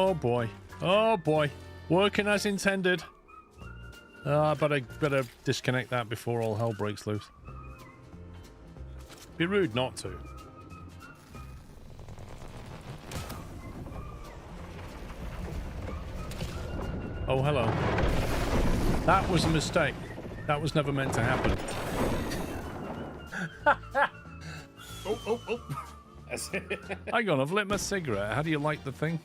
Oh boy. Oh boy. Working as intended. I better disconnect that before all hell breaks loose. Be rude not to. Oh, hello. That was a mistake. That was never meant to happen. Oh. Hang on, I've lit my cigarette. How do you light the thing?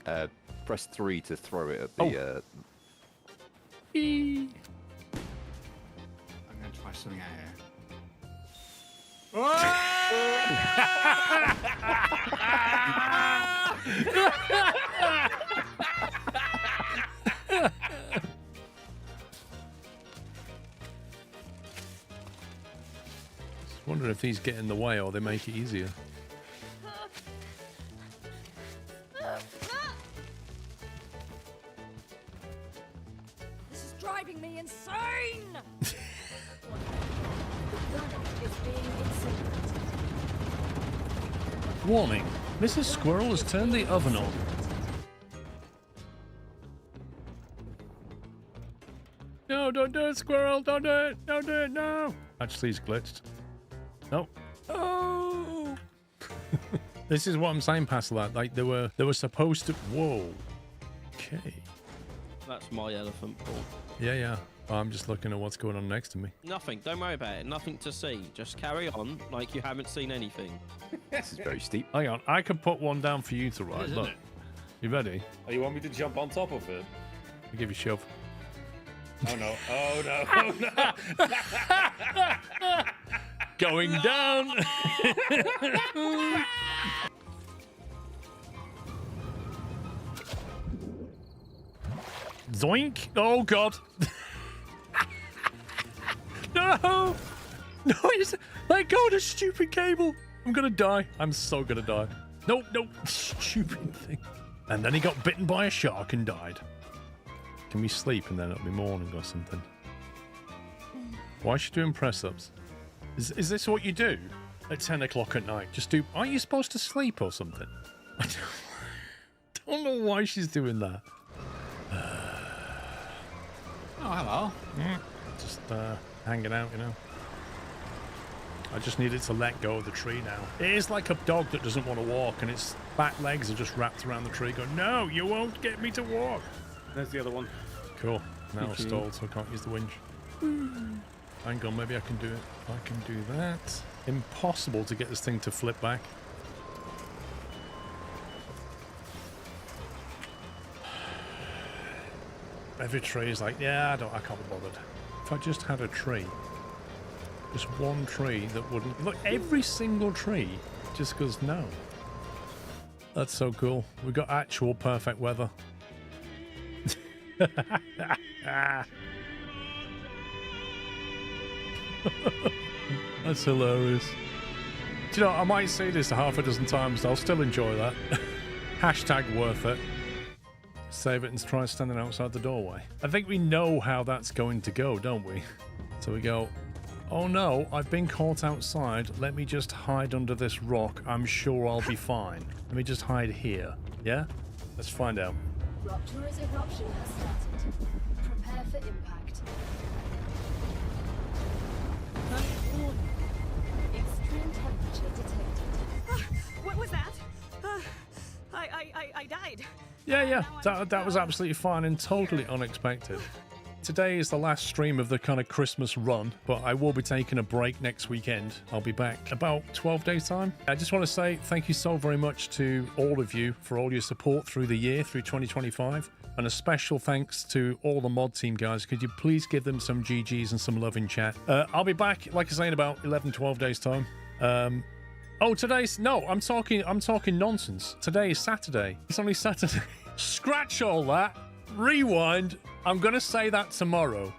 Press 3 to throw it at the... Eee. I'm going to try something out here. Just wondering if these get in the way or they make it easier. This is driving me insane! The gunner is being incinerated. Warning, Mrs. Squirrel has turned the oven on. No, don't do it, Squirrel, don't do it, don't do it, no! Actually, he's glitched. No. Oh! This is what I'm saying past that, like they were supposed to... Whoa. Okay. That's my elephant, Paul. Yeah. I'm just looking at what's going on next to me. Nothing. Don't worry about it. Nothing to see. Just carry on like you haven't seen anything. This is very steep. Hang on, I could put one down for you to ride. Look. You ready? Oh, you want me to jump on top of it? I'll give you a shove. Oh no, oh no, oh no! Going down! Zoink! Oh god! No! No, let go of the stupid cable! I'm gonna die. I'm so gonna die. Nope. Stupid thing. And then he got bitten by a shark and died. Can we sleep and then it'll be morning or something? Why is she doing press-ups? Is this what you do at 10 o'clock at night? Just do... Aren't you supposed to sleep or something? I don't know why she's doing that. Oh, hello. Just hanging out, you know. I just needed to let go of the tree now. It is like a dog that doesn't want to walk and its back legs are just wrapped around the tree going, no, you won't get me to walk. There's the other one. Cool. Now it's stalled, so I can't use the winch. Hang on, maybe I can do it. I can do that. Impossible to get this thing to flip back. Every tree is like, yeah, I can't be bothered. If I just had a tree, just one tree that wouldn't... Look, every single tree just goes, no. That's so cool. We've got actual perfect weather. That's hilarious. Do you know, I might say this half a dozen times, I'll still enjoy that. Hashtag worth it. Save it and try standing outside the doorway. I think we know how that's going to go, don't we? So we go, oh no, I've been caught outside. Let me just hide under this rock. I'm sure I'll be fine. Let me just hide here. Yeah? Let's find out. Rupturous eruption has started. Prepare for impact. Extreme temperature detected. What was that? I died. Yeah. That was absolutely fine and totally unexpected. Today is the last stream of the kind of Christmas run, but I will be taking a break next weekend. I'll be back about 12 days time. I just want to say thank you so very much to all of you for all your support through the year, through 2025. And a special thanks to all the mod team guys. Could you please give them some GGs and some love in chat? I'll be back, like I say, in about 11, 12 days time. Oh, today's... No, I'm talking nonsense. Today is Saturday. It's only Saturday. Scratch all that. Rewind. I'm going to say that tomorrow.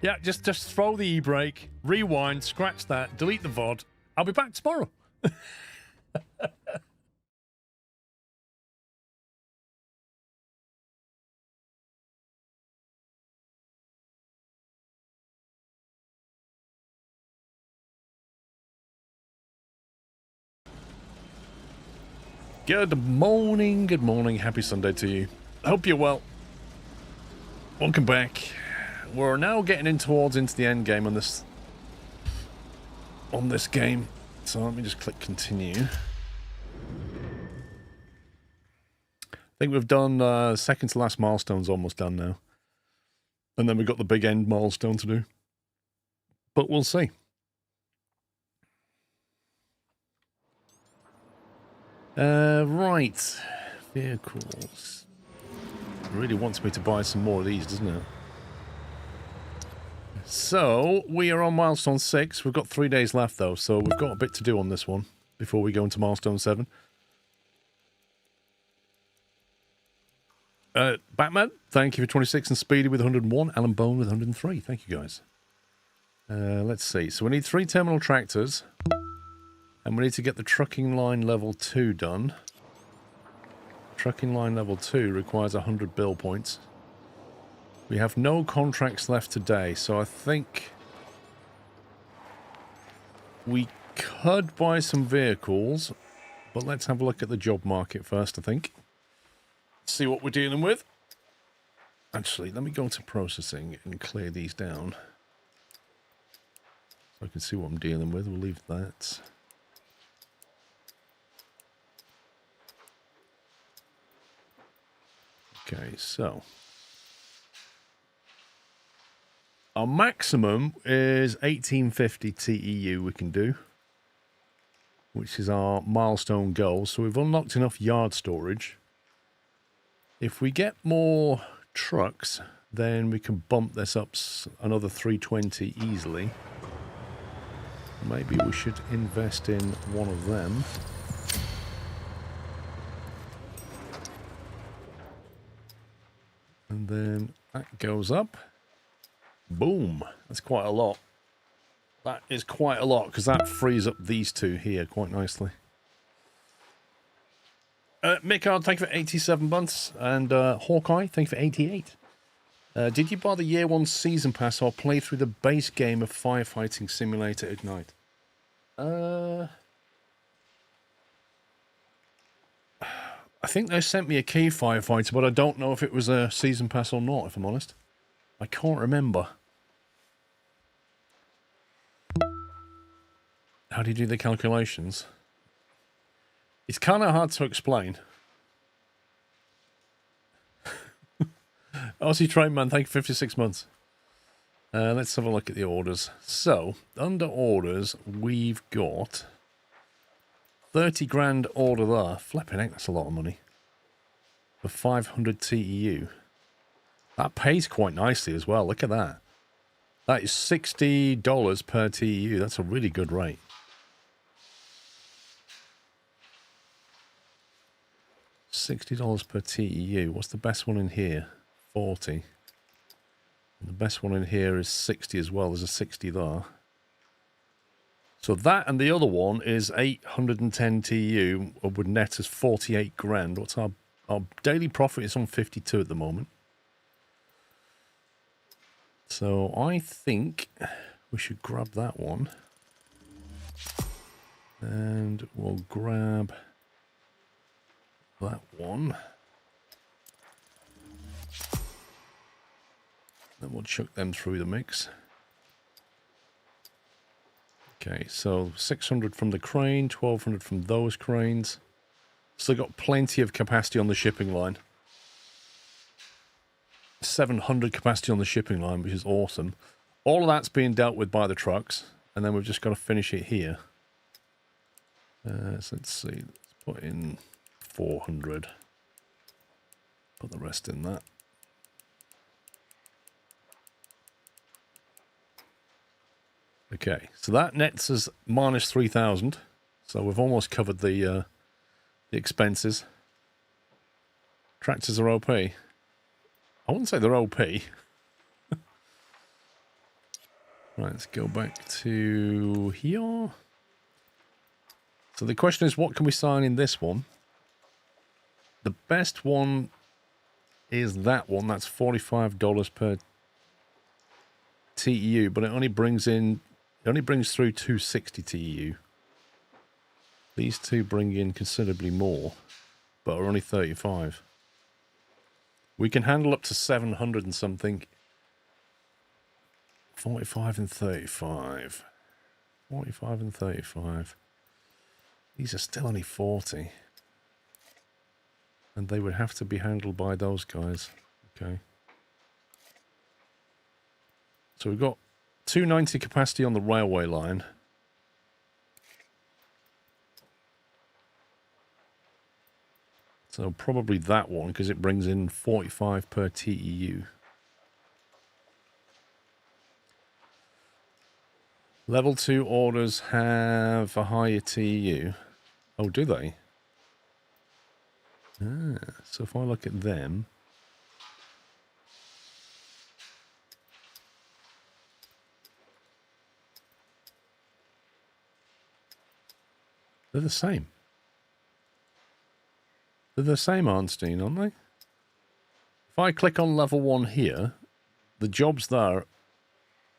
Yeah, just throw the e-brake, rewind, scratch that, delete the VOD. I'll be back tomorrow. Good morning, happy Sunday to you. I hope you're well. Welcome back. We're now getting into the end game on this game. So let me just click continue. I think we've done second to last milestone's almost done now. And then we've got the big end milestone to do. But we'll see. Right. Vehicles. Really wants me to buy some more of these, doesn't it? So, we are on milestone 6. We've got 3 days left, though, so we've got a bit to do on this one before we go into milestone 7. Batman, thank you for 26, and Speedy with 101, Alan Bone with 103. Thank you, guys. Let's see. So we need 3 terminal tractors, and we need to get the trucking line level 2 done. Trucking line level 2 requires 100 bill points. We have no contracts left today, so I think we could buy some vehicles, but let's have a look at the job market first, I think. See what we're dealing with. Actually, let me go to processing and clear these down so I can see what I'm dealing with. We'll leave that. Okay, so our maximum is 1850 TEU we can do, which is our milestone goal. So we've unlocked enough yard storage. If we get more trucks, then we can bump this up another 320 easily. Maybe we should invest in one of them. And then that goes up. Boom. That's quite a lot. That is quite a lot, because that frees up these two here quite nicely. Mickard, thank you for 87 months. And Hawkeye, thank you for 88. Did you buy the year 1 season pass or play through the base game of Firefighting Simulator Ignite? I think they sent me a key Firefighter, but I don't know if it was a season pass or not, if I'm honest. I can't remember. How do you do the calculations? It's kind of hard to explain. Aussie Train Man, thank you for 56 months. Let's have a look at the orders. So, under orders, we've got 30 grand order there. Flipping heck, that's a lot of money. For 500 TEU. That pays quite nicely as well. Look at that. That is $60 per TEU. That's a really good rate. $60 per TEU. What's the best one in here? 40. And the best one in here is 60 as well. There's a 60 there. So that and the other one is 810 TEU, would net us 48 grand. What's our daily profit? Is on 52 at the moment. So I think we should grab that one. And we'll grab that one. Then we'll chuck them through the mix. Okay, so 600 from the crane, 1200 from those cranes. Still got plenty of capacity on the shipping line. 700 capacity on the shipping line, which is awesome. All of that's being dealt with by the trucks, and then we've just got to finish it here. So let's see, let's put in 400. Put the rest in that. Okay, so that nets us minus 3,000. So we've almost covered the expenses. Tractors are OP. I wouldn't say they're OP. Right, let's go back to here. So the question is, what can we sign in this one? The best one is that one. That's $45 per TEU, but it only brings through 260 TEU. These two bring in considerably more, but are only 35. We can handle up to 700 and something. 45 and 35. 45 and 35. These are still only 40. And they would have to be handled by those guys. Okay. So we've got 290 capacity on the railway line. So probably that one, because it brings in 45 per TEU. Level 2 orders have a higher TEU. Oh, do they? Ah, so if I look at them... they're the same. They're the same, Arnstein, aren't they? If I click on level 1 here, the jobs there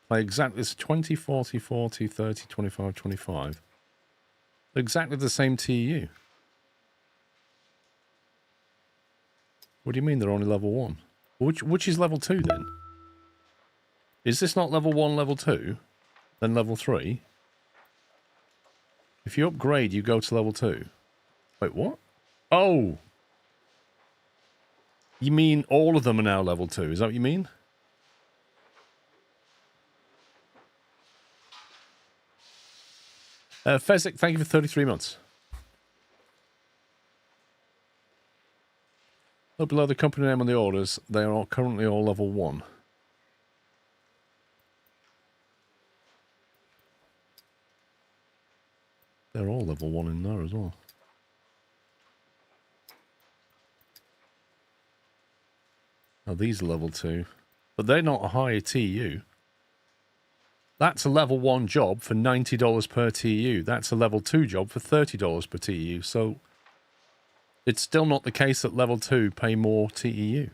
play exactly this 20, 40, 40, 30, 25, 25. They're exactly the same TU. What do you mean they're only level 1? Which is level 2 then? Is this not level 1, level 2? Then level 3? If you upgrade, you go to level 2. Wait, what? Oh! You mean all of them are now level 2? Is that what you mean? Fezzik, thank you for 33 months. Look below the company name on the orders. They are all currently all level 1. They're all level 1 in there as well. Now these are level 2. But they're not a higher TU. That's a level 1 job for $90 per TU. That's a level 2 job for $30 per TU. So it's still not the case that level 2 pay more TEU.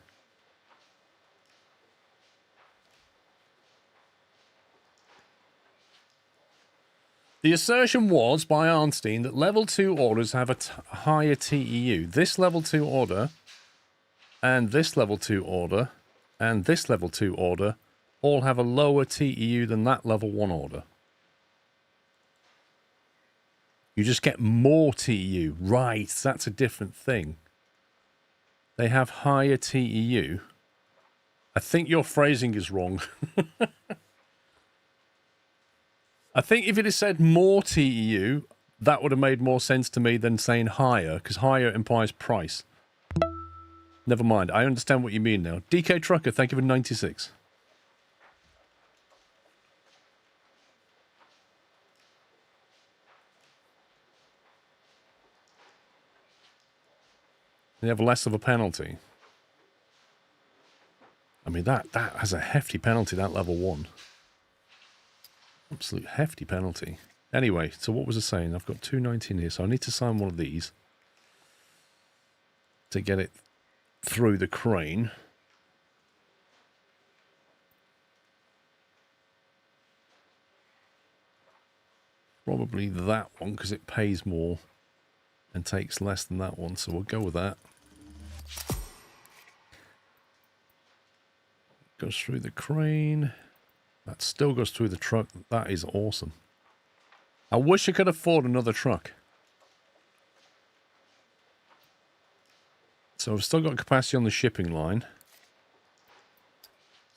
The assertion was by Arnstein that level 2 orders have a higher TEU. This level 2 order, and this level 2 order, and this level 2 order all have a lower TEU than that level 1 order. You just get more TEU. Right, that's a different thing. They have higher TEU. I think your phrasing is wrong. I think if it had said more TEU, that would have made more sense to me than saying higher, because higher implies price. Never mind, I understand what you mean now. DK Trucker, thank you for 96. They have less of a penalty. I mean, that has a hefty penalty, that level 1. Absolute hefty penalty. Anyway, so what was I saying? I've got 290 in here, so I need to sign one of these to get it through the crane. Probably that one, because it pays more and takes less than that one, so we'll go with that. Goes through the crane. That still goes through the truck. That is awesome. I wish I could afford another truck. So I've still got capacity on the shipping line.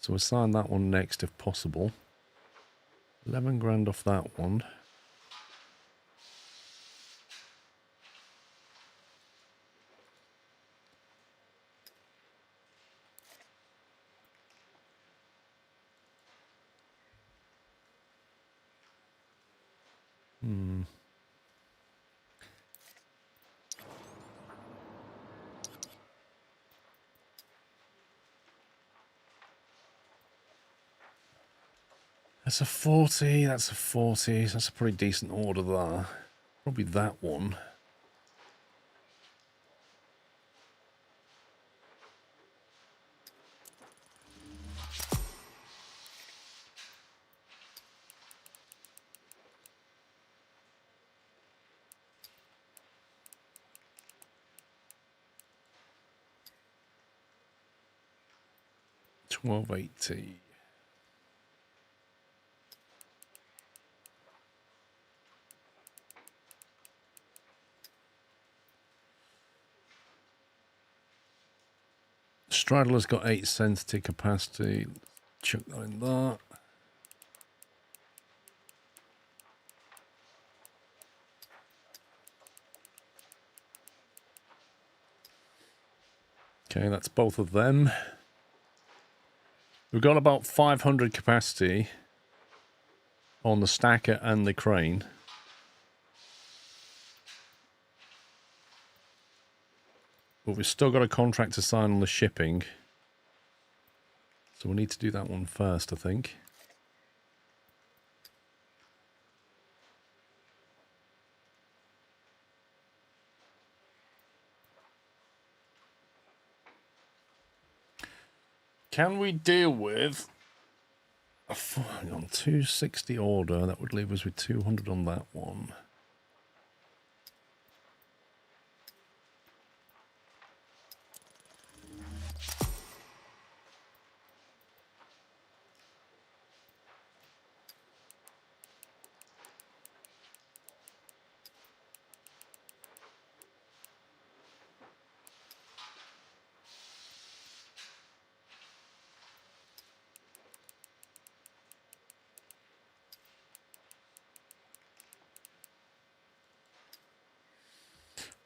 So we'll sign that one next if possible. 11 grand off that one. That's a 40, that's a 40, that's a pretty decent order there. Probably that one. 1280. Straddler's got 8 sensitivity capacity. Chuck that in there. Okay, that's both of them. We've got about 500 capacity on the stacker and the crane. But we've still got a contract to sign on the shipping. So we'll need to do that one first, I think. Can we deal with a 260 order? That would leave us with 200 on that one.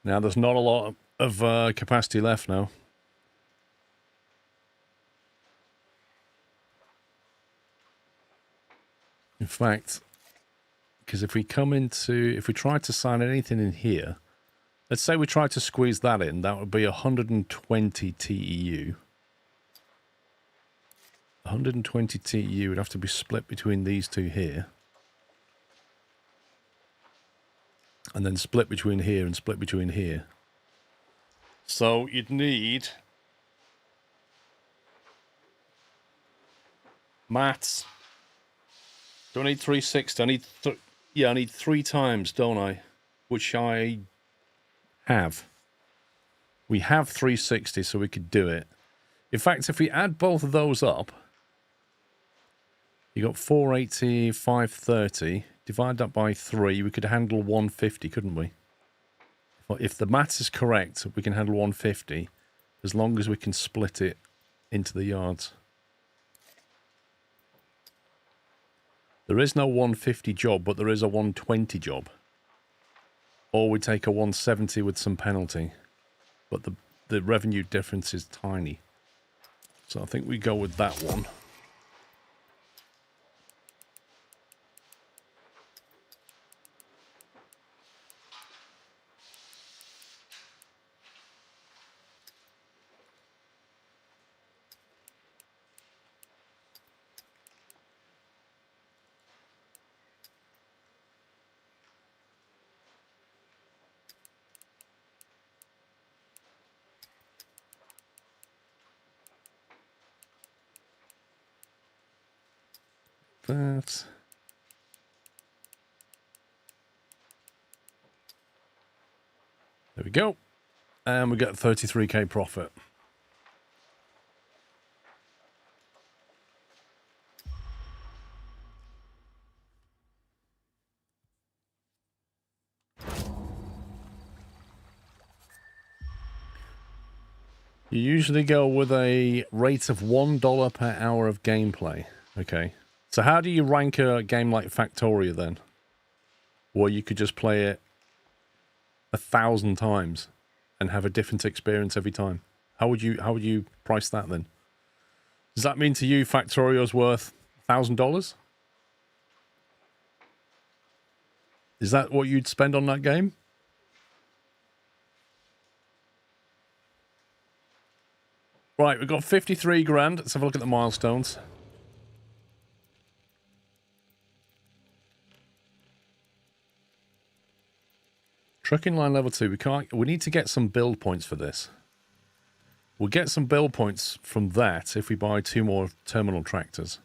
Now, there's not a lot of capacity left now. In fact, because if we try to sign anything in here, let's say we try to squeeze that in, that would be 120 TEU. 120 TEU would have to be split between these two here. And then split between here and split between here. So you'd need... Maths. Do I need 360? I need 3 times, don't I? Which I have. We have 360, so we could do it. In fact, if we add both of those up, you got 480, 530... Divide that by 3, we could handle 150, couldn't we? If the maths is correct, we can handle 150, as long as we can split it into the yards. There is no 150 job, but there is a 120 job. Or we take a 170 with some penalty. But the revenue difference is tiny. So I think we go with that one. That. There we go. And we get 33k profit. You usually go with a rate of $1 per hour of gameplay. Okay. So how do you rank a game like Factoria then? Or you could just play it 1,000 times and have a different experience every time. How would you price that then? Does that mean to you Factoria's worth $1,000? Is that what you'd spend on that game? Right, we've got 53 grand. Let's have a look at the milestones. Trucking line level 2. We need to get some build points for this. We'll get some build points from that if we buy 2 more terminal tractors.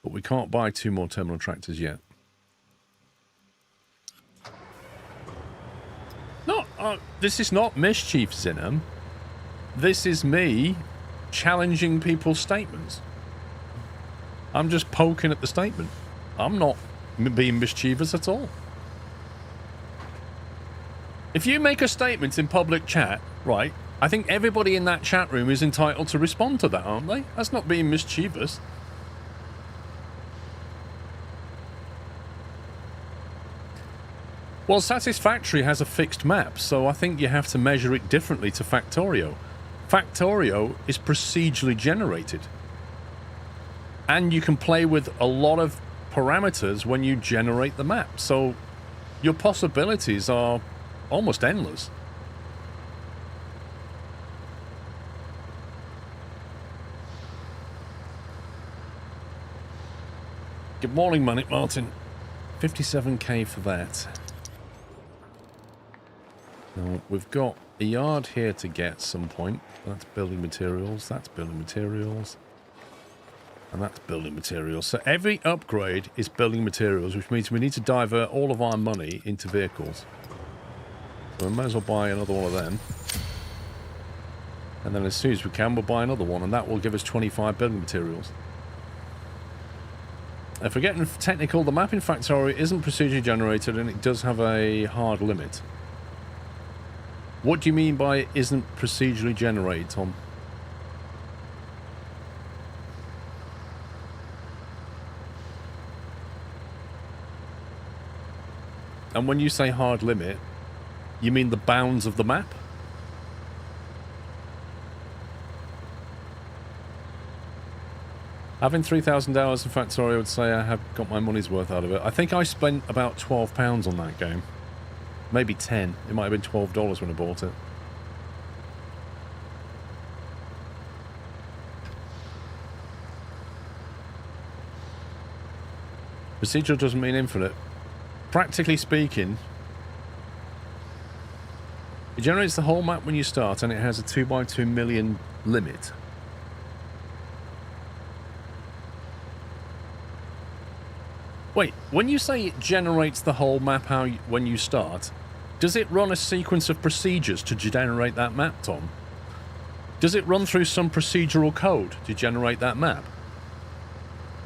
But we can't buy 2 more terminal tractors yet. No, this is not Mischief Zinham. This is me challenging people's statements. I'm just poking at the statement. I'm not being mischievous at all. If you make a statement in public chat, right, I think everybody in that chat room is entitled to respond to that, aren't they? That's not being mischievous. Well, Satisfactory has a fixed map, so I think you have to measure it differently to Factorio. Factorio is procedurally generated. And you can play with a lot of parameters when you generate the map, so your possibilities are almost endless. Good morning, Manic Martin. 57k for that. Now, we've got a yard here to get at some point. That's building materials, that's building materials. And that's building materials. So every upgrade is building materials, which means we need to divert all of our money into vehicles. So we might as well buy another one of them. And then as soon as we can, we'll buy another one, and that will give us 25 building materials. If we're getting technical, the map in Factorio isn't procedurally generated, and it does have a hard limit. What do you mean by it isn't procedurally generated, Tom? And when you say hard limit, you mean the bounds of the map? Having 3,000 hours in Factorio, I would say I have got my money's worth out of it. I think I spent about £12 on that game. Maybe 10. It might have been $12 when I bought it. Procedural doesn't mean infinite. Practically speaking, it generates the whole map when you start, and it has a 2x2 million limit. Wait, when you say it generates the whole map when you start, does it run a sequence of procedures to generate that map, Tom? Does it run through some procedural code to generate that map?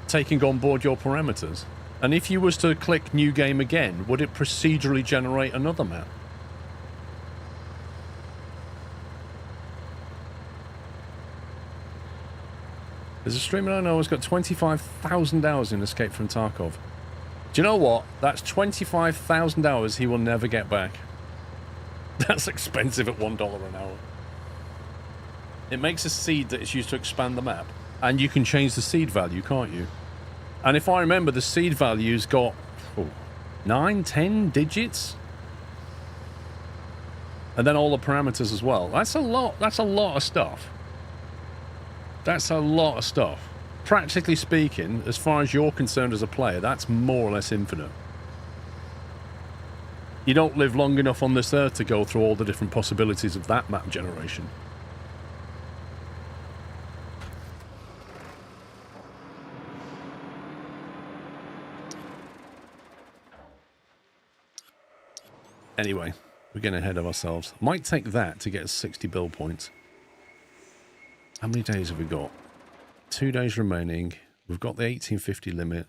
Taking on board your parameters? And if you was to click New Game again, would it procedurally generate another map? There's a streamer I know who's got 25,000 hours in Escape from Tarkov. Do you know what? That's 25,000 hours he will never get back. That's expensive at $1 an hour. It makes a seed that is used to expand the map. And you can change the seed value, can't you? And if I remember, the seed value's got 9, 10 digits. And then all the parameters as well. That's a lot. That's a lot of stuff. That's a lot of stuff. Practically speaking, as far as you're concerned as a player, that's more or less infinite. You don't live long enough on this earth to go through all the different possibilities of that map generation. Anyway, we're getting ahead of ourselves. Might take that to get us 60 build points. How many days have we got? 2 days remaining. We've got the 1850 limit.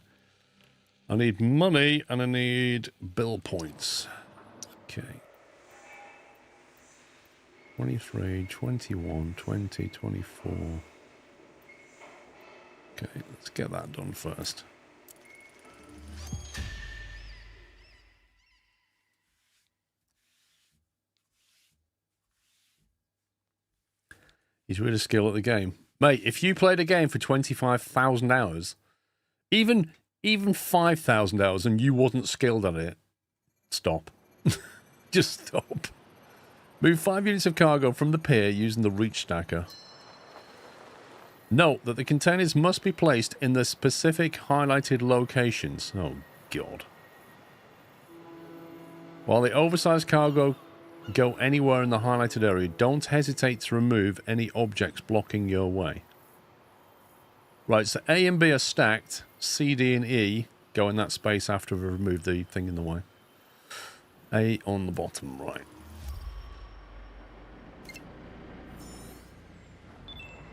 I need money and I need build points. Okay. 23, 21, 20, 24. Okay, let's get that done first. He's really skilled at the game. Mate, if you played a game for 25,000 hours, even 5,000 hours and you wasn't skilled at it, stop. Just stop. Move 5 units of cargo from the pier using the reach stacker. Note that the containers must be placed in the specific highlighted locations. Oh, God. While the oversized cargo go anywhere in the highlighted area, don't hesitate to remove any objects blocking your way. Right, so A and B are stacked. C, D, and E go in that space after we remove the thing in the way. A on the bottom right.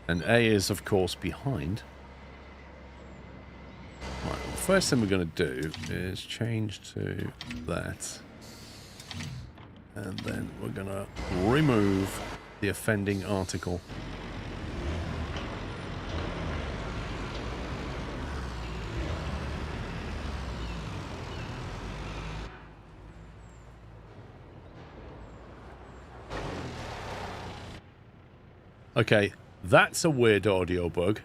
And A is, of course, behind. Right, the first thing we're going to do is change to that. And then we're going to remove the offending article. Okay, that's a weird audio bug.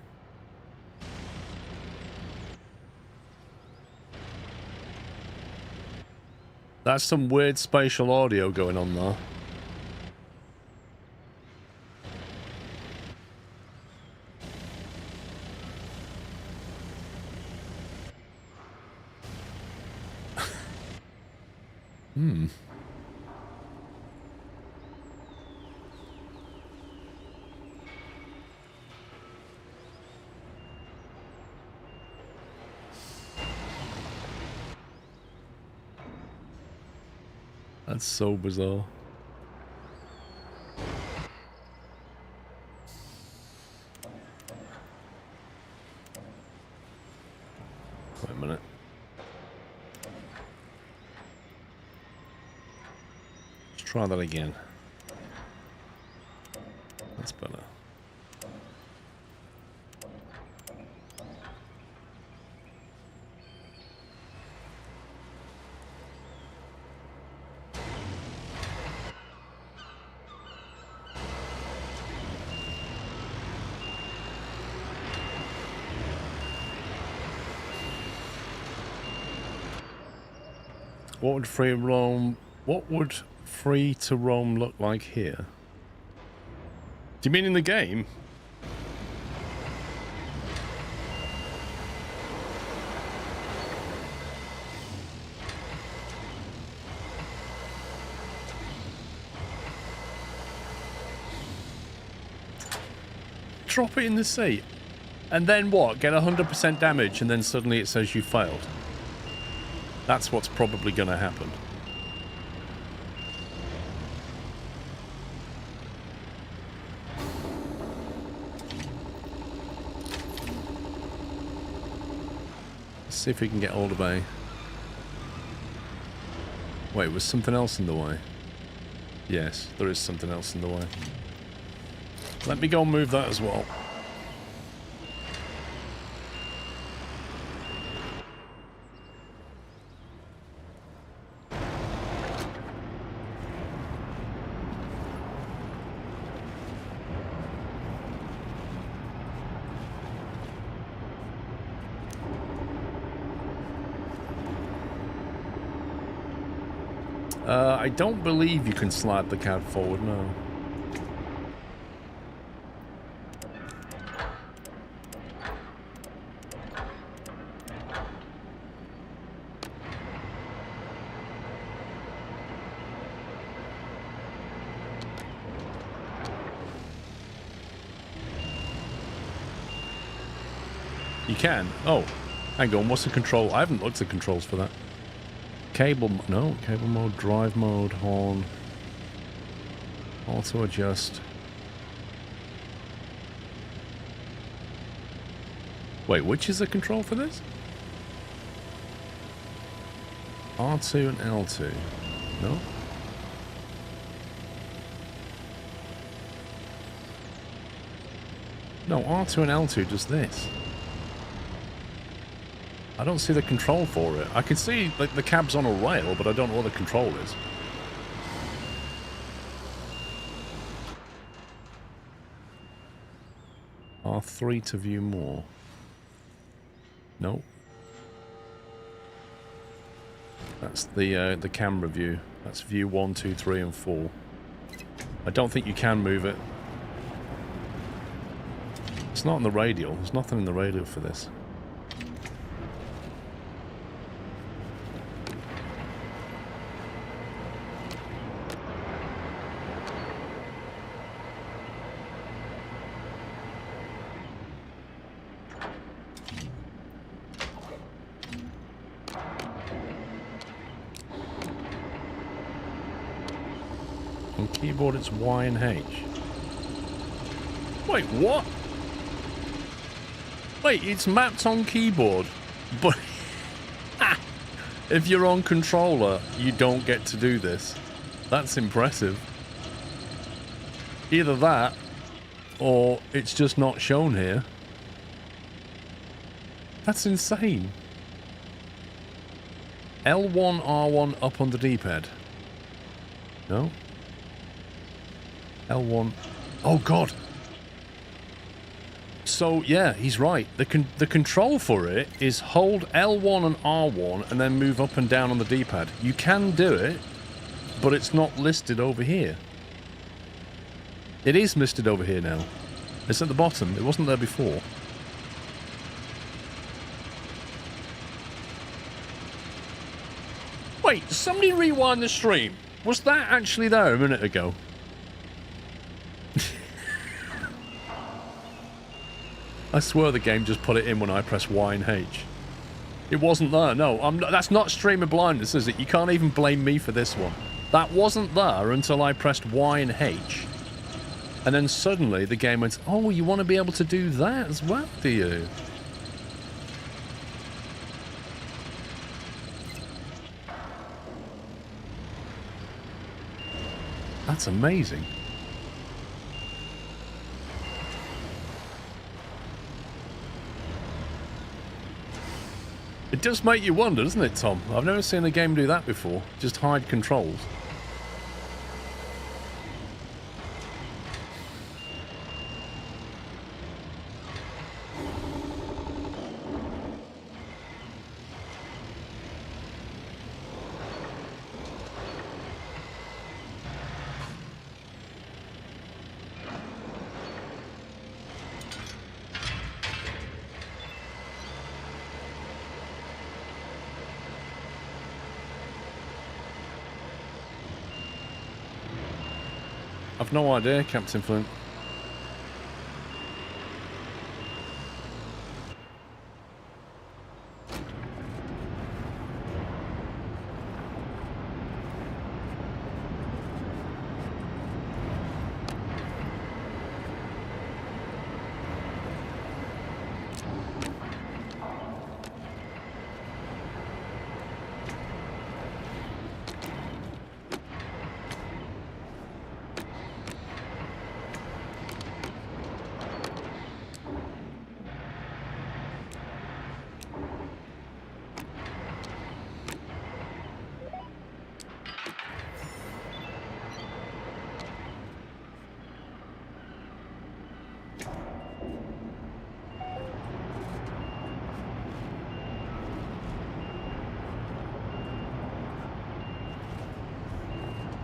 That's some weird spatial audio going on there. That's so bizarre. Wait a minute. Let's try that again. That's better. What would free to roam look like here? Do you mean in the game? Drop it in the sea. And then what? Get 100% damage and then suddenly it says you failed. That's what's probably going to happen. Let's see if we can get hold of A. Wait, was something else in the way? Yes, there is something else in the way. Let me go and move that as well. I don't believe you can slide the cab forward, no. You can? Oh, hang on, what's the control? I haven't looked at controls for that. Cable, no, cable mode, drive mode, horn, auto adjust. Wait, which is the control for this? R2 and L2, no? No, R2 and L2 does this. I don't see the control for it. I can see like the cab's on a rail, but I don't know what the control is. R3 to view more. No. That's the camera view. That's view 1, 2, 3, and 4. I don't think you can move it. It's not in the radial. There's nothing in the radial for this. On keyboard it's Y and H. Wait, what? Wait, it's mapped on keyboard, but if you're on controller, you don't get to do this. That's impressive. Either that, or it's just not shown here. That's insane. L1, R1 up on the D-pad. No? L1. Oh, God. So, yeah, he's right. The control for it is hold L1 and R1 and then move up and down on the D-pad. You can do it, but it's not listed over here. It is listed over here now. It's at the bottom. It wasn't there before. Wait, somebody rewind the stream. Was that actually there a minute ago? I swear the game just put it in when I press Y and H. It wasn't there. No, that's not streamer blindness, is it? You can't even blame me for this one. That wasn't there until I pressed Y and H. And then suddenly the game went, oh, you want to be able to do that as well, do you? That's amazing. It does make you wonder, doesn't it, Tom? I've never seen a game do that before. Just hide controls. I've no idea, Captain Flint.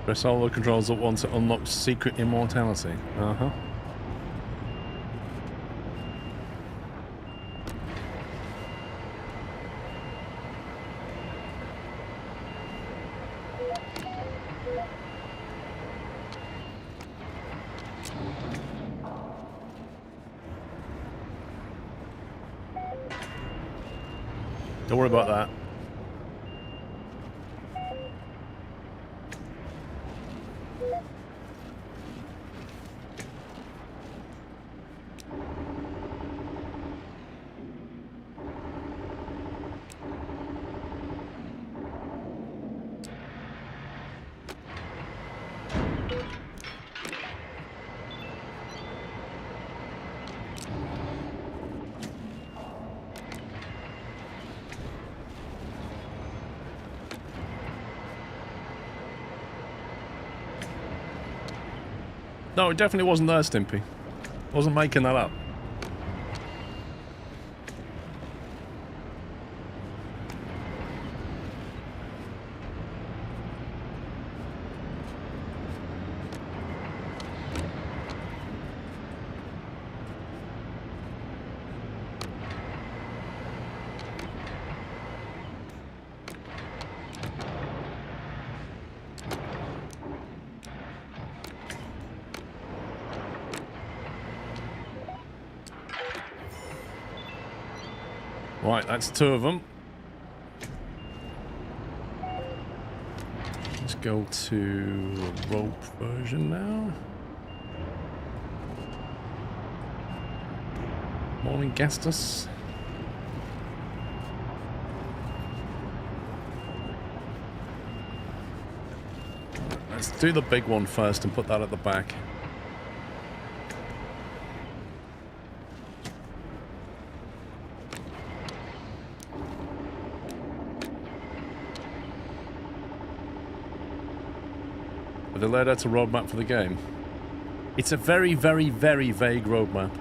Press all the controls at once to unlock secret immortality. Uh-huh. Don't worry about that. No, it definitely wasn't there, Stimpy. Wasn't making that up. Right, that's two of them. Let's go to a rope version now. Morning, Gastus. Let's do the big one first and put that at the back. Have they laid out a roadmap for the game? It's a very, very, very vague roadmap.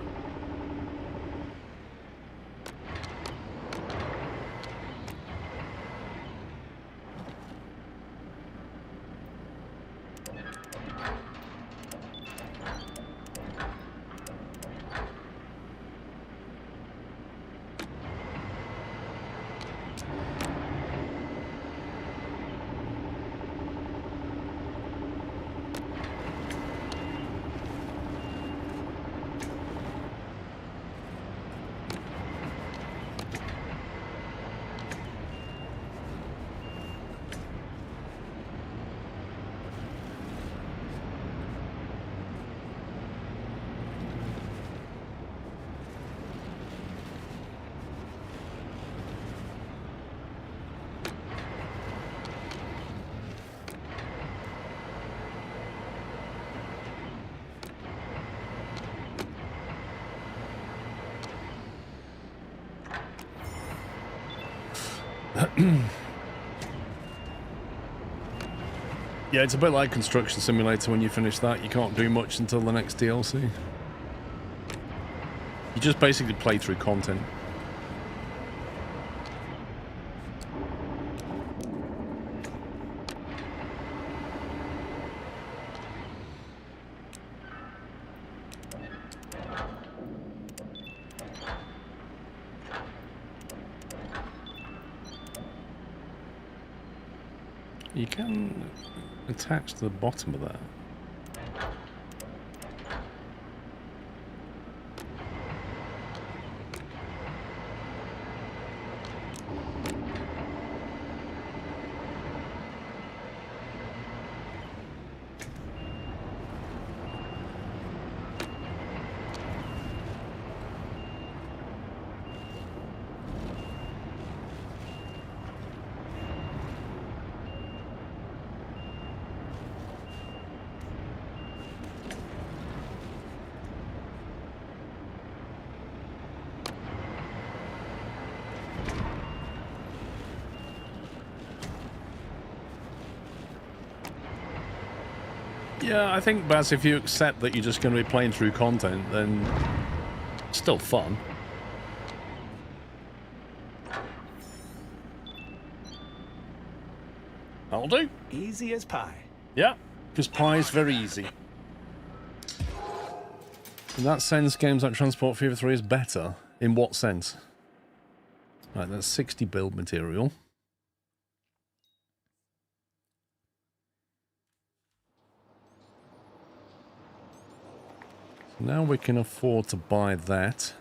Yeah, it's a bit like Construction Simulator. When you finish that, you can't do much until the next DLC. You just basically play through content. You can attach to the bottom of that. Yeah, I think, Baz, if you accept that you're just going to be playing through content, then it's still fun. That'll do. Easy as pie. Yeah, because pie is very easy. In that sense, games like Transport Fever 3 is better. In what sense? Right, that's 60 build material. Now we can afford to buy that,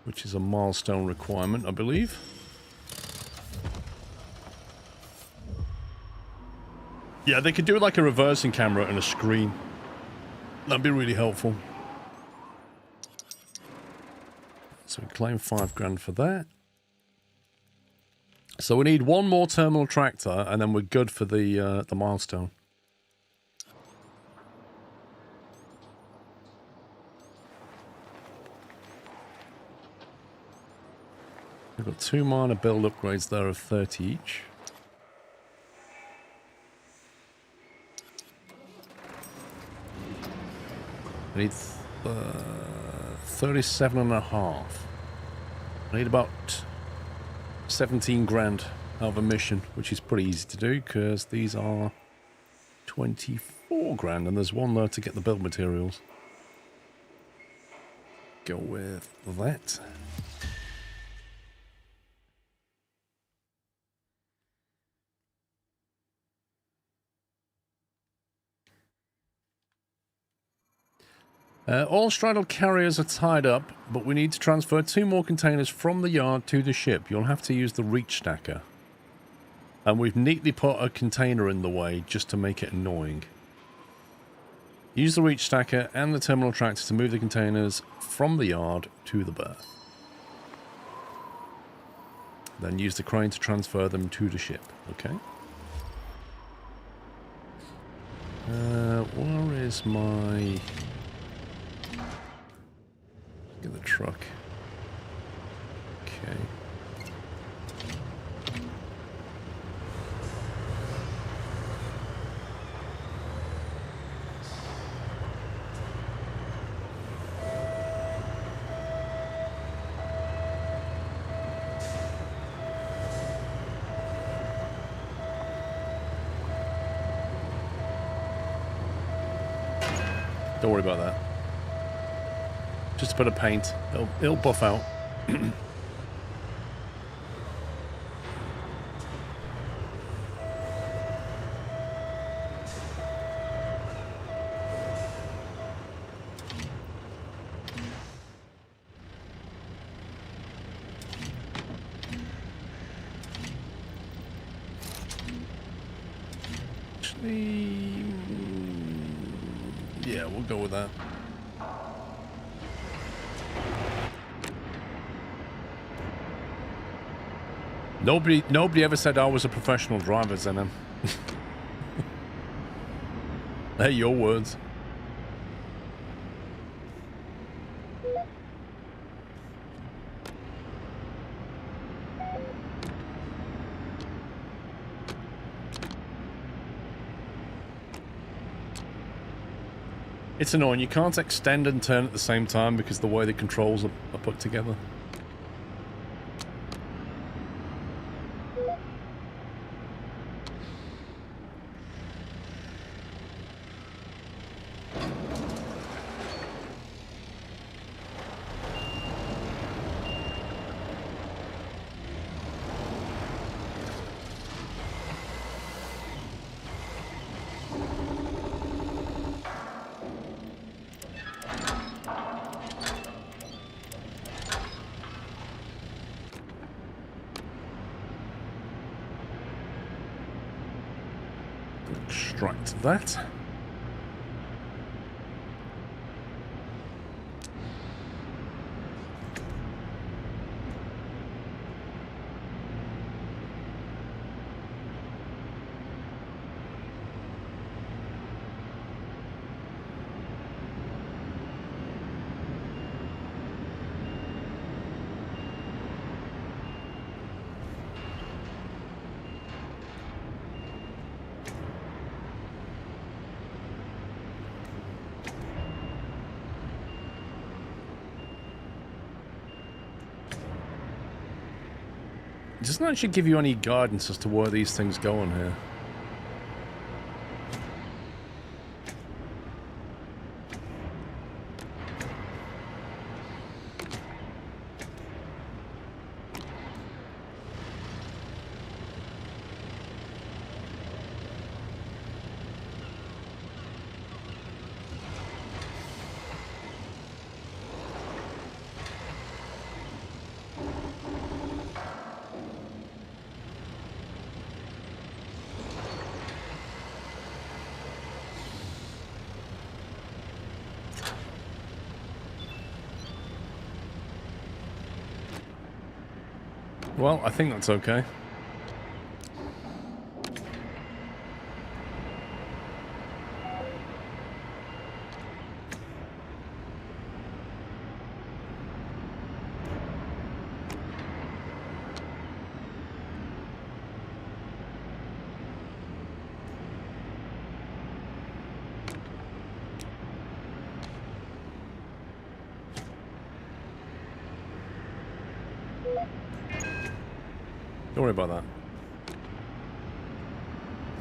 which is a milestone requirement, I believe. Yeah, they could do like a reversing camera and a screen. That'd be really helpful. So we claim 5 grand for that. So we need one more terminal tractor, and then we're good for the milestone. We've got 2 minor build upgrades there of 30 each. I need 37 and a half. I need about 17 grand out of a mission, which is pretty easy to do because these are 24 grand and there's one there to get the build materials. Go with that. All straddle carriers are tied up, but we need to transfer 2 more containers from the yard to the ship. You'll have to use the reach stacker. And we've neatly put a container in the way just to make it annoying. Use the reach stacker and the terminal tractor to move the containers from the yard to the berth. Then use the crane to transfer them to the ship, okay? Where is my... Get the truck. Okay. Don't worry about that. Just a bit of paint. It'll buff out. Actually, yeah, we'll go with that. Nobody ever said I was a professional driver, Zenon. They're your words. It's annoying. You can't extend and turn at the same time because the way the controls are put together. Extract that. It doesn't actually give you any guidance as to where these things go on here. Well, I think that's okay. Don't worry about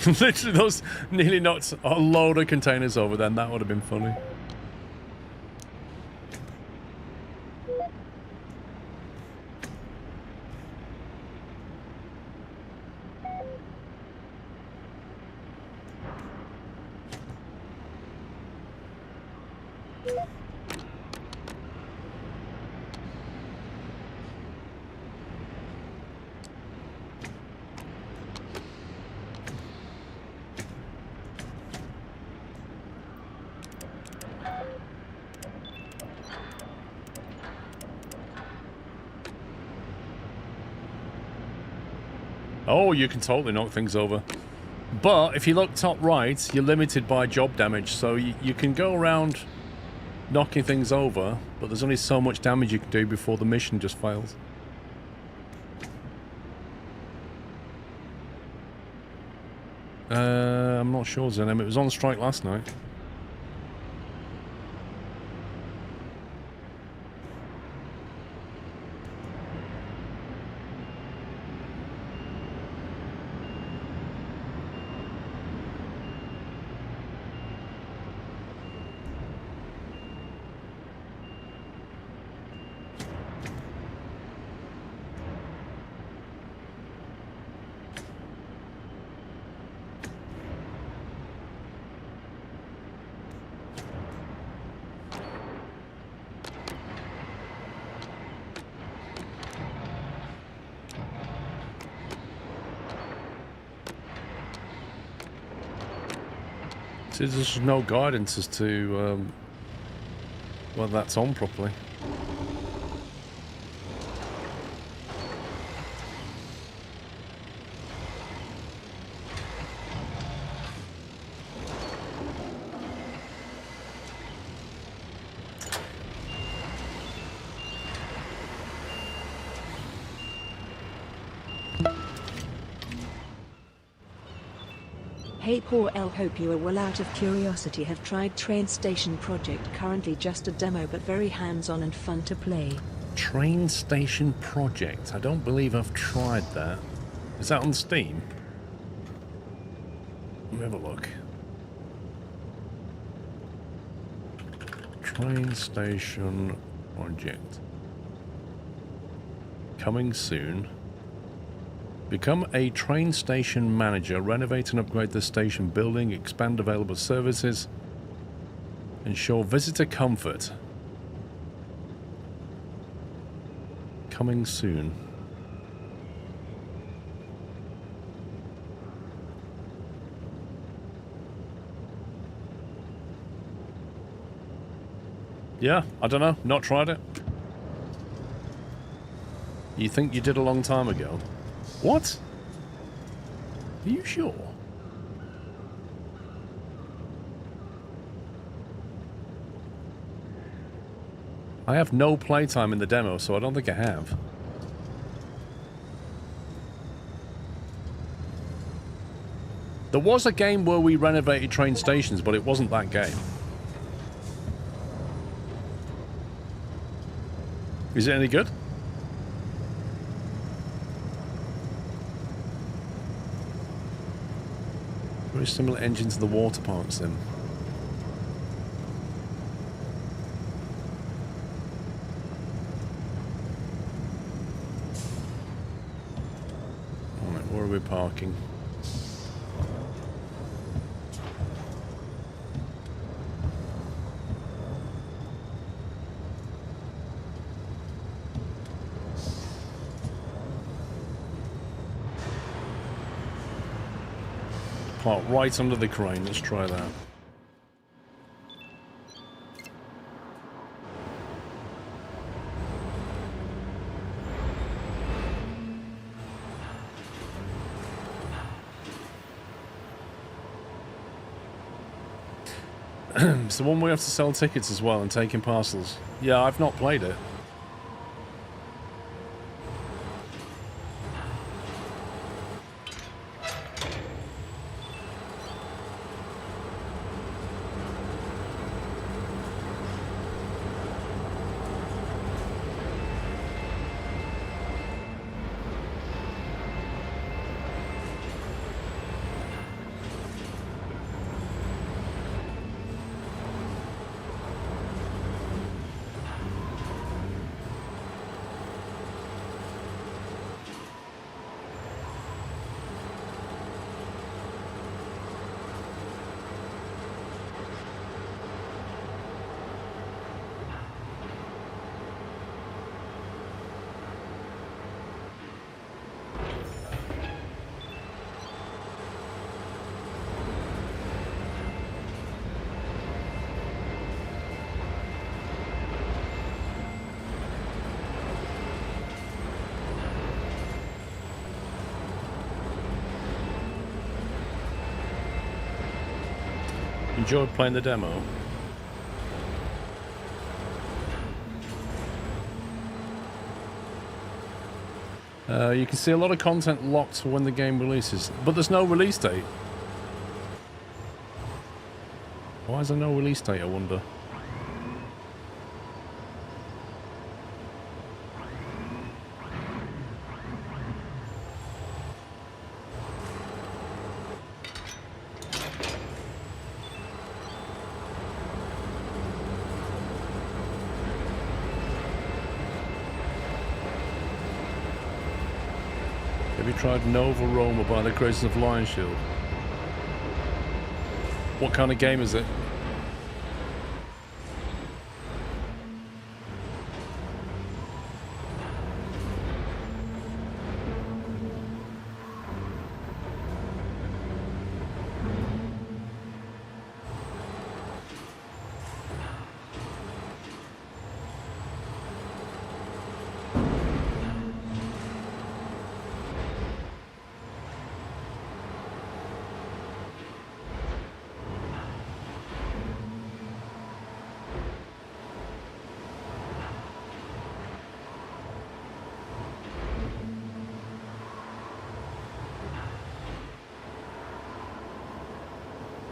that. Literally, those nearly knocked a load of containers over then. That would have been funny. Oh, you can totally knock things over. But if you look top right, you're limited by job damage, so you can go around knocking things over, but there's only so much damage you can do before the mission just fails. I'm not sure, Zenem. It was on strike last night. See, there's no guidance as to whether that's on properly. Hey poor El, hope you are well. Out of curiosity, have tried Train Station Project, currently just a demo but very hands-on and fun to play. Train Station Project. I don't believe I've tried that. Is that on Steam? Let me have a look. Train Station Project. Coming soon. Become a train station manager. Renovate and upgrade the station building. Expand available services. Ensure visitor comfort. Coming soon. Yeah, I don't know. Not tried it. You think you did a long time ago? What? Are you sure? I have no playtime in the demo, so I don't think I have. There was a game where we renovated train stations, but it wasn't that game. Is it any good? Very similar engine to the water parks then. Alright, where are we parking? Park right under the crane. Let's try that. It's the one we have to sell tickets as well and take in parcels. Yeah, I've not played it. enjoyed playing the demo. You can see a lot of content locked for when the game releases, but there's no release date. Why is there no release date, I wonder? Have you tried Nova Roma by the creators of Lion Shield? What kind of game is it?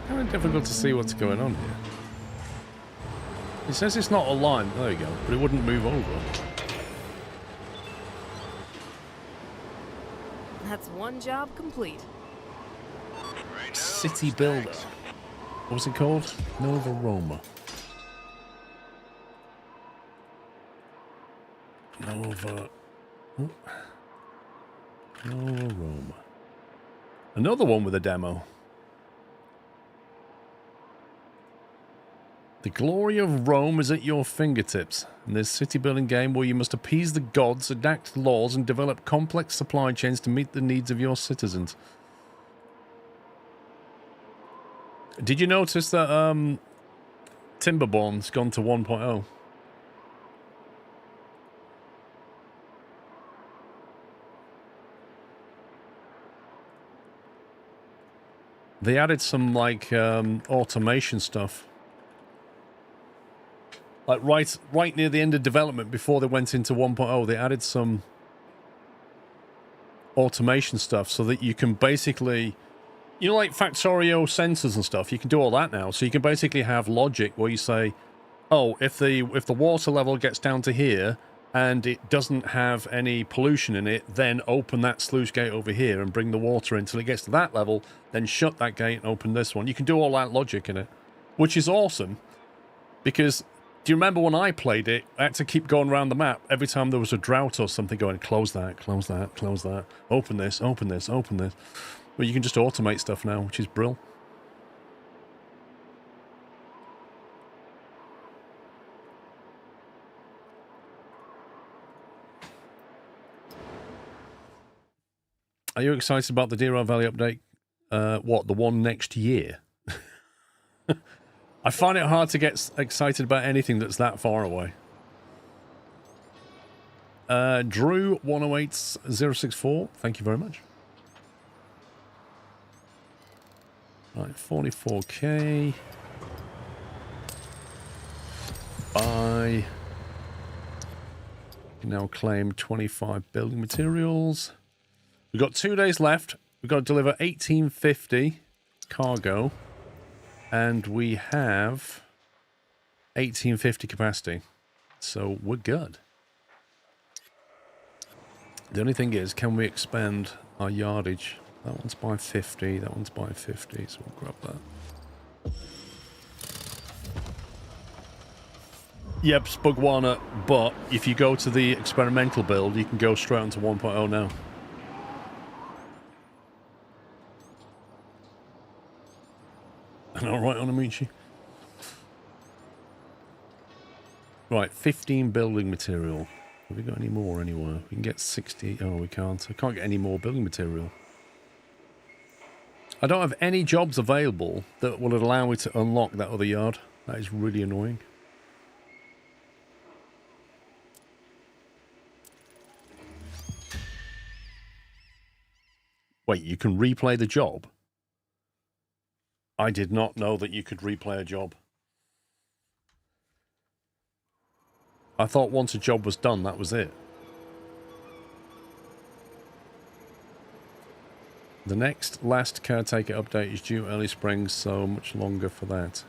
Kind of difficult to see what's going on here. It says it's not aligned. There you go. But it wouldn't move over. That's one job complete. City Builder. What was it called? Nova Roma. Nova Roma. Another one with a demo. The glory of Rome is at your fingertips. In this city-building game where you must appease the gods, enact laws, and develop complex supply chains to meet the needs of your citizens. Did you notice that Timberborn's gone to 1.0? They added some, like, automation stuff. Like right near the end of development, before they went into 1.0, they added some automation stuff so that you can basically, you know, like Factorio sensors and stuff. You can do all that now. So you can basically have logic where you say, oh, if the water level gets down to here and it doesn't have any pollution in it, then open that sluice gate over here and bring the water in until it gets to that level. Then shut that gate and open this one. You can do all that logic in it, which is awesome because. Do you remember when I played it, I had to keep going around the map every time there was a drought or something going, close that, close that, close that, open this, open this, open this. Well, you can just automate stuff now, which is brilliant. Are you excited about the Deer Valley update? What, the one next year? I find it hard to get excited about anything that's that far away. Drew 108064, thank you very much. Right, 44k. Buy. Now claim 25 building materials. We've got 2 days left. We've got to deliver 1850 cargo. And we have 1850 capacity. So we're good. The only thing is, can we expand our yardage? That one's by 50, that one's by 50, so we'll grab that. Yep, Spugwana, but if you go to the experimental build, you can go straight onto 1.0 now. All right, Onamichi. Right, 15 building material. Have we got any more anywhere? We can get 60. Oh, we can't. I can't get any more building material. I don't have any jobs available that will allow me to unlock that other yard. That is really annoying. Wait, you can replay the job? I did not know that you could replay a job. I thought once a job was done, that was it. The next last caretaker update is due early spring, so much longer for that.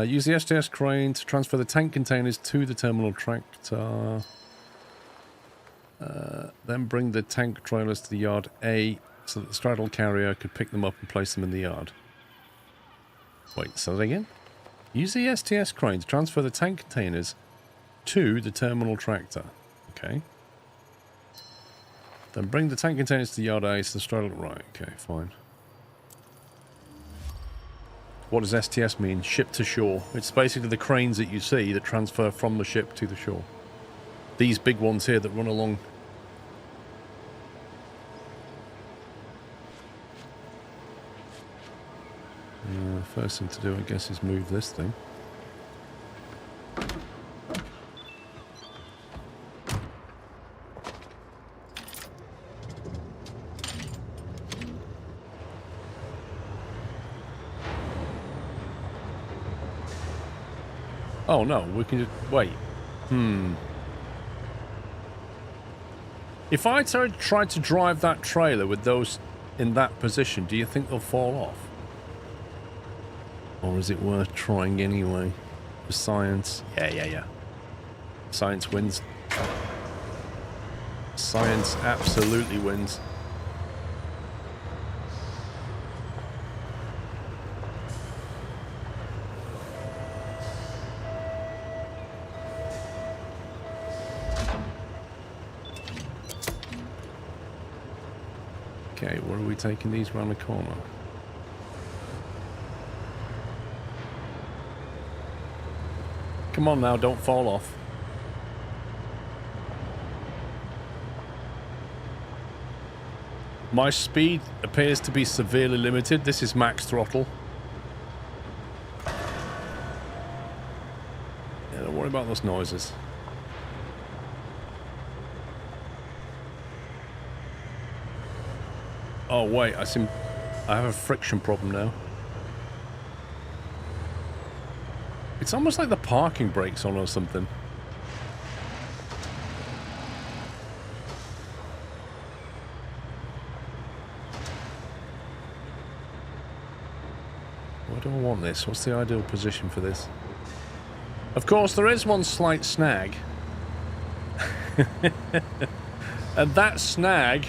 Use the STS crane to transfer the tank containers to the terminal tractor. Then bring the tank trailers to the yard A so that the straddle carrier could pick them up and place them in the yard. Wait, say that again? Use the STS crane to transfer the tank containers to the terminal tractor. Okay. Then bring the tank containers to the yard A so the straddle... Right, okay, fine. What does STS mean? Ship to shore. It's basically the cranes that you see that transfer from the ship to the shore. These big ones here that run along. First thing to do, I guess, is move this thing. Oh no, we can just wait. If I tried to drive that trailer with those in that position, do you think they'll fall off? Or is it worth trying anyway? For science? Yeah. Science wins. Science absolutely wins. Okay, where are we taking these round the corner? Come on now, don't fall off. My speed appears to be severely limited. This is max throttle. Yeah, don't worry about those noises. Oh wait, I have a friction problem now. It's almost like the parking brake's on or something. Why do I want this? What's the ideal position for this? Of course, there is one slight snag. And that snag,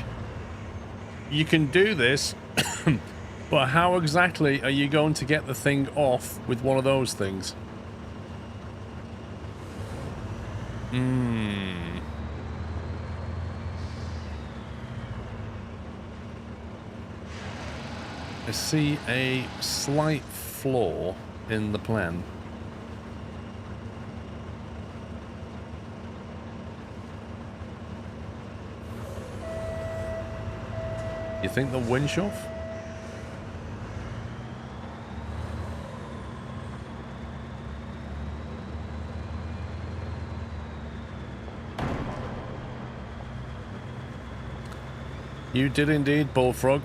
you can do this, but how exactly are you going to get the thing off with one of those things? I see a slight flaw in the plan. You think the winch off? You did indeed, Bullfrog.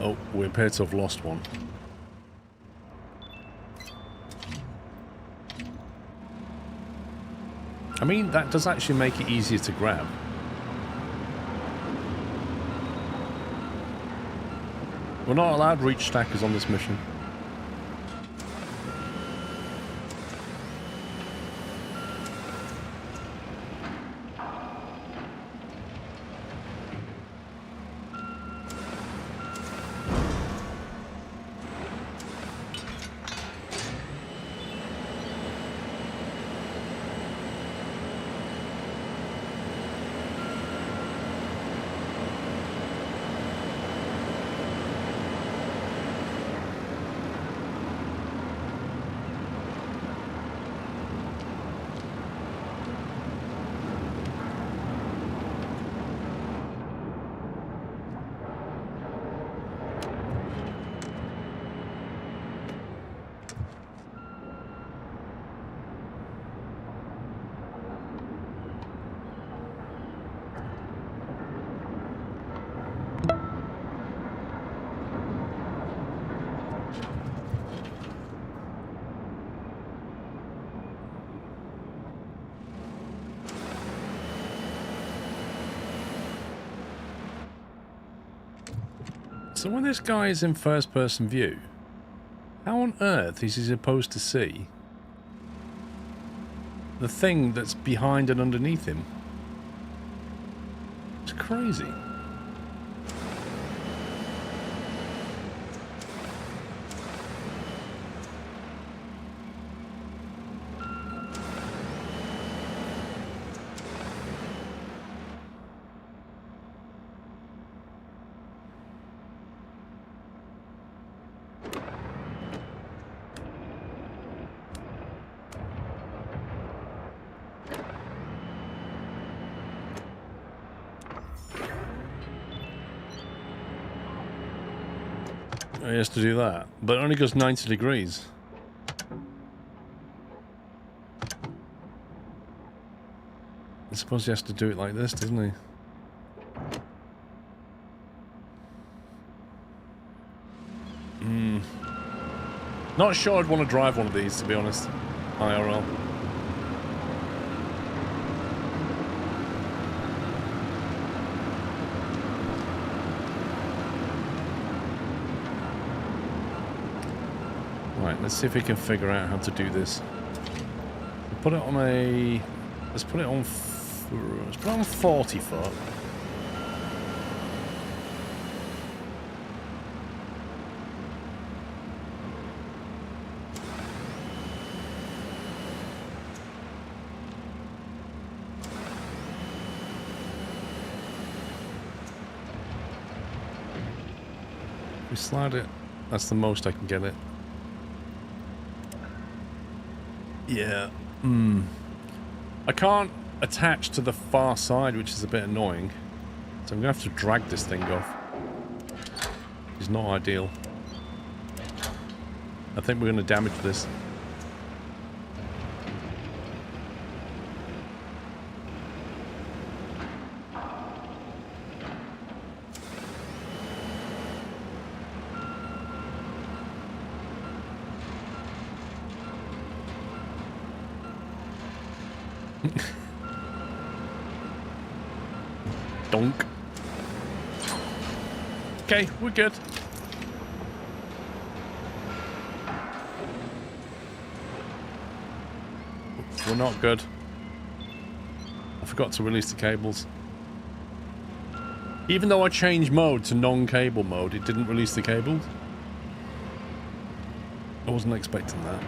Oh, we appear to have lost one. I mean, that does actually make it easier to grab. We're not allowed reach stackers on this mission. So when this guy is in first-person view, how on earth is he supposed to see the thing that's behind and underneath him? It's crazy. He has to do that, but it only goes 90 degrees. I suppose he has to do it like this, doesn't he? Not sure I'd want to drive one of these, to be honest. IRL. Right, let's see if we can figure out how to do this. Put it on a... Let's put it on 40 foot. We slide it. That's the most I can get it. Yeah. I can't attach to the far side, which is a bit annoying. So I'm going to have to drag this thing off. It's not ideal. I think we're going to damage this. Donk. Okay, we're good. We're not good. I forgot to release the cables. Even though I changed mode to non-cable mode, it didn't release the cables. I wasn't expecting that.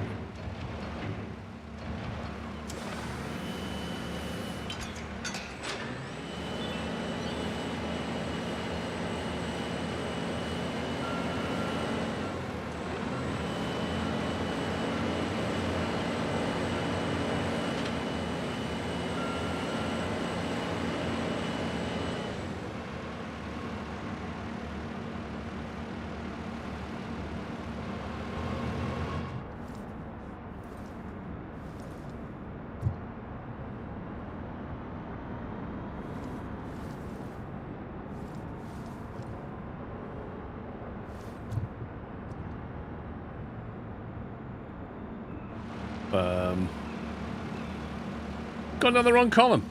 Got another wrong column.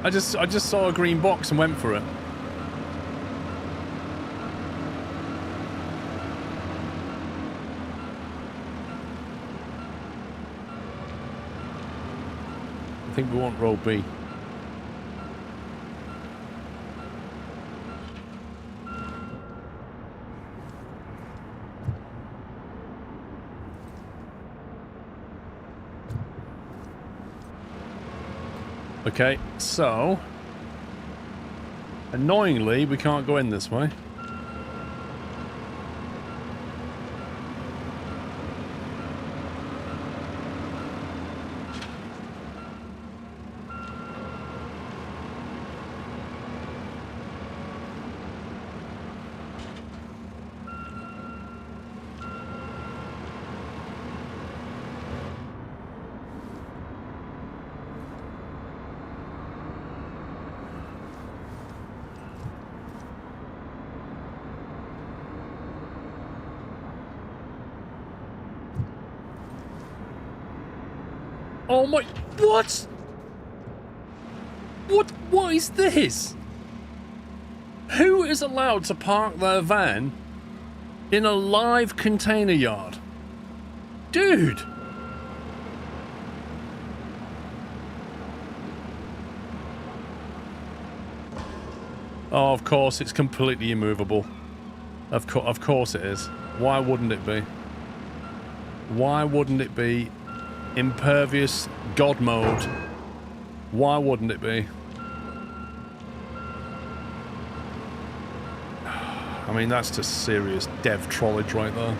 I just saw a green box and went for it. I think we want row B. Okay, so annoyingly, we can't go in this way. Oh my... What? What is this? Who is allowed to park their van in a live container yard? Dude! Oh, of course, it's completely immovable. Of course it is. Why wouldn't it be? Why wouldn't it be impervious God mode? Why wouldn't it be? I mean, that's just serious dev trollage right there.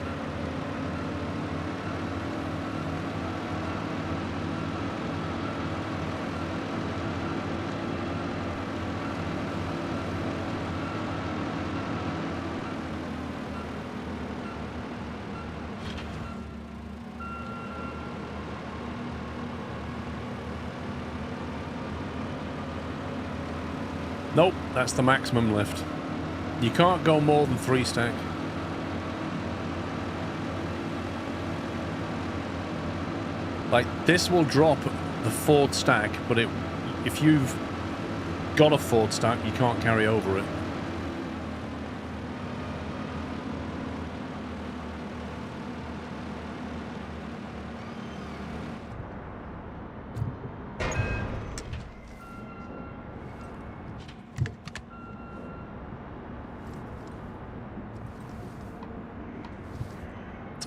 Nope, that's the maximum lift. You can't go more than 3 stack. Like, this will drop the 4th stack, but if you've got a 4th stack, you can't carry over it.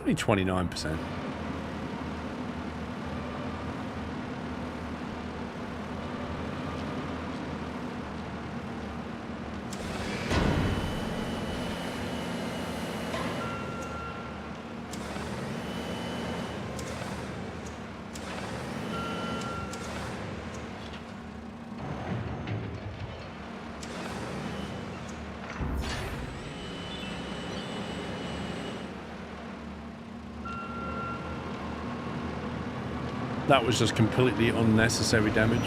Only 29%. That was just completely unnecessary damage.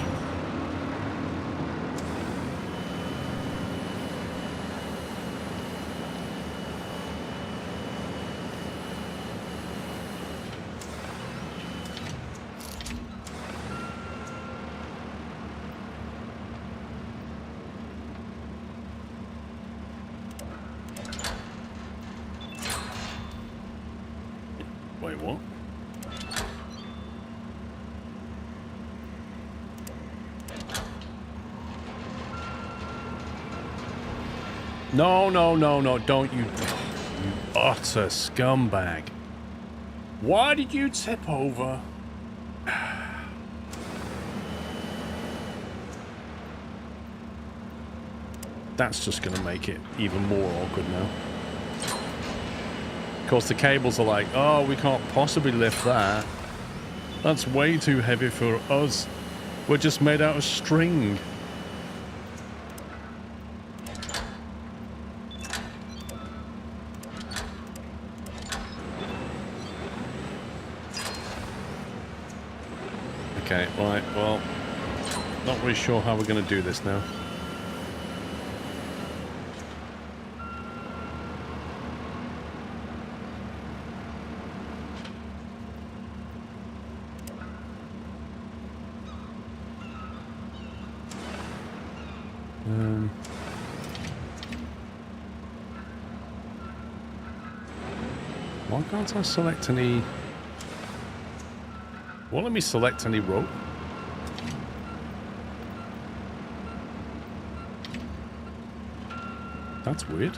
Wait, what? No, no, no, no, don't you utter scumbag. Why did you tip over? That's just going to make it even more awkward now. Of course, the cables are like, oh, we can't possibly lift that. That's way too heavy for us. We're just made out of string. Okay, right, well, not really sure how we're going to do this now. Why can't I select any... Won't let me select any rope. That's weird.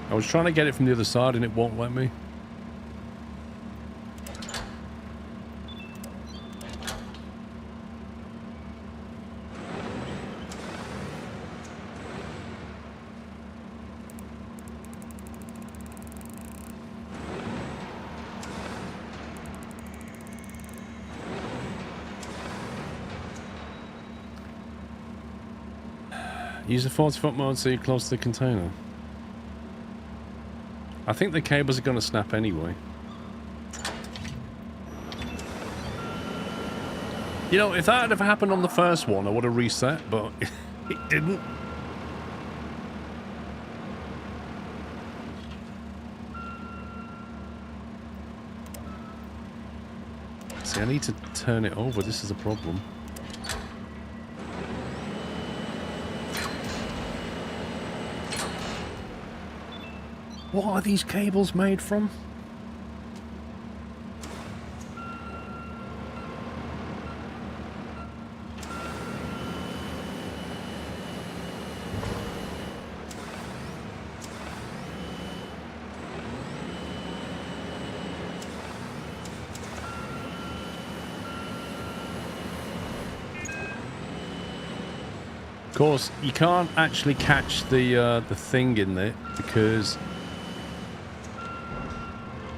I was trying to get it from the other side and it won't let me. Use the 40-foot mode so you're close to the container. I think the cables are going to snap anyway. You know, if that had ever happened on the first one, I would have reset, but it didn't. See, I need to turn it over. This is a problem. What are these cables made from? Of course, you can't actually catch the thing in there because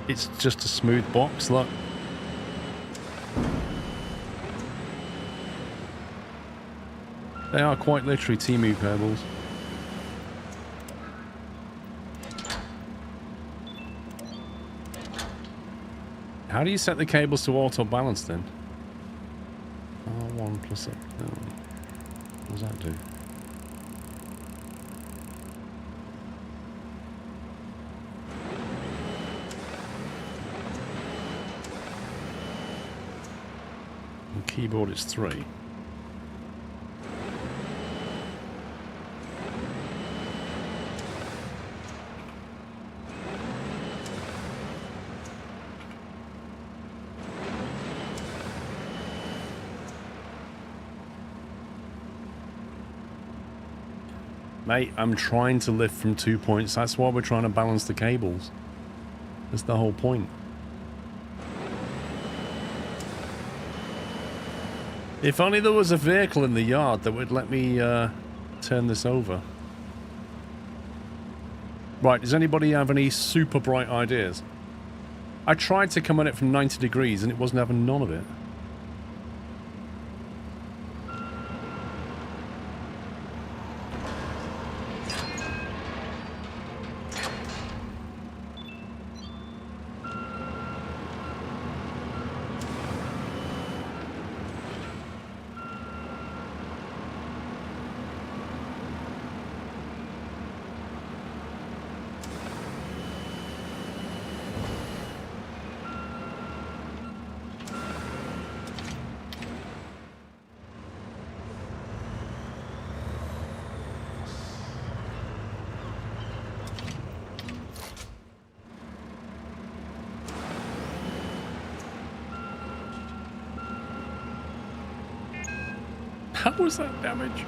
it's just a smooth box. Look, they are quite literally Temu cables. How do you set the cables to auto balance then? R1 plus up. No. What does that do? On keyboard it's 3. Mate, I'm trying to lift from 2 points. That's why we're trying to balance the cables. That's the whole point. If only there was a vehicle in the yard that would let me turn this over. Right, does anybody have any super bright ideas? I tried to come at it from 90 degrees and it wasn't having none of it. How was that damage?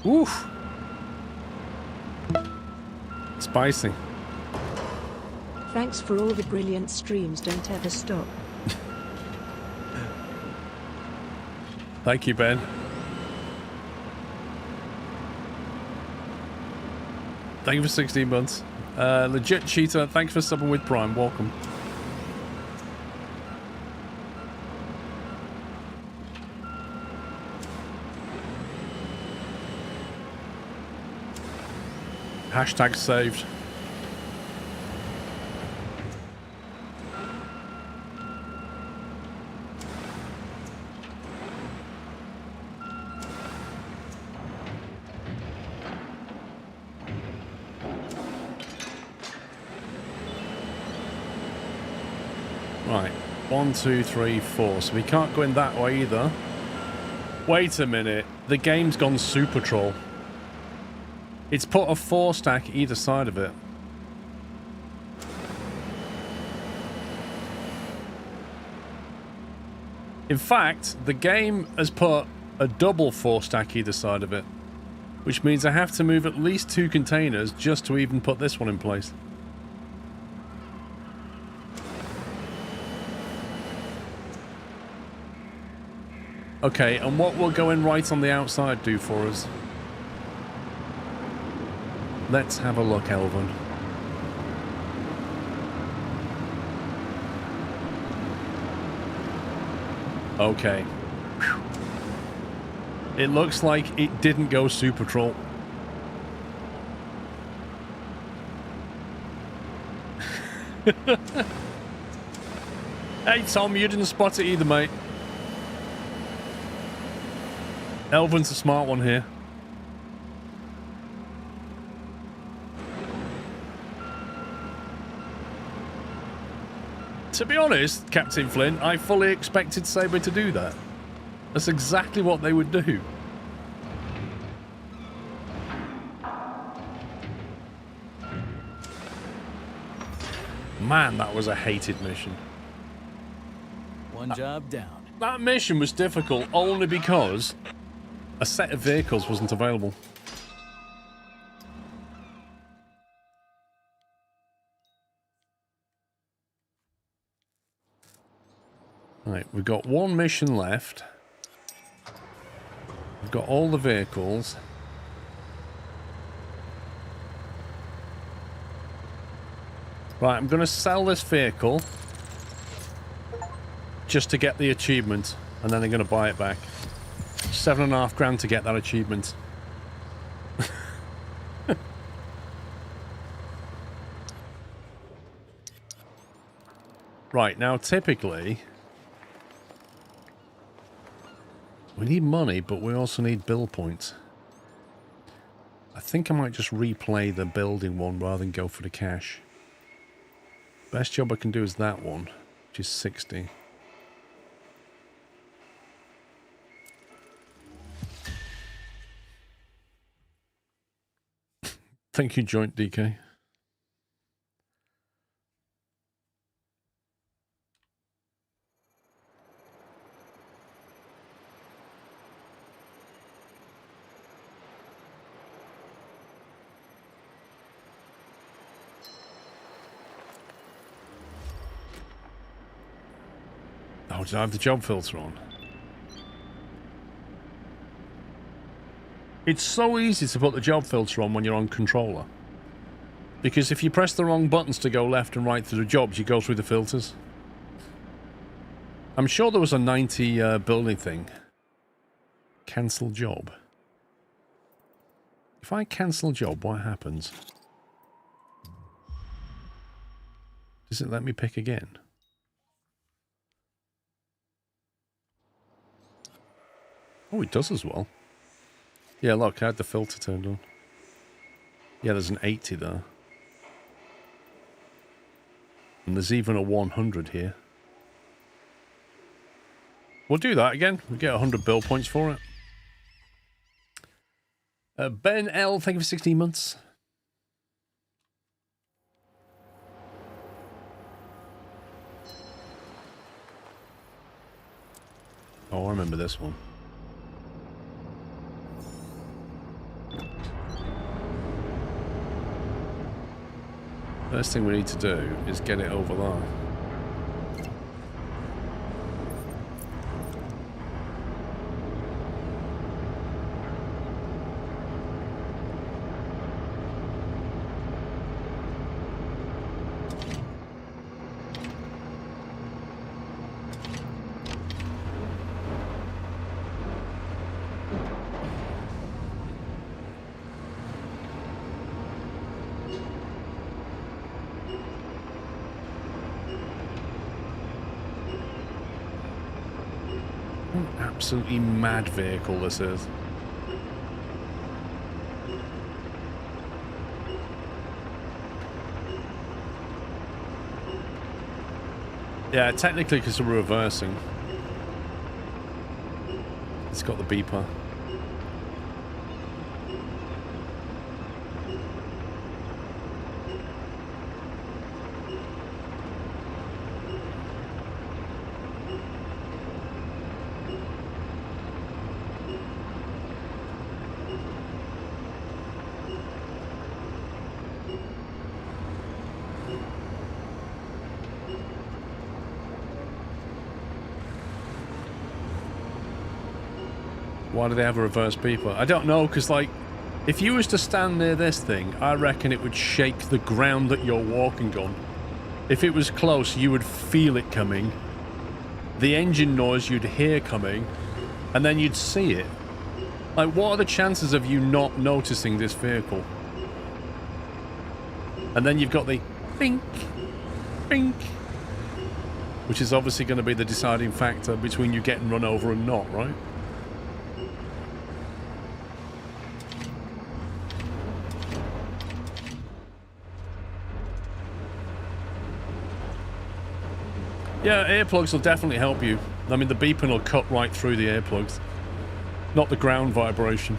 Oof. Spicy. Thanks for all the brilliant streams. Don't ever stop. Thank you, Ben. Thank you for 16 months. Legit Cheetah, thanks for subbing with Prime. Welcome. Hashtag saved. Right, 1, 2, 3, 4. So we can't go in that way either. Wait a minute. The game's gone super troll. It's put a 4 stack either side of it. In fact, the game has put a double 4 stack either side of it, which means I have to move at least 2 containers just to even put this one in place. Okay, and what will going right on the outside do for us? Let's have a look, Elvin. Okay. Whew. It looks like it didn't go super troll. Hey Tom, you didn't spot it either, mate. Elvin's a smart one here. To be honest, Captain Flynn, I fully expected Sabre to do that. That's exactly what they would do. Man, that was a hated mission. One job down. That mission was difficult only because a set of vehicles wasn't available. Right, we've got one mission left. We've got all the vehicles. Right, I'm going to sell this vehicle just to get the achievement, and then I'm going to buy it back. 7.5 grand to get that achievement. Right, now typically we need money, but we also need build points. I think I might just replay the building one rather than go for the cash. Best job I can do is that one, which is 60. Thank you, Joint DK. Oh, did I have the job filter on? It's so easy to put the job filter on when you're on controller. Because if you press the wrong buttons to go left and right through the jobs, you go through the filters. I'm sure there was a 90 building thing. Cancel job. If I cancel job, what happens? Does it let me pick again? Oh, it does as well. Yeah, look, I had the filter turned on. Yeah, there's an 80 there. And there's even a 100 here. We'll do that again. We get 100 bill points for it. Ben L, thank you for 16 months. Oh, I remember this one. First thing we need to do is get it over there. Absolutely mad vehicle this is. Yeah, technically because we're reversing. It's got the beeper. Why do they have a reverse beeper? I don't know, because, like, if you was to stand near this thing, I reckon it would shake the ground that you're walking on. If it was close, you would feel it coming. the engine noise you'd hear coming, and then you'd see it. Like, what are the chances of you not noticing this vehicle? And then you've got the bink, bink, which is obviously going to be the deciding factor between you getting run over and not, right? Yeah, earplugs will definitely help you. I mean, the beeping will cut right through the earplugs, not the ground vibration.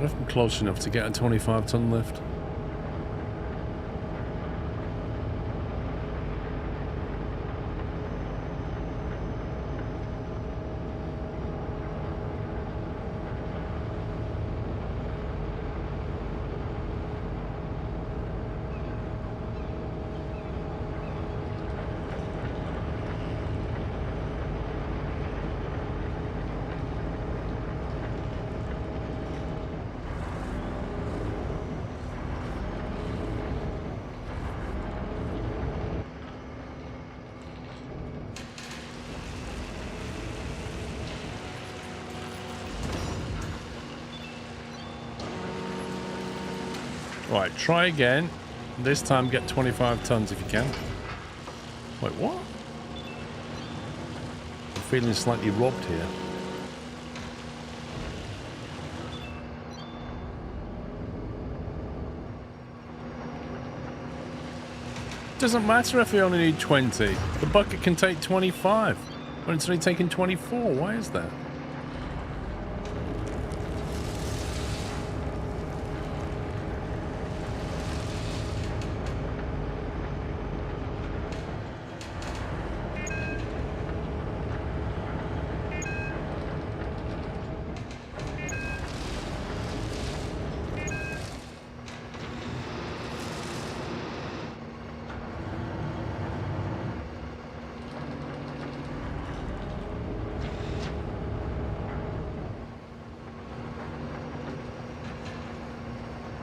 If I'm close enough to get a 25-ton lift. Right, try again. This time get 25 tons if you can. Wait, what? I'm feeling slightly robbed here. Doesn't matter if you only need 20. The bucket can take 25. But it's only taking 24. Why is that?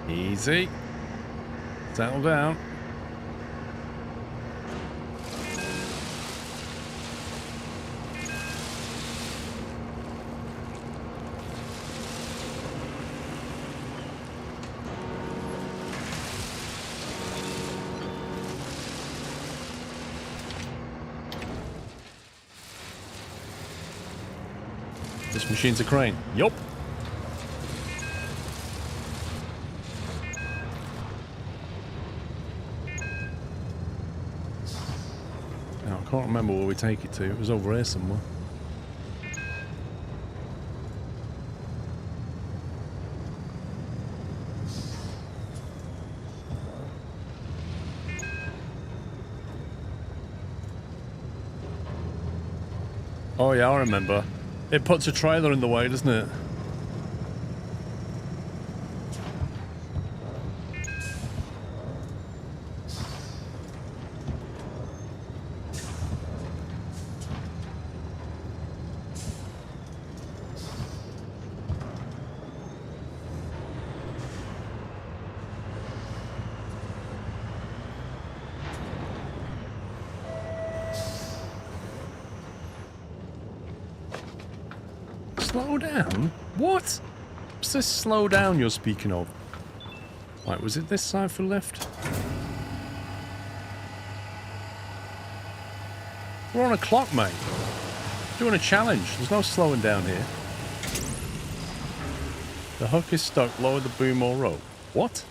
Easy. Settle down. This machine's a crane. Yup. I can't remember where we take it to. It was over here somewhere. Oh yeah, I remember. It puts a trailer in the way, doesn't it? Slow down? What? What's this slow down you're speaking of? Right, was it this side for left? We're on a clock, mate. Doing a challenge. There's no slowing down here. The hook is stuck. Lower the boom or rope. What?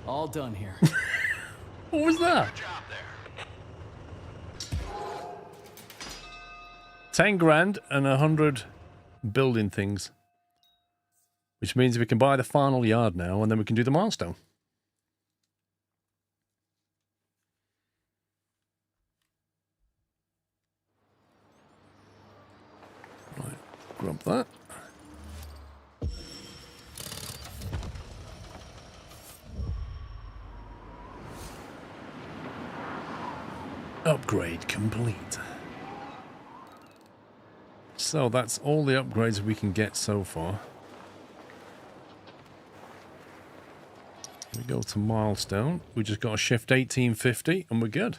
All done here. What was that? 10 grand and 100 building things. Which means we can buy the final yard now and then we can do the milestone. Right, grab that. Upgrade complete. So that's all the upgrades we can get so far. We go to Milestone. We just got to shift 1850 and we're good.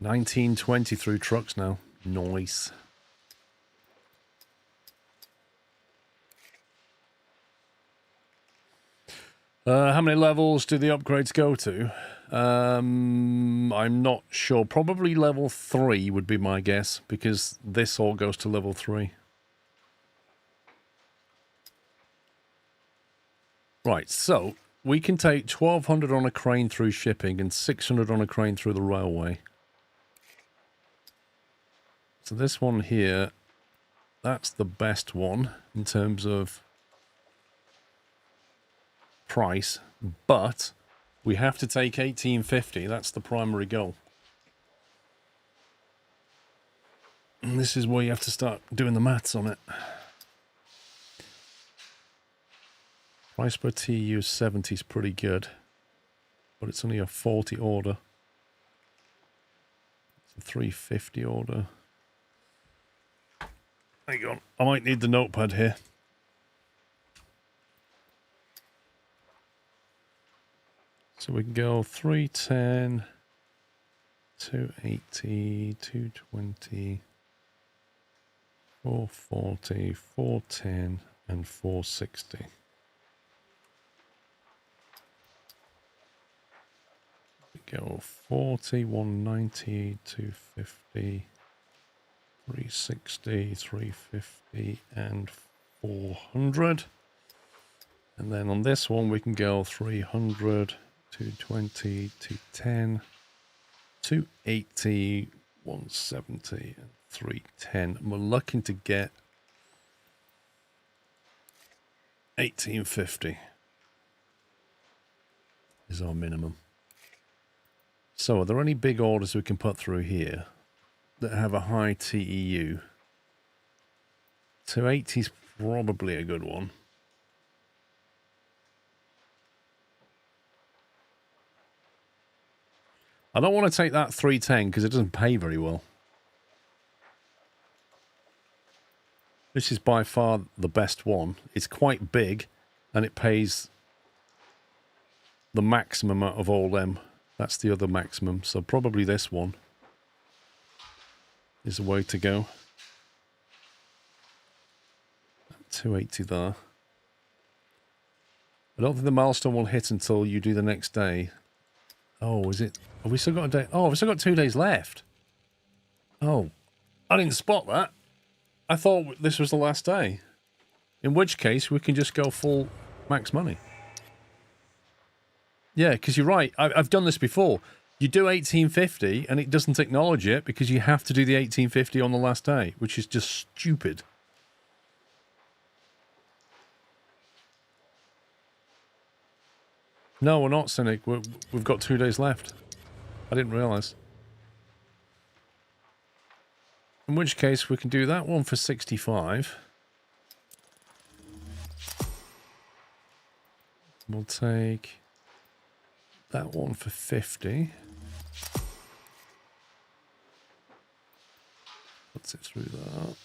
$19.20 through trucks now. Nice. How many levels do the upgrades go to? I'm not sure. Probably level 3 would be my guess, because this all goes to level 3. Right, so we can take 1,200 on a crane through shipping and 600 on a crane through the railway. So this one here, that's the best one in terms of price, but we have to take 1850. That's the primary goal. And this is where you have to start doing the maths on it. Price per TU 70 is pretty good, but it's only a 40 order. It's a 350 order. Hang on, I might need the notepad here. So we can go 310, 280, 220, 440, 410, and 460. We go 40, 190, 250. 360, 350, and 400. And then on this one, we can go 300, 220, 210, 280, 170, and 310. And we're looking to get 1850 is our minimum. So are there any big orders we can put through here that have a high TEU? 280 is probably a good one. I don't want to take that 310 because it doesn't pay very well. This is by far the best one. It's quite big and it pays the maximum out of all them. That's the other maximum. So probably this one is the way to go. 280 there. I don't think the milestone will hit until you do the next day. Oh, is it? Have we still got a day? Oh, we've still got 2 days left. Oh, I didn't spot that. I thought this was the last day. In which case, we can just go full max money. Yeah, because you're right. I've done this before. You do 1850 and it doesn't acknowledge it because you have to do the 1850 on the last day, which is just stupid. No, we're not, Cynic. We've got 2 days left. I didn't realise. In which case, we can do that one for 65. We'll take that one for 50. Puts it through that.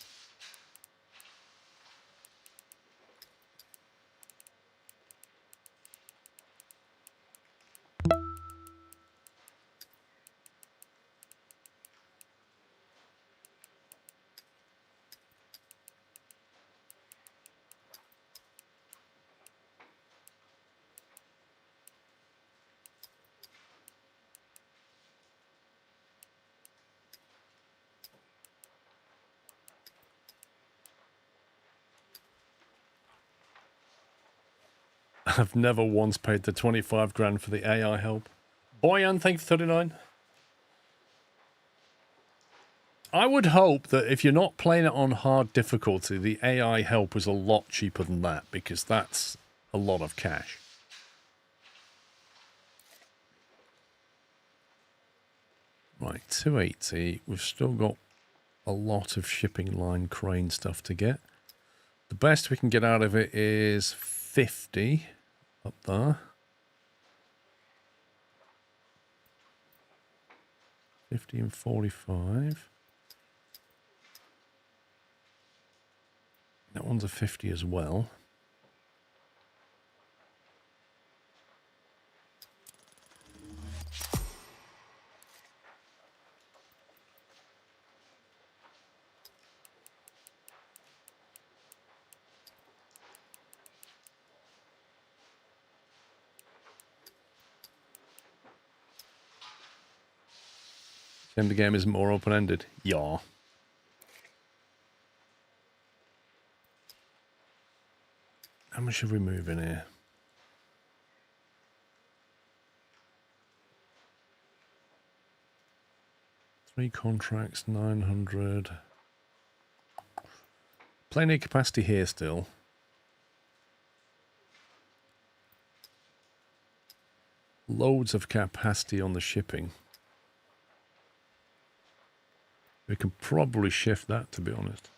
I've never once paid the 25 grand for the AI help. Boyan, thank you for 39. I would hope that if you're not playing it on hard difficulty, the AI help is a lot cheaper than that, because that's a lot of cash. Right, 280. We've still got a lot of shipping line crane stuff to get. The best we can get out of it is 50 up there. 50 and 45. That one's a 50 as well. The game isn't more open-ended. Yeah. How much should we move in here? Three contracts, 900. Plenty of capacity here still. Loads of capacity on the shipping. We can probably shift that, to be honest.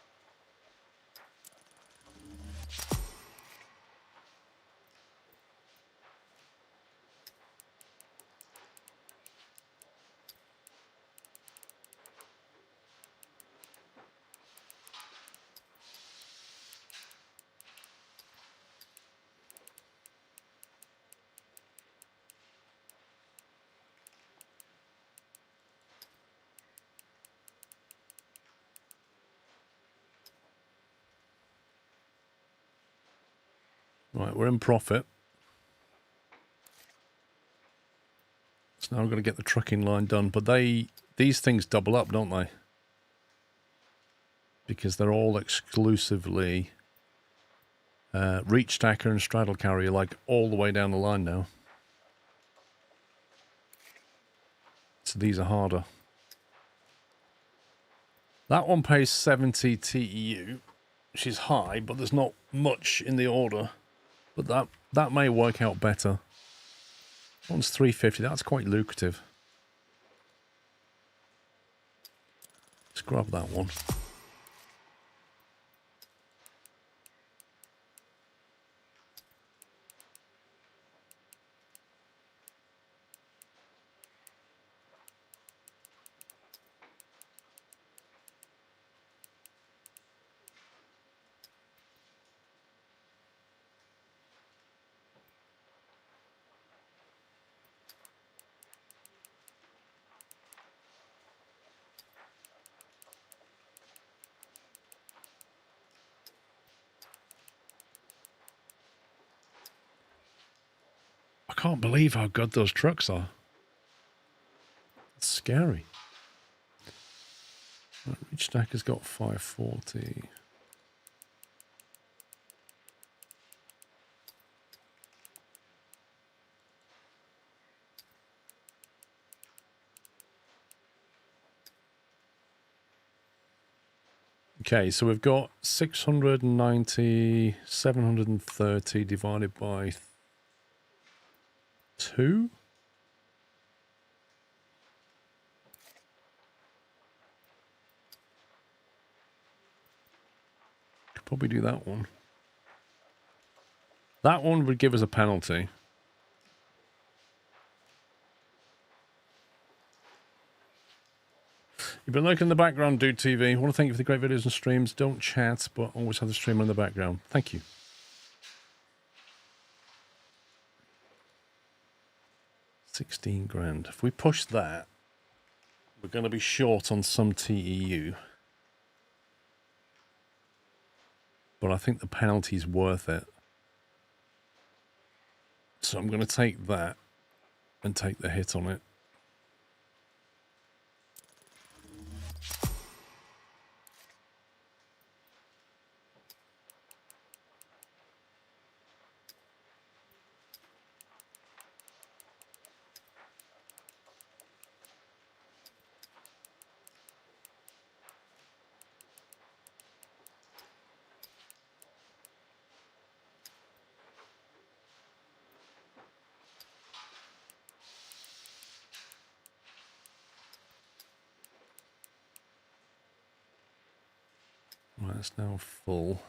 Right, we're in profit. So now we're going to get the trucking line done. But these things double up, don't they? Because they're all exclusively reach stacker and straddle carrier, like all the way down the line now. So these are harder. That one pays 70 TEU, which is high, but there's not much in the order. But that may work out better. One's 350. That's quite lucrative. Let's grab that one. I can't believe how good those trucks are. It's scary. Right, reach stacker's got 540. Okay, so we've got 690, 730 divided by 2. Could probably do that one. That one would give us a penalty. You've been lurking in the background, Dude TV. I want to thank you for the great videos and streams. Don't chat, but always have the streamer in the background. Thank you. $16 grand. If we push that, we're going to be short on some TEU. But I think the penalty's worth it. So I'm going to take that and take the hit on it. Right, it's now full.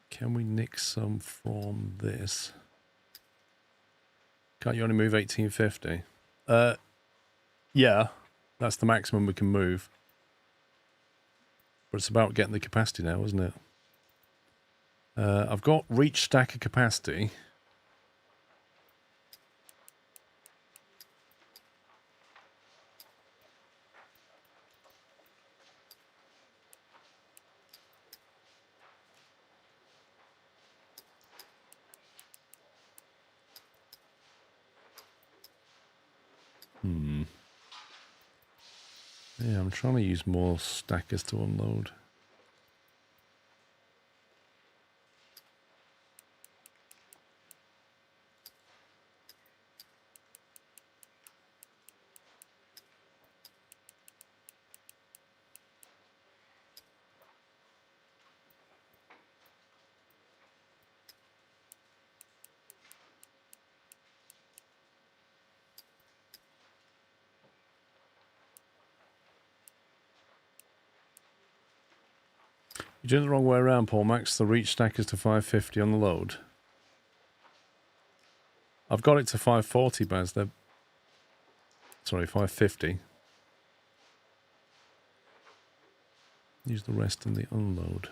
Can we nick some from this? Can't you only move 1850? Yeah, that's the maximum we can move. But it's about getting the capacity now, isn't it? I've got reach stacker capacity. Yeah, I'm trying to use more stackers to unload. You're doing it the wrong way around, Paul. Max the reach stackers to 550 on the load. I've got it to 540, Baz. They're... Sorry, 550. Use the rest in the unload.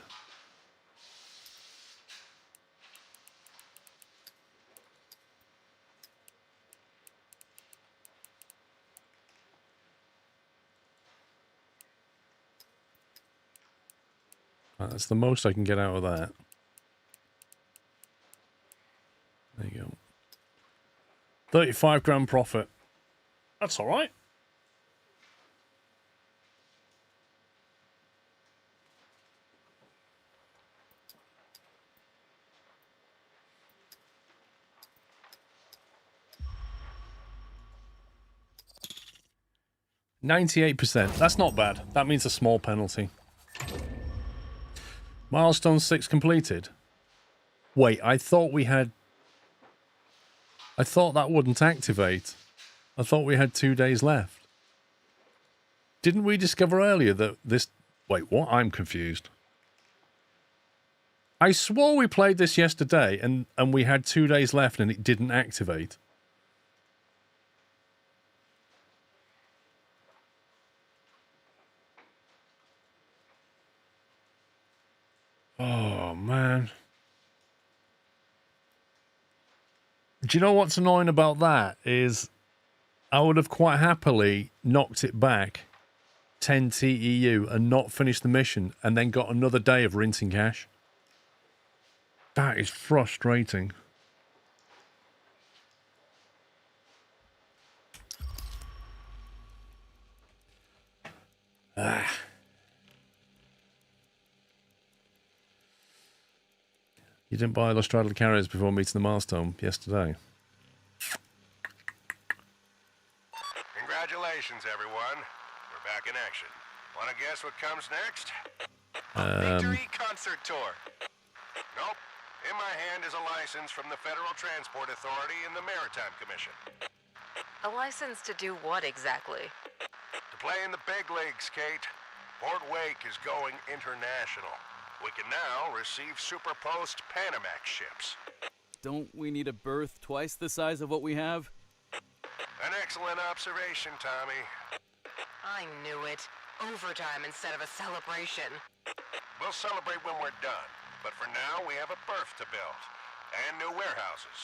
Right, that's the most I can get out of that. There you go. 35 grand profit. That's all right. %. That's not bad. That means a small penalty. Milestone 6 completed. Wait, I thought we had... I thought that wouldn't activate. I thought we had 2 days left. Didn't we discover earlier that this... Wait, what? I'm confused. I swore we played this yesterday and we had 2 days left and it didn't activate. Oh, man. Do you know what's annoying about that is I would have quite happily knocked it back 10 TEU and not finished the mission and then got another day of rinsing cash. That is frustrating. Ah. You didn't buy the straddle carriers before meeting the milestone yesterday. Congratulations, everyone. We're back in action. Want to guess what comes next? Victory Concert Tour. Nope. In my hand is a license from the Federal Transport Authority and the Maritime Commission. A license to do what exactly? To play in the big leagues, Kate. Port Wake is going international. We can now receive superpost Panamax ships. Don't we need a berth twice the size of what we have? An excellent observation, Tommy. I knew it. Overtime instead of a celebration. We'll celebrate when we're done. But for now, we have a berth to build. And new warehouses.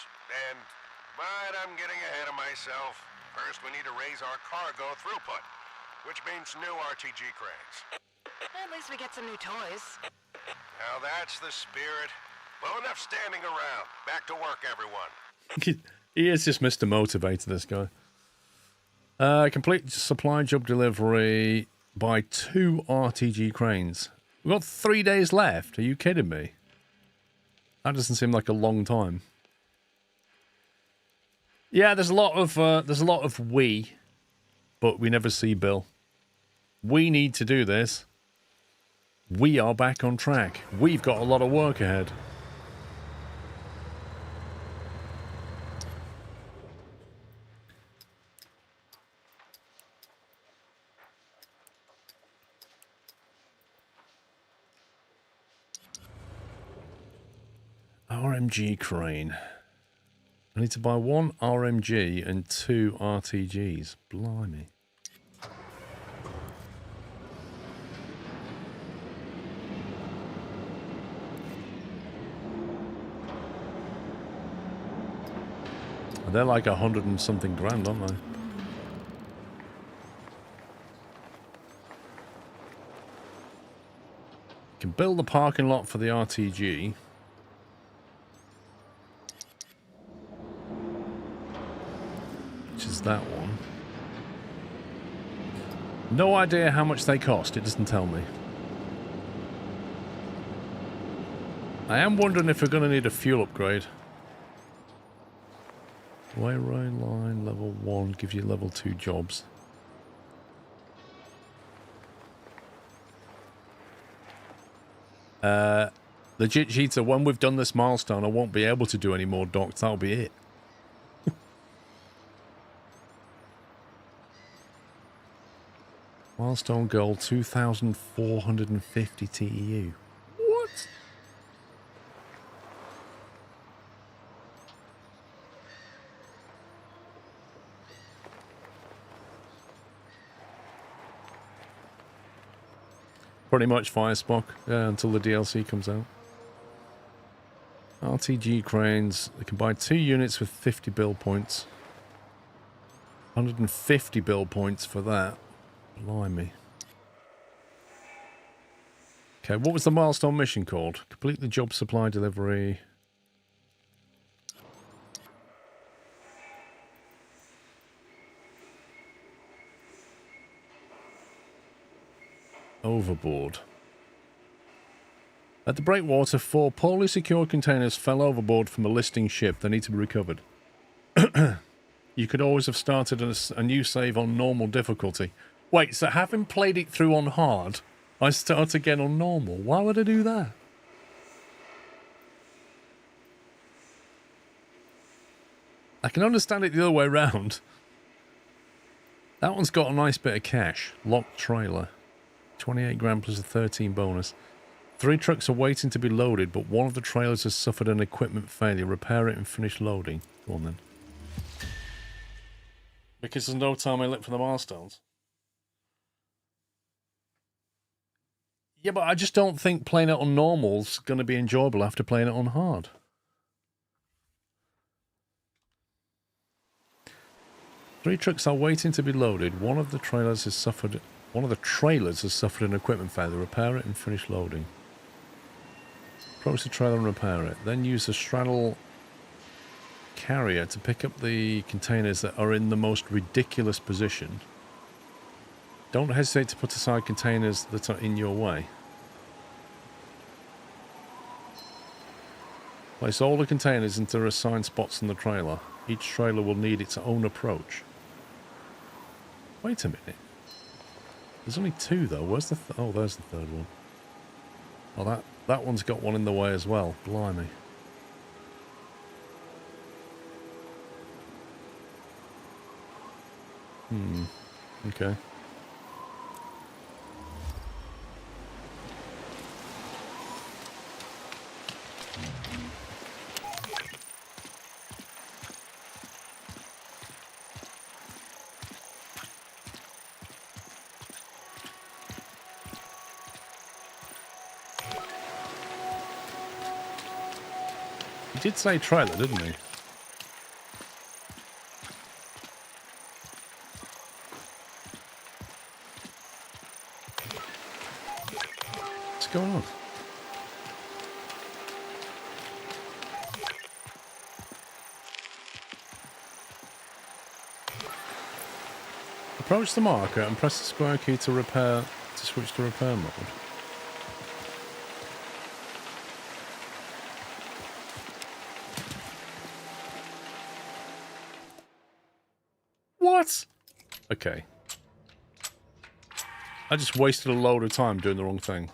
But I'm getting ahead of myself. First, we need to raise our cargo throughput, which means new RTG cranes. At least we get some new toys. Now that's the spirit. Well, enough standing around. Back to work, everyone. He is just Mr. Motivator, this guy. Complete supply job delivery by 2 RTG cranes. We've got 3 days left. Are you kidding me? That doesn't seem like a long time. Yeah, there's a lot of we, but we never see Bill. We need to do this. We are back on track. We've got a lot of work ahead. RMG crane. I need to buy 1 RMG and 2 RTGs. Blimey. They're like 100 and something grand, aren't they? Can build the parking lot for the RTG. Which is that one. No idea how much they cost, it doesn't tell me. I am wondering if we're going to need a fuel upgrade. Railway line level 1 gives you level 2 jobs. Legit cheater, when we've done this milestone, I won't be able to do any more docks. That'll be it. Milestone goal 2,450 TEU. What? Pretty much Firespock, yeah, until the DLC comes out. RTG cranes, they can buy 2 units with 50 build points. 150 build points for that. Blimey. Okay, what was the milestone mission called? Complete the job supply delivery. Overboard. At the breakwater, 4 poorly secured containers fell overboard from a listing ship. They need to be recovered. You could always have started a new save on normal difficulty. Wait, so having played it through on hard, I start again on normal. Why would I do that? I can understand it the other way around. That one's got a nice bit of cash. Locked trailer. 28 grand plus a 13 bonus. 3 trucks are waiting to be loaded, but one of the trailers has suffered an equipment failure. Repair it and finish loading. Go on then. Because there's no time I lit for the milestones. Yeah, but I just don't think playing it on normal's going to be enjoyable after playing it on hard. Three trucks are waiting to be loaded. One of the trailers has suffered an equipment failure. Repair it and finish loading. Approach the trailer and repair it. Then use the straddle carrier to pick up the containers that are in the most ridiculous position. Don't hesitate to put aside containers that are in your way. Place all the containers into their assigned spots in the trailer. Each trailer will need its own approach. Wait a minute. There's only 2 though. Where's the oh, there's the 3rd one. Oh, that one's got one in the way as well. Blimey. Okay. He did say trailer, didn't he? What's going on? Approach the marker and press the square key to switch to repair mode. What? Okay. I just wasted a load of time doing the wrong thing.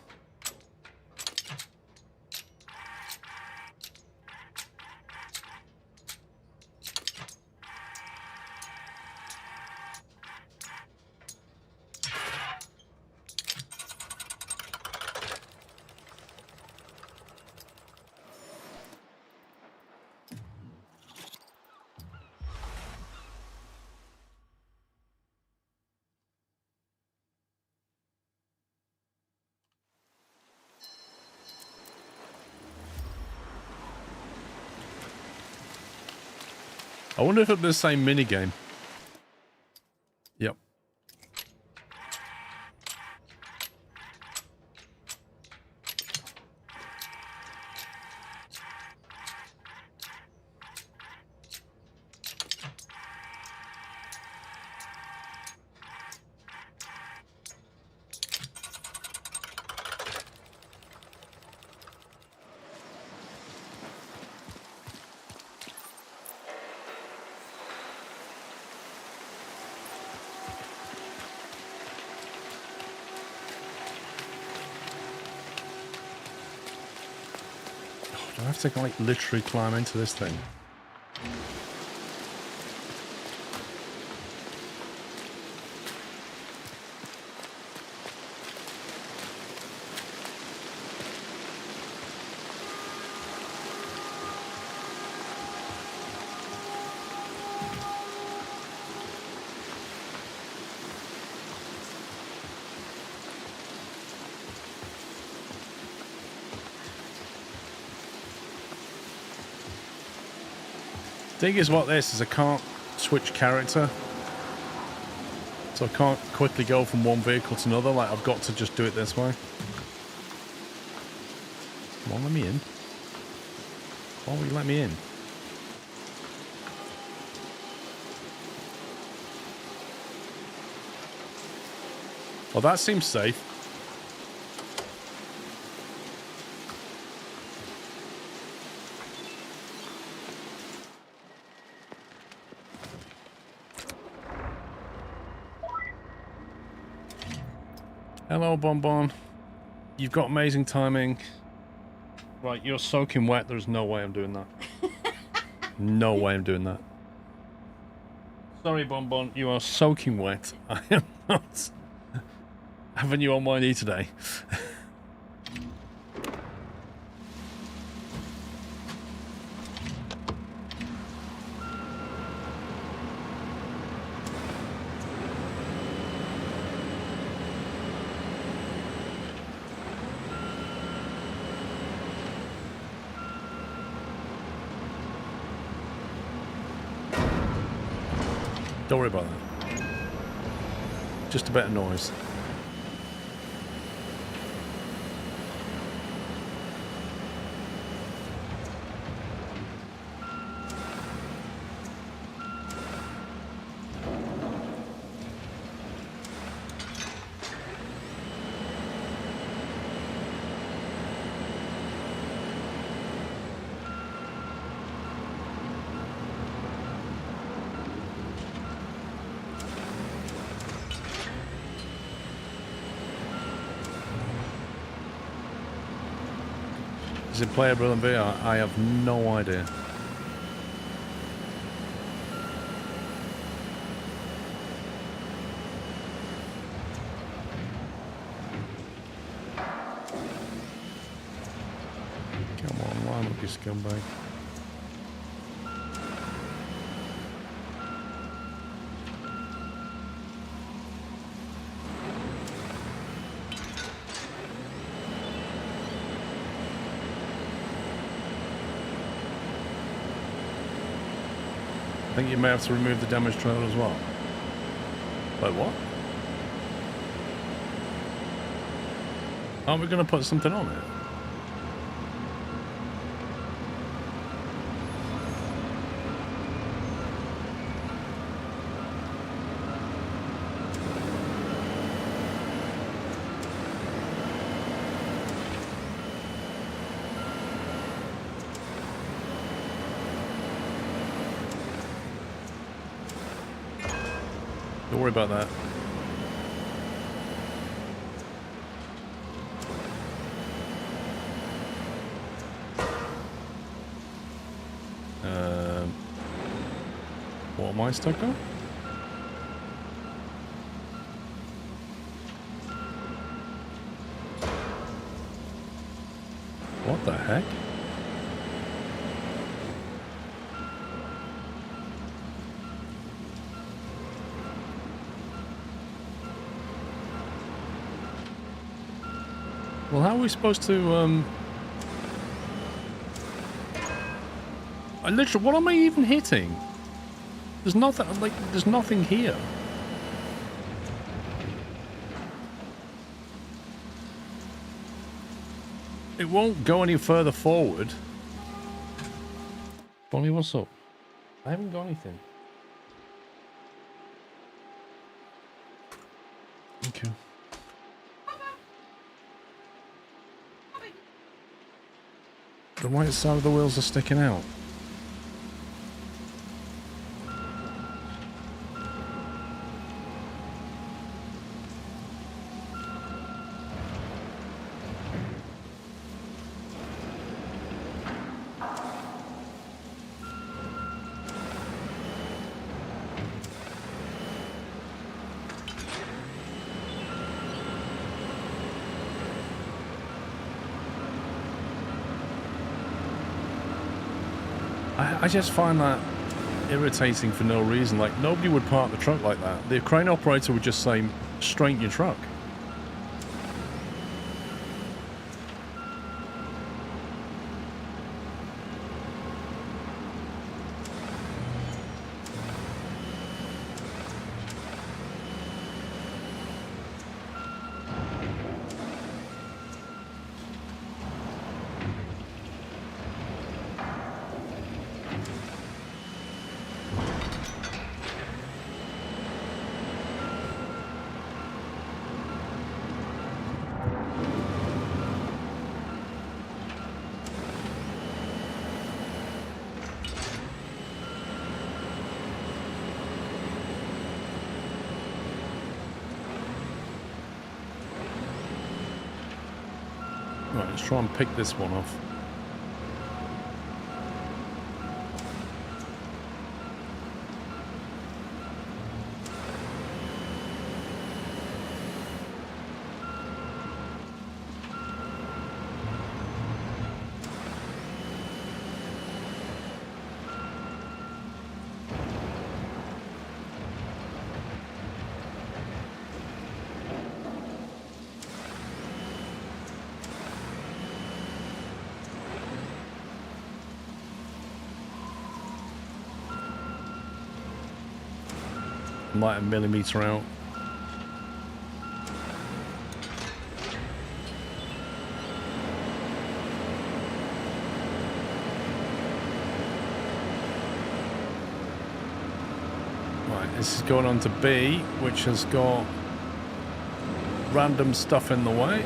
I wonder if it'll be the same minigame. Yep. Do I have to like literally climb into this thing? Thing is, what this is, I can't switch character, so I can't quickly go from one vehicle to another. Like, I've got to just do it this way. Come on, let me in. Why won't you let me in? Well, that seems safe. Hello, Bonbon. You've got amazing timing. Right, you're soaking wet. There's no way I'm doing that. No way I'm doing that. Sorry, Bonbon. You are soaking wet. I am not having you on my knee today. Don't worry about that. Just a bit of noise. Is it playable in VR? I have no idea. Come on, line up, you scumbag. I think you may have to remove the damage trailer as well. Wait, what? Aren't we going to put something on it? Don't worry about that. What am I stuck on? What the heck? Well, how are we supposed to, I literally, what am I even hitting? There's nothing, like, there's nothing here. It won't go any further forward. Bonnie, what's up? I haven't got anything. Okay. The right side of the wheels are sticking out. I just find that irritating for no reason. Like, nobody would park the truck like that. The crane operator would just say, straighten your truck. Right, let's try and pick this one off. Like a millimeter out. Right, this is going on to B, which has got random stuff in the way.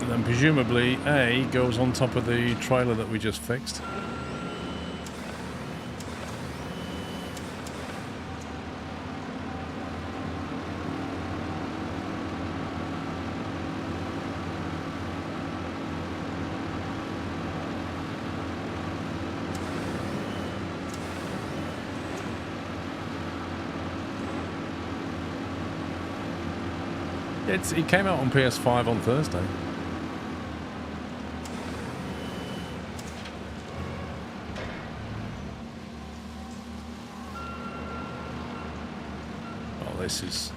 And then presumably A goes on top of the trailer that we just fixed. It came out on PS5 on Thursday. Oh, this is...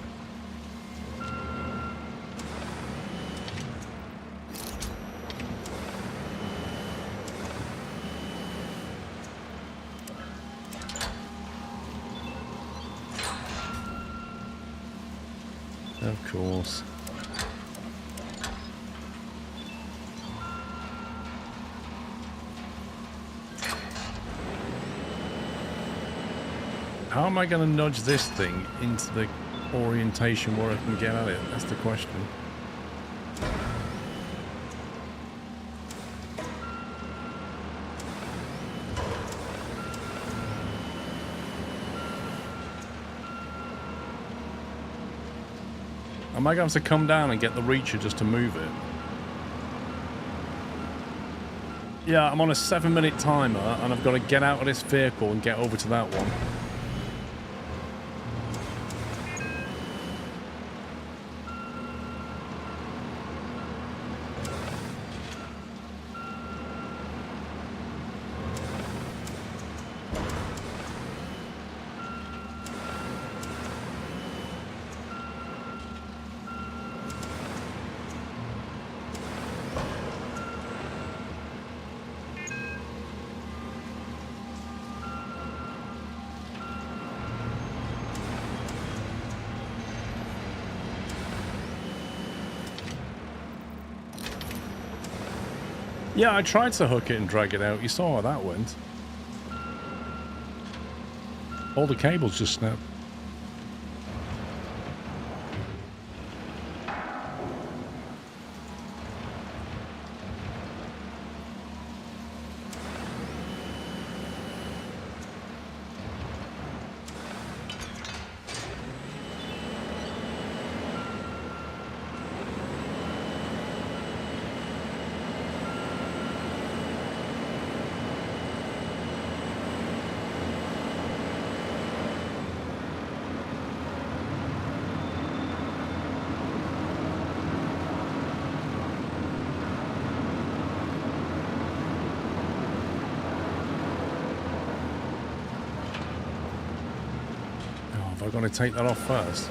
Of course. How am I going to nudge this thing into the orientation where I can get at it? That's the question. Am I going to have to come down and get the reacher just to move it? Yeah, I'm on a 7-minute timer and I've got to get out of this vehicle and get over to that one. Yeah, I tried to hook it and drag it out. You saw how that went. All the cables just snapped. I'm going to take that off first.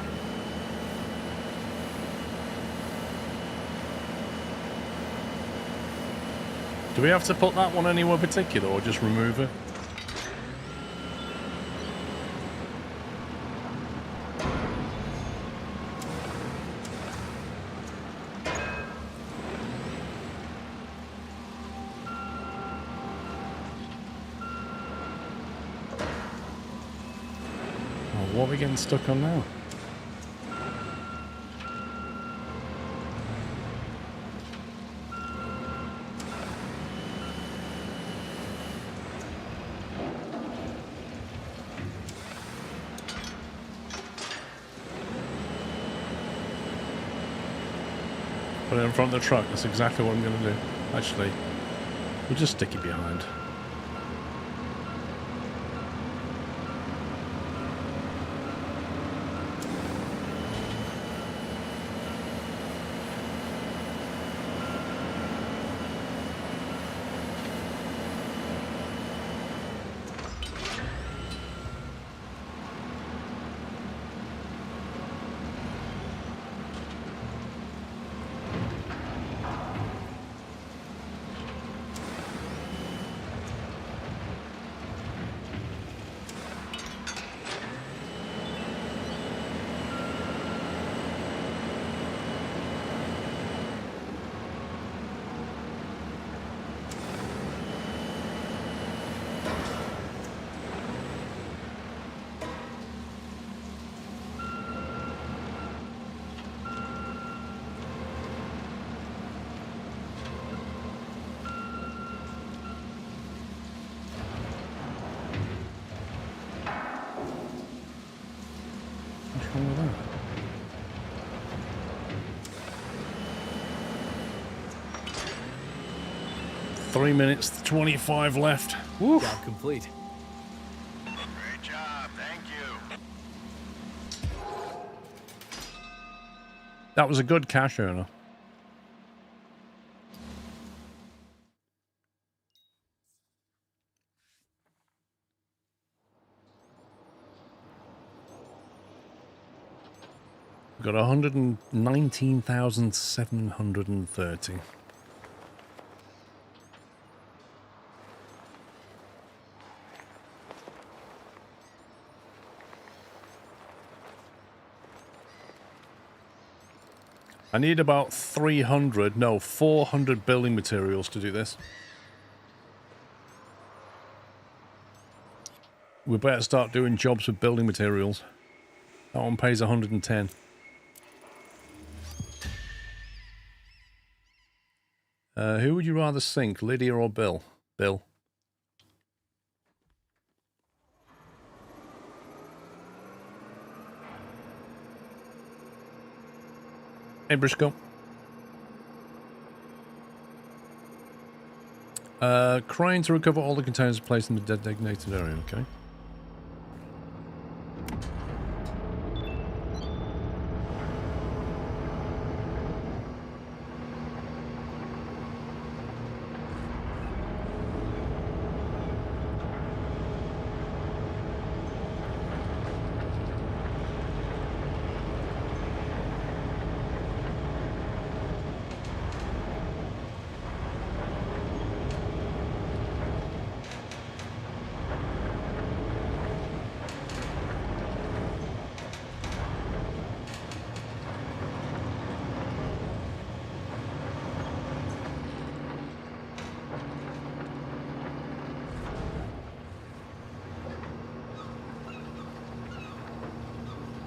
Do we have to put that one anywhere particular or just remove it? What are we getting stuck on now? Put it in front of the truck. That's exactly what I'm going to do. Actually, we'll just stick it behind. What's wrong with that? Three minutes, 25 left. Woo. Job complete. Great job, thank you. That was a good cash earner. Got 119,730. I need about 400 building materials to do this. We better start doing jobs with building materials. That one pays 110. Who would you rather sink, Lydia or Bill? Bill. Hey, Briscoe. Crying to recover all the containers placed in the designated area, okay.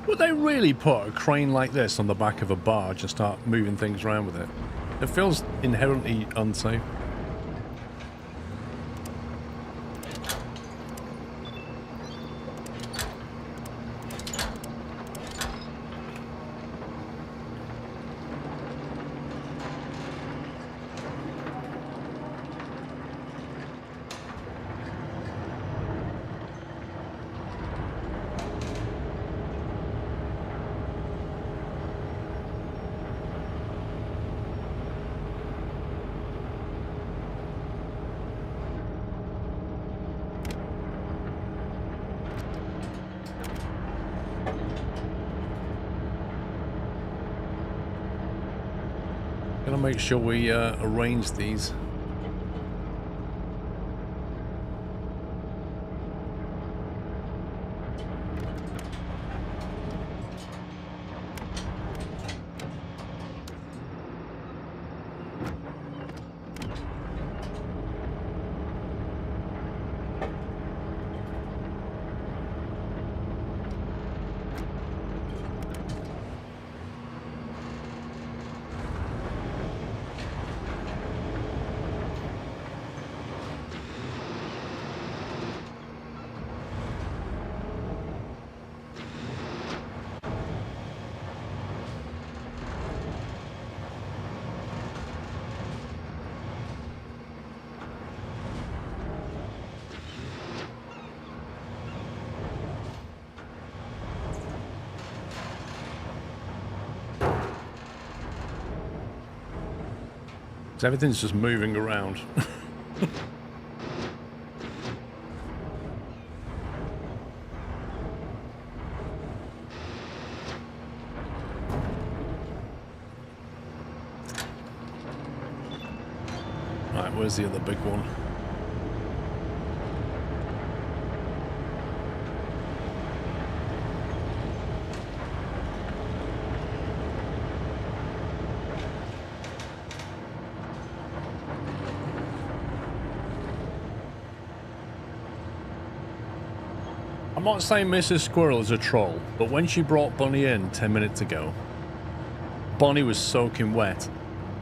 Would they really put a crane like this on the back of a barge and start moving things around with it? It feels inherently unsafe. Gotta make sure we arrange these. So everything's just moving around. Right, where's the other big one? I'm not saying Mrs. Squirrel is a troll, but when she brought Bunny in 10 minutes ago, Bunny was soaking wet.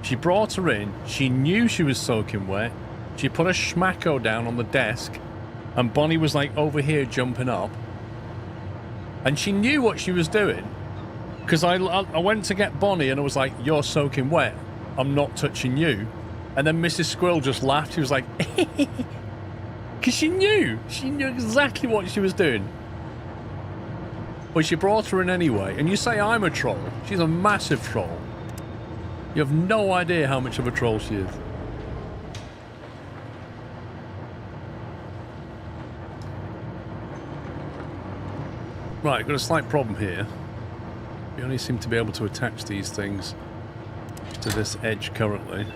She brought her in, she knew she was soaking wet, she put a schmacko down on the desk, and Bunny was like over here jumping up. And she knew what she was doing, because I went to get Bunny and I was like, you're soaking wet, I'm not touching you. And then Mrs. Squirrel just laughed, she was like, because she knew exactly what she was doing. But she brought her in anyway, and you say I'm a troll. She's a massive troll. You have no idea how much of a troll she is. Right, got a slight problem here. We only seem to be able to attach these things to this edge currently.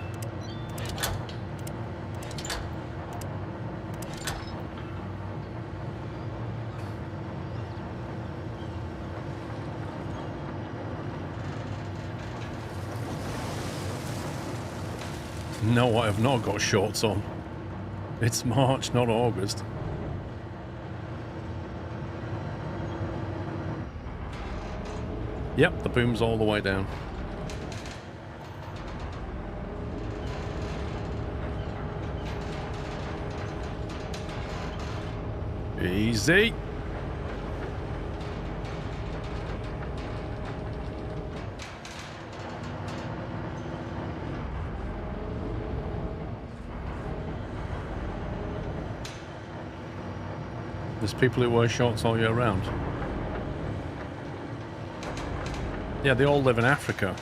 No, I have not got shorts on. It's March, not August. Yep, the boom's all the way down. Easy. There's people who wear shorts all year round. Yeah, they all live in Africa.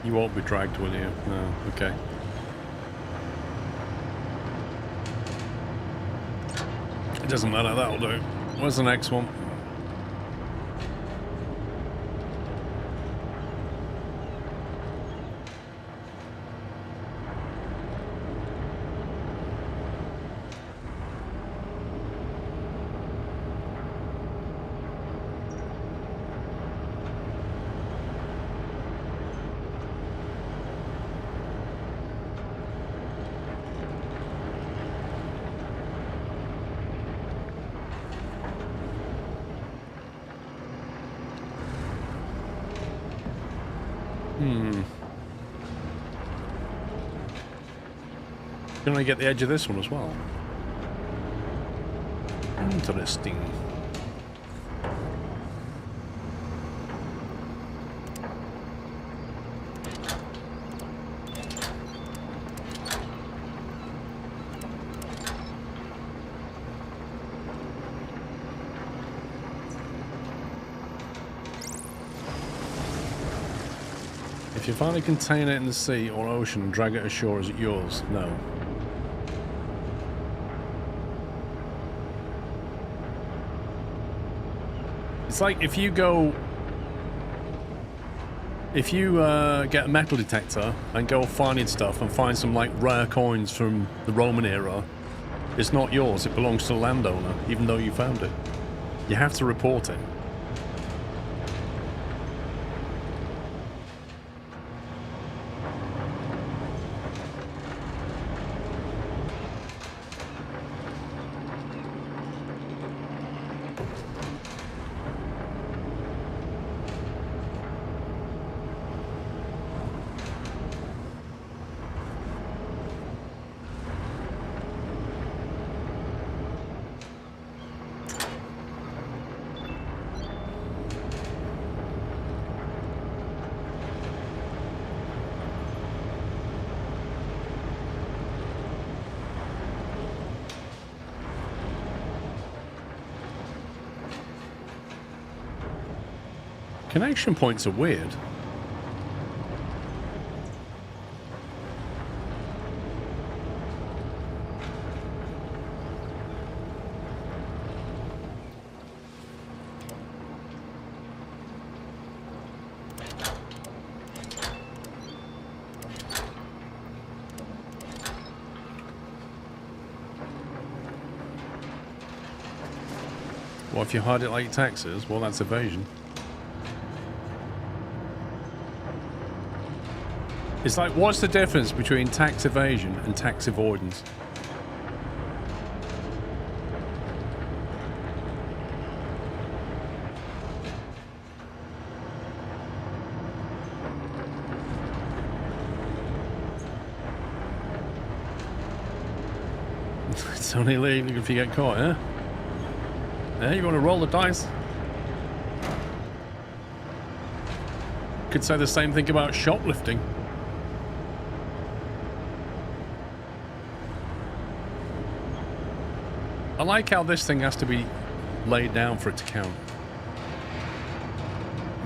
You won't be dragged, will you? No, okay. It doesn't matter, that'll do. Where's the next one? Can I get the edge of this one as well? Interesting. If you find a container in the sea or ocean and drag it ashore, is it yours? No. It's like if you go... If you get a metal detector and go finding stuff and find some like rare coins from the Roman era, it's not yours, it belongs to the landowner, even though you found it. You have to report it. Connection points are weird. Well, if you hide it like taxes, well, that's evasion. It's like, what's the difference between tax evasion and tax avoidance? It's only illegal if you get caught, eh? Yeah, you want to roll the dice? Could say the same thing about shoplifting. I like how this thing has to be laid down for it to count.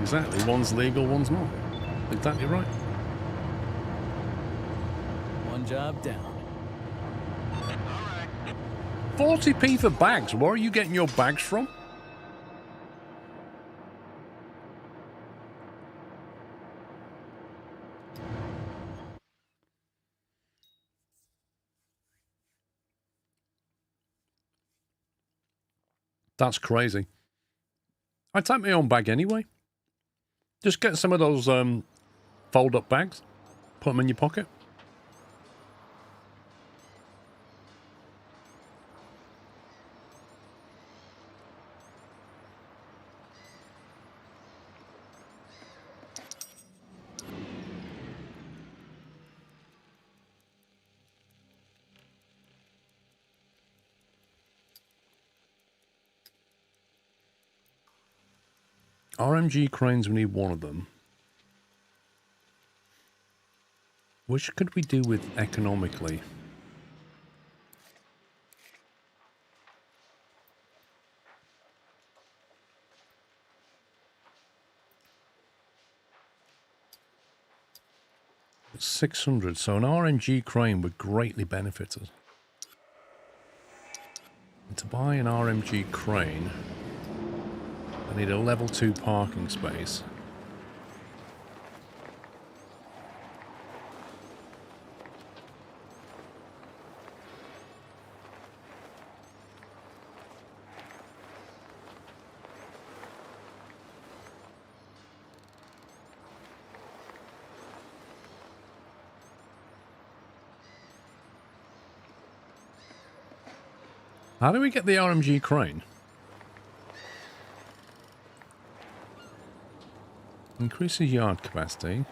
Exactly, one's legal, one's not. Exactly right. One job down. 40p for bags. Where are you getting your bags from? That's crazy. I take my own bag anyway. Just get some of those fold-up bags. Put them in your pocket. RMG cranes, we need one of them. Which could we do with economically? It's 600, so an RMG crane would greatly benefit us. And to buy an RMG crane, I need a level 2 parking space. How do we get the RMG crane? Increases yard capacity.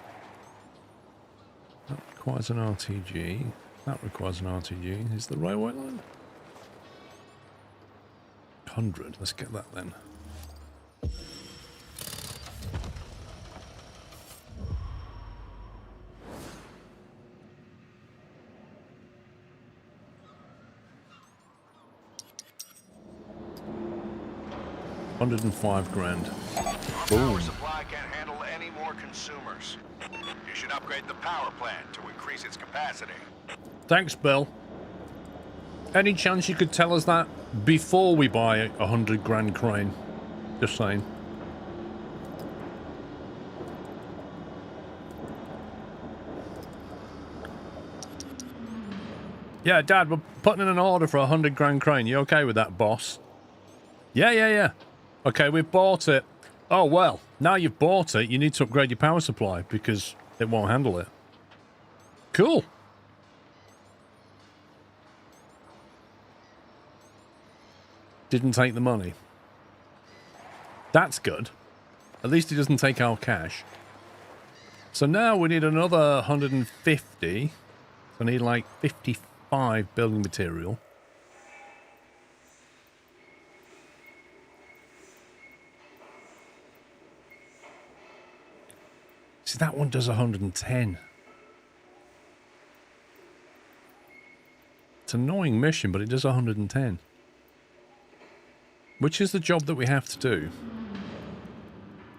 That requires an RTG. That requires an RTG. Is the railway line? 100. Let's get that then. $105 grand. Our power supply can't handle any more consumers. You should upgrade the power plant to increase its capacity. Thanks, Bill. Any chance you could tell us that before we buy a 100 grand crane? Just saying. Yeah, Dad, we're putting in an order for a 100 grand crane. You okay with that, boss? Yeah. Okay, we've bought it. Oh, well, now you've bought it, you need to upgrade your power supply because it won't handle it. Cool. Didn't take the money. That's good. At least he doesn't take our cash. So now we need another 150. So I need like 55 building material. See, that one does 110. It's an annoying mission, but it does 110. Which is the job that we have to do.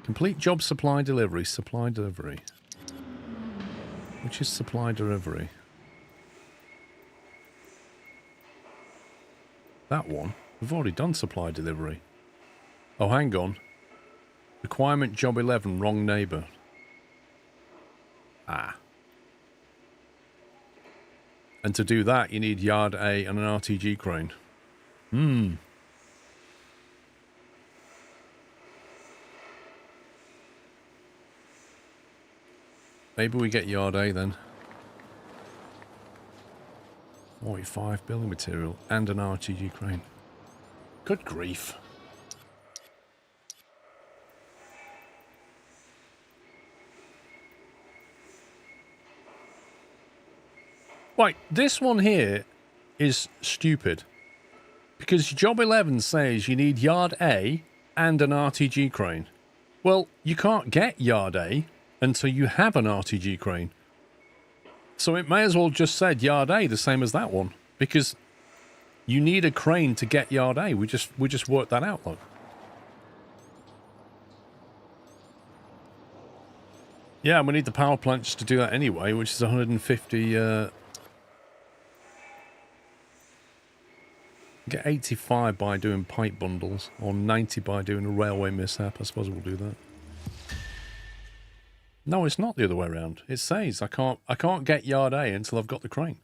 Complete job supply delivery. Supply delivery. Which is supply delivery? That one. We've already done supply delivery. Oh, hang on. Requirement job 11, wrong neighbour. Ah. And to do that, you need yard A and an RTG crane. Maybe we get yard A then. 45 building material and an RTG crane. Good grief. Right, this one here is stupid. Because job 11 says you need yard A and an RTG crane. Well, you can't get yard A until you have an RTG crane. So it may as well just said yard A, the same as that one. Because you need a crane to get yard A. We just worked that out, look. Yeah, we need the power plant just to do that anyway, which is 150... Get 85 by doing pipe bundles, or 90 by doing a railway mishap. I suppose we'll do that. No, it's not the other way around. It says I can't get yard A until I've got the crane.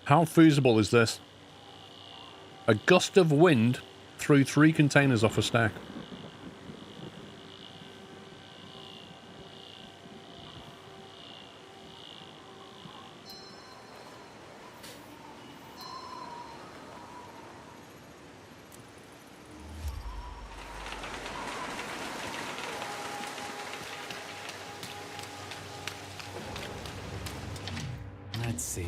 How feasible is this? A gust of wind threw 3 containers off a stack. Let's see.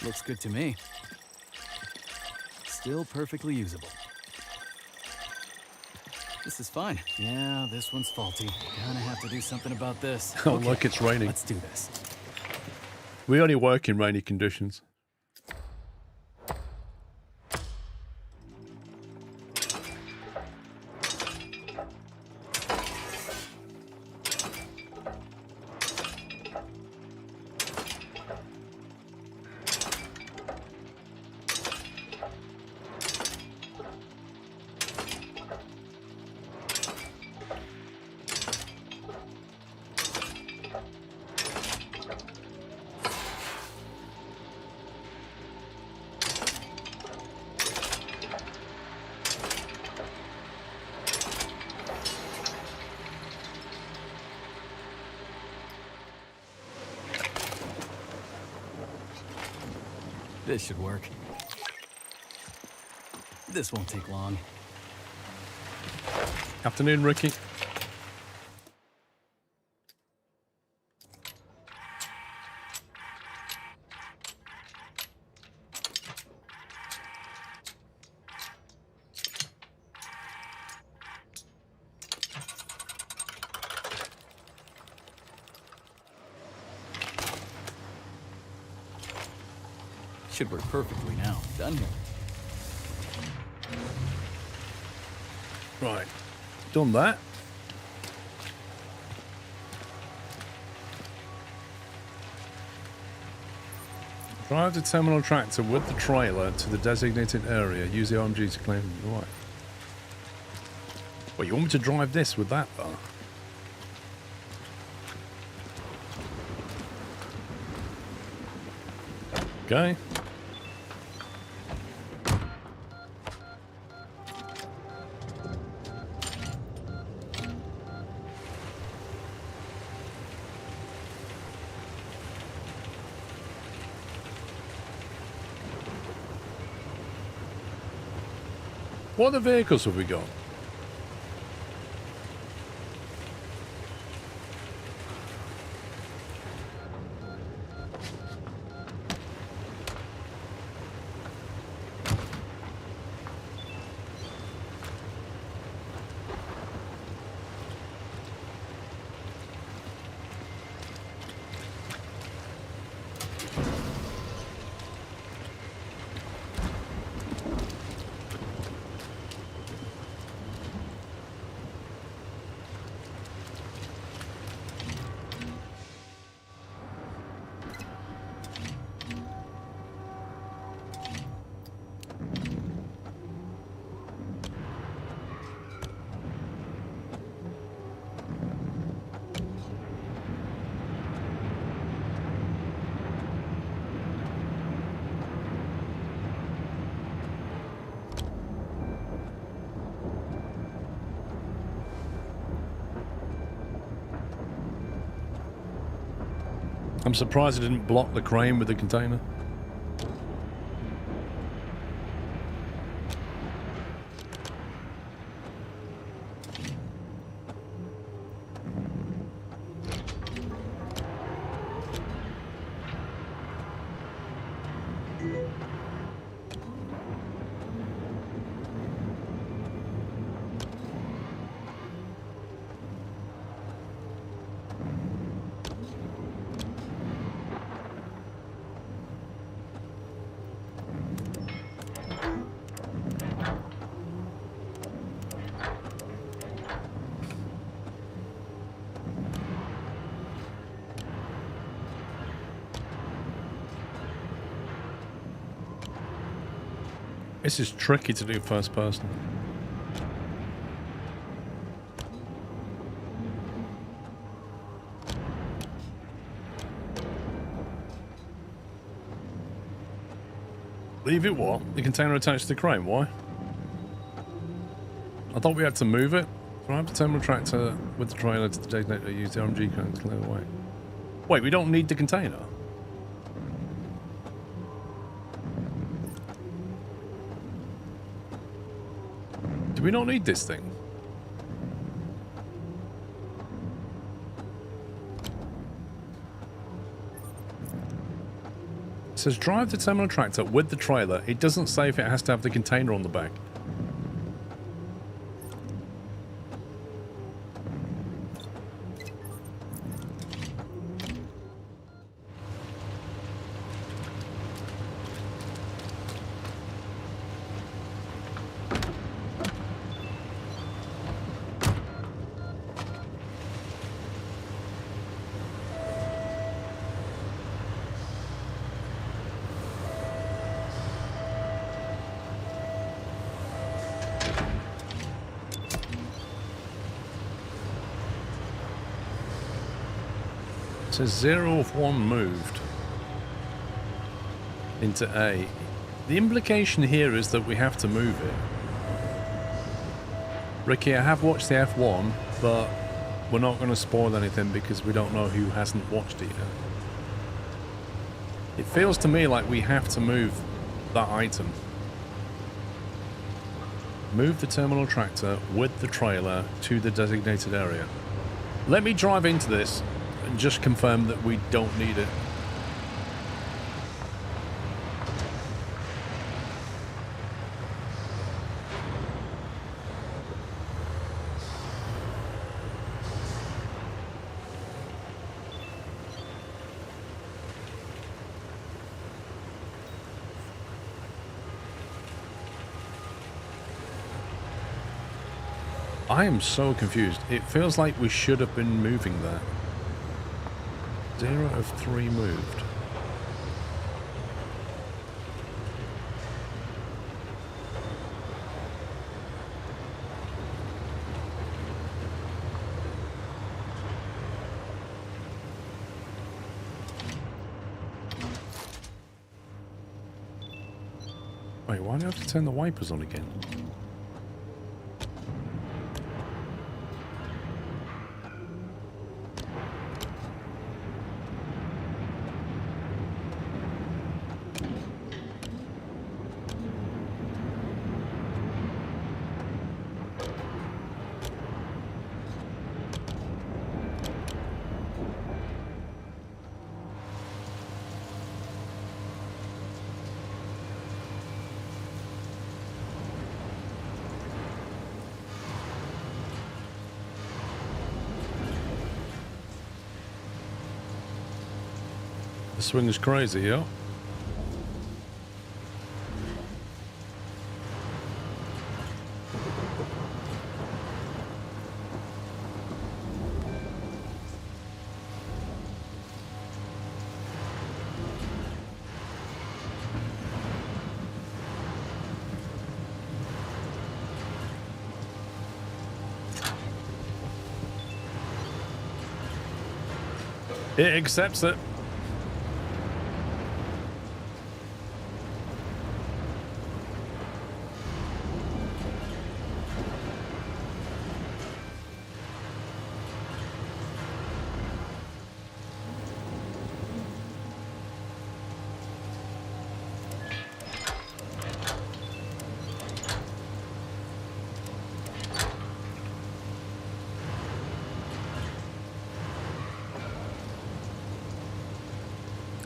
Looks good to me. Still perfectly usable. This is fine. Yeah, this one's faulty. Gonna have to do something about this. Oh, look, it's raining. Let's do this. We only work in rainy conditions. This should work. This won't take long. Afternoon, Ricky. Should work perfectly now. Done here. Right. Done that. Drive the terminal tractor with the trailer to the designated area. Use the OMG to claim the right. Well, you want me to drive this with that, though? Okay. What other vehicles have we got? I'm surprised it didn't block the crane with the container. This is tricky to do first person. Leave it what? The container attached to the crane. Why? I thought we had to move it. Drive the terminal tractor with the trailer to the designated use the RMG crane to clear the way. Wait, we don't need the container? Do we not need this thing? It says drive the terminal tractor with the trailer. It doesn't say if it has to have the container on the back. It says 0 of 1 moved into A. The implication here is that we have to move it. Ricky, I have watched the F1, but we're not going to spoil anything because we don't know who hasn't watched it yet. It feels to me like we have to move that item. Move the terminal tractor with the trailer to the designated area. Let me drive into this and just confirm that we don't need it. I am so confused. It feels like we should have been moving that. 0 of 3 moved. Wait, why do I have to turn the wipers on again? The swing is crazy, yeah? It accepts it.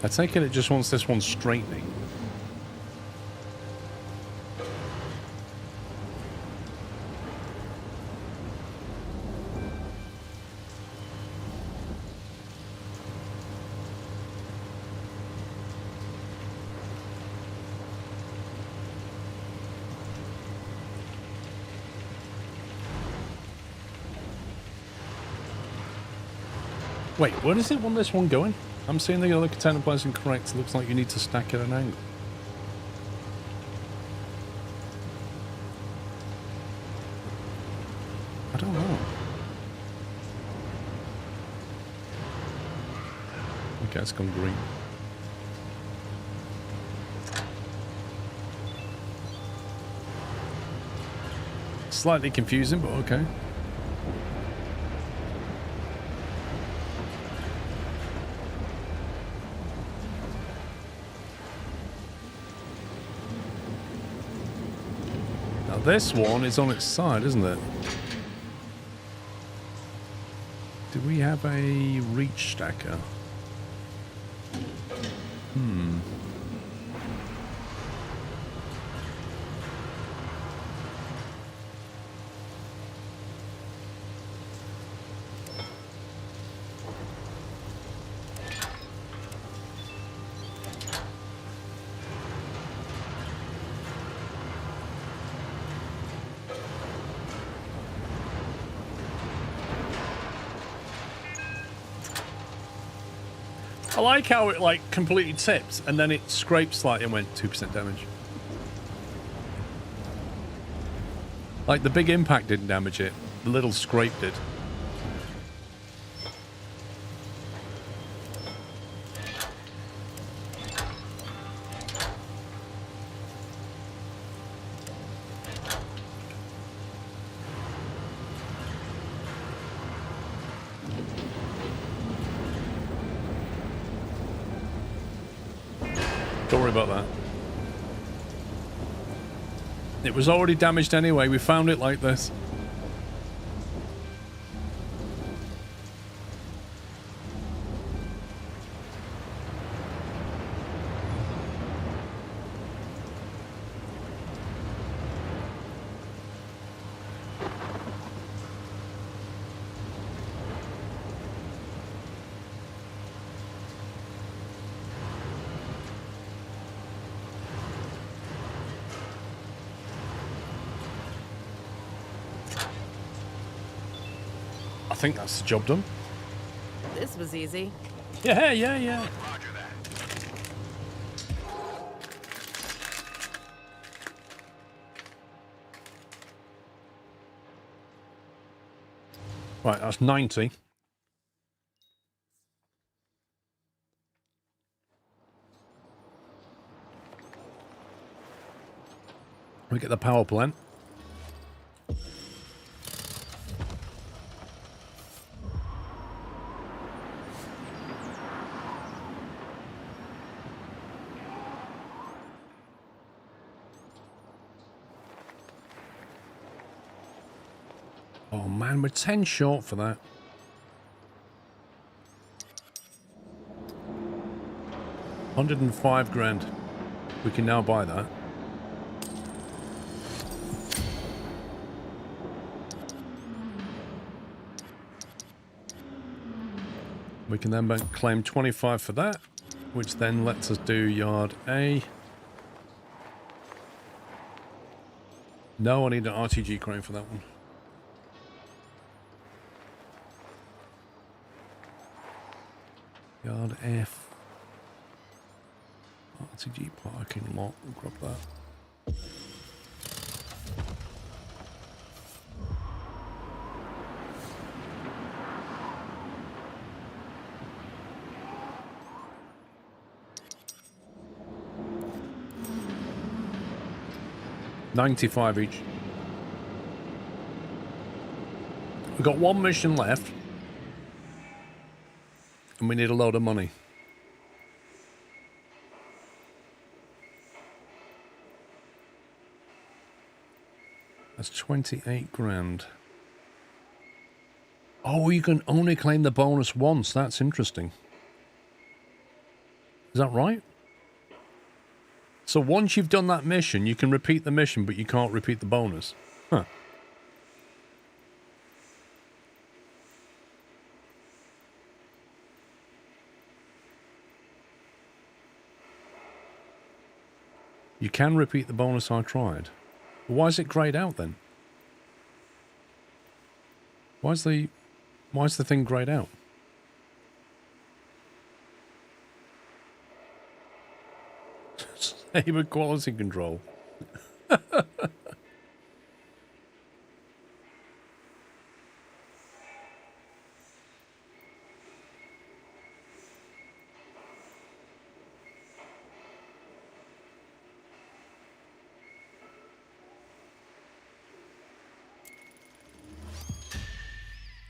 I take it just wants this one straightening. Wait, where does it want this one going? I'm seeing the other container place incorrect. It looks like you need to stack at an angle. I don't know. Okay, it's gone green. Slightly confusing, but okay. Now this one is on its side, isn't it? Do we have a reach stacker? I like how it like completely tipped and then it scraped slightly and went 2% damage. Like the big impact didn't damage it, the little scrape did. Don't worry about that. It was already damaged anyway. We found it like this. I think that's the job done. This was easy. Yeah. Roger that. Right, that's 90. We get the power plant. Oh man, we're 10 short for that. $105,000. We can now buy that. We can then claim 25 for that, which then lets us do yard A. No, I need an RTG crane for that one. Yard F. RTG parking lot. We'll grab that. $95 each. We've got one mission left. And we need a load of money. That's 28,000. Oh, you can only claim the bonus once. That's interesting. Is that right? So once you've done that mission, you can repeat the mission, but you can't repeat the bonus. Huh. You can repeat the bonus I tried. Why is it grayed out then? Why is the thing grayed out? Saber quality control.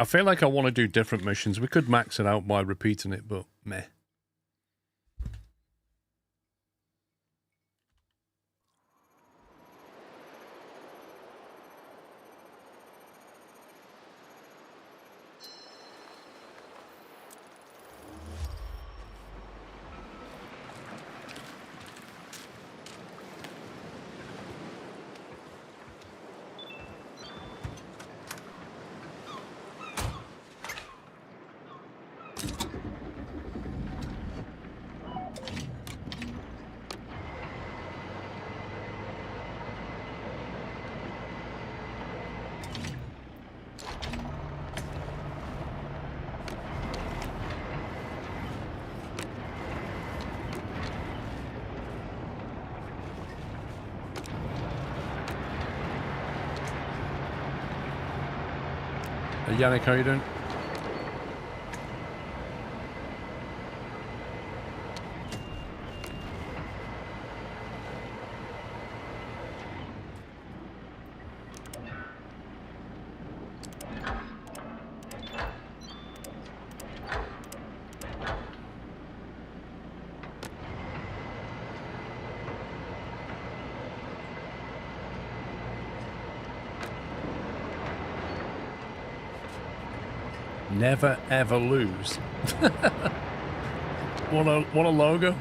I feel like I want to do different missions. We could max it out by repeating it, but meh. Yannick, how you doing? Never ever lose. What a logo.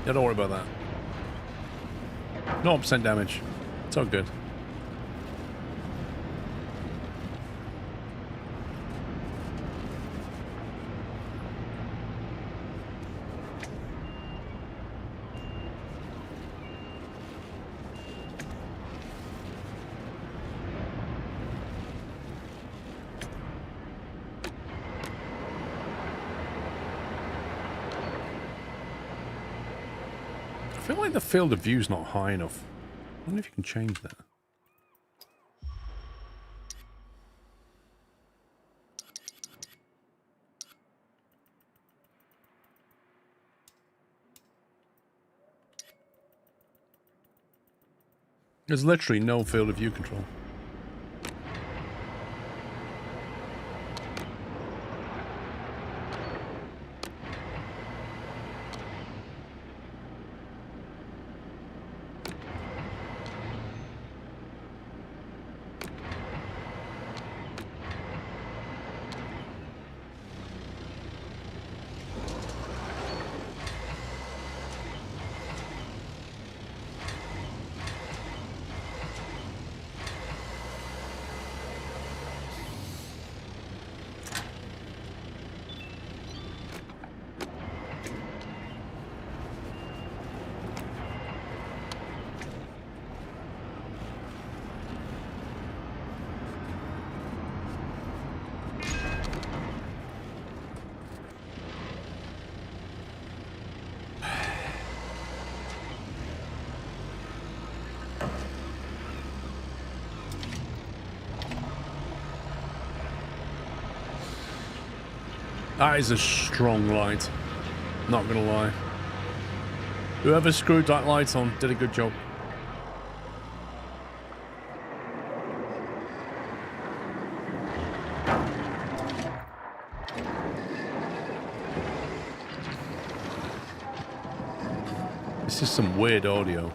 Yeah, don't worry about that. 0% damage. It's all good. I feel like the field of view is not high enough. I wonder if you can change that. There's literally no field of view control. That is a strong light. Not gonna lie. Whoever screwed that light on did a good job. This is some weird audio.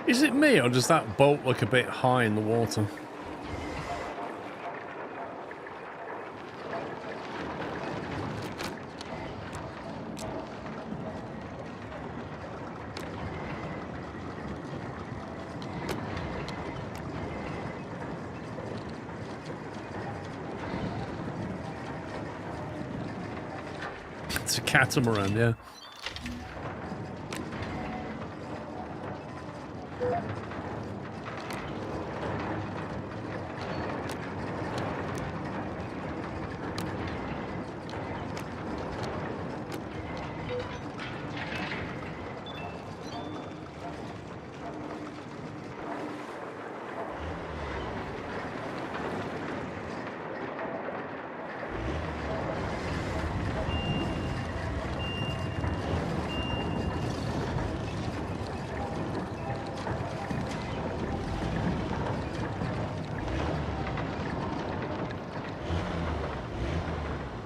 Is it me, or does that boat look a bit high in the water? It's a catamaran, yeah.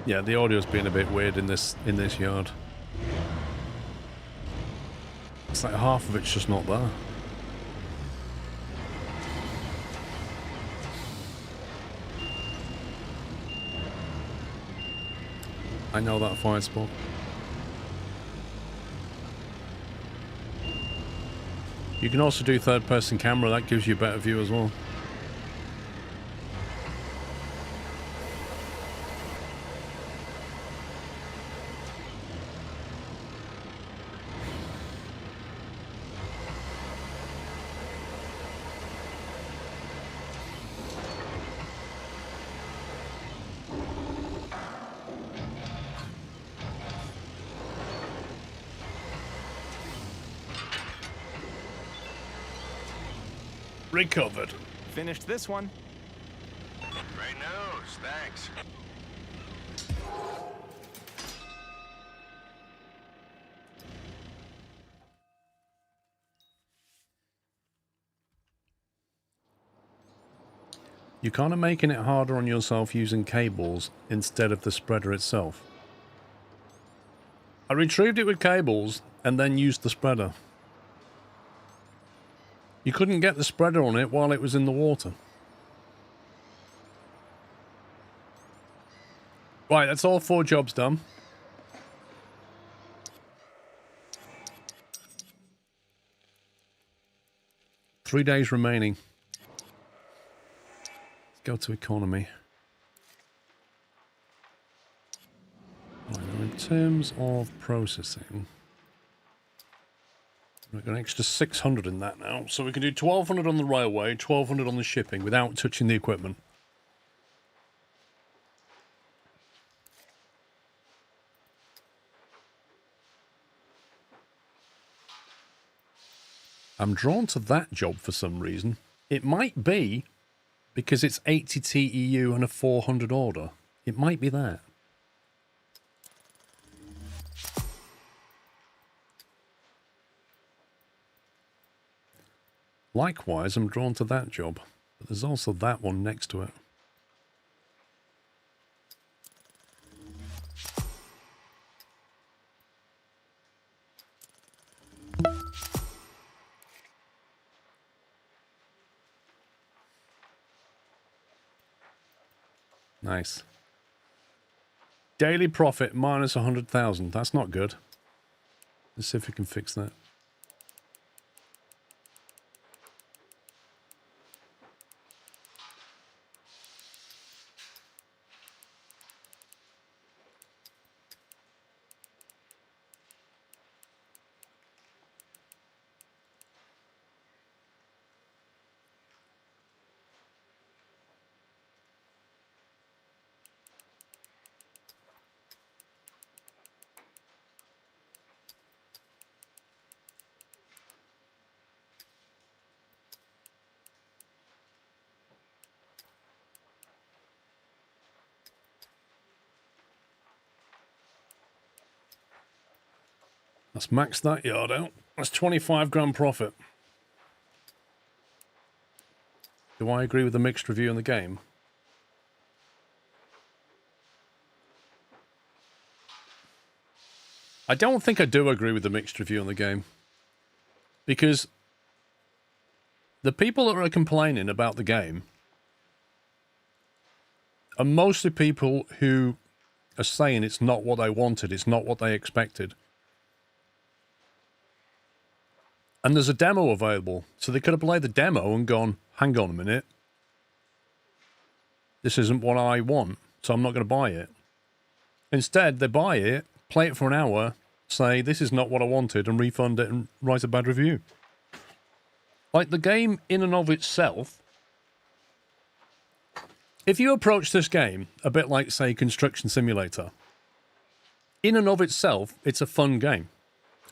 Yeah, the audio's been a bit weird in this yard. It's like half of it's just not there. I know that fire spot. You can also do third-person camera. That gives you a better view as well. Recovered. Finished this one. Great news, thanks. You're kind of making it harder on yourself using cables instead of the spreader itself. I retrieved it with cables and then used the spreader. You couldn't get the spreader on it while it was in the water. Right, that's all 4 jobs done. Three days remaining. Let's go to economy. Right, now in terms of processing, we've got an extra 600 in that now. So we can do 1,200 on the railway, 1,200 on the shipping without touching the equipment. I'm drawn to that job for some reason. It might be because it's 80 TEU and a 400 order. It might be that. Likewise, I'm drawn to that job, but there's also that one next to it. Nice. Daily profit minus 100,000. That's not good. Let's see if we can fix that. Let's max that yard out. That's 25 grand profit. Do I agree with the mixed review on the game? I don't think I do agree with the mixed review on the game. Because The people that are complaining about the game are mostly people who are saying it's not what they wanted, it's not what they expected. And there's a demo available, so they could have played the demo and gone, hang on a minute, this isn't what I want, so I'm not going to buy it. Instead, they buy it, play it for an hour, say, this is not what I wanted, and refund it and write a bad review. Like, the game in and of itself, if you approach this game a bit like, say, Construction Simulator, in and of itself, it's a fun game.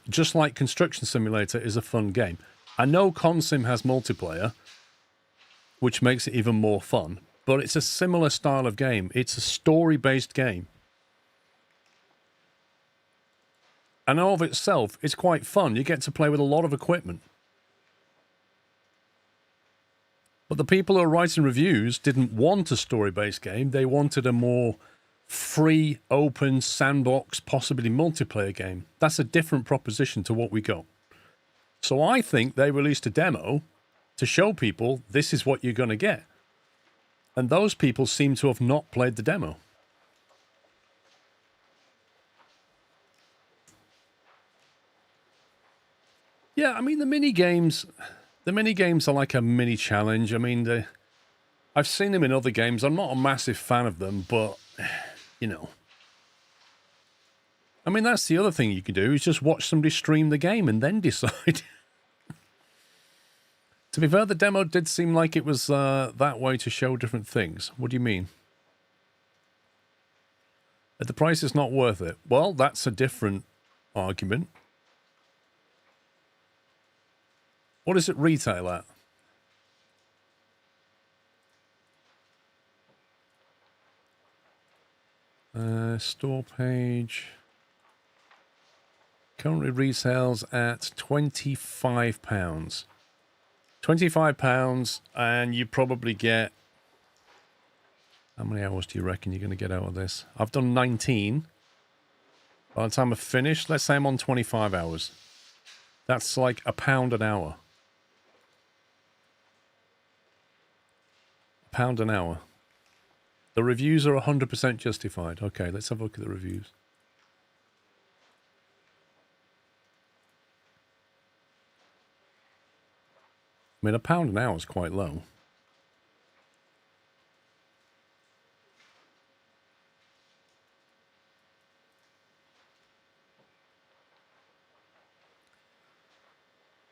Just like Construction Simulator is a fun game. I know Consim has multiplayer, which makes it even more fun, but it's a similar style of game. It's a story-based game. And in and of itself, it's quite fun. You get to play with a lot of equipment. But the people who are writing reviews didn't want a story-based game. They wanted a more free, open, sandbox, possibly multiplayer game. That's a different proposition to what we got. So I think they released a demo to show people this is what you're going to get. And those people seem to have not played the demo. Yeah, I mean, the mini games are like a mini challenge. I mean, I've seen them in other games. I'm not a massive fan of them, but, you know. I mean, that's the other thing you can do, is just watch somebody stream the game and then decide. To be fair, the demo did seem like it was that way to show different things. What do you mean? At the price is not worth it. Well, that's a different argument. What does it retail at? Store page. Currently retails at £25. £25, and you probably get... How many hours do you reckon you're going to get out of this? I've done 19. By the time I've finished, let's say I'm on 25 hours. That's like £1 an hour. £1 an hour. The reviews are 100% justified. Okay, let's have a look at the reviews. I mean, £1 an hour is quite low.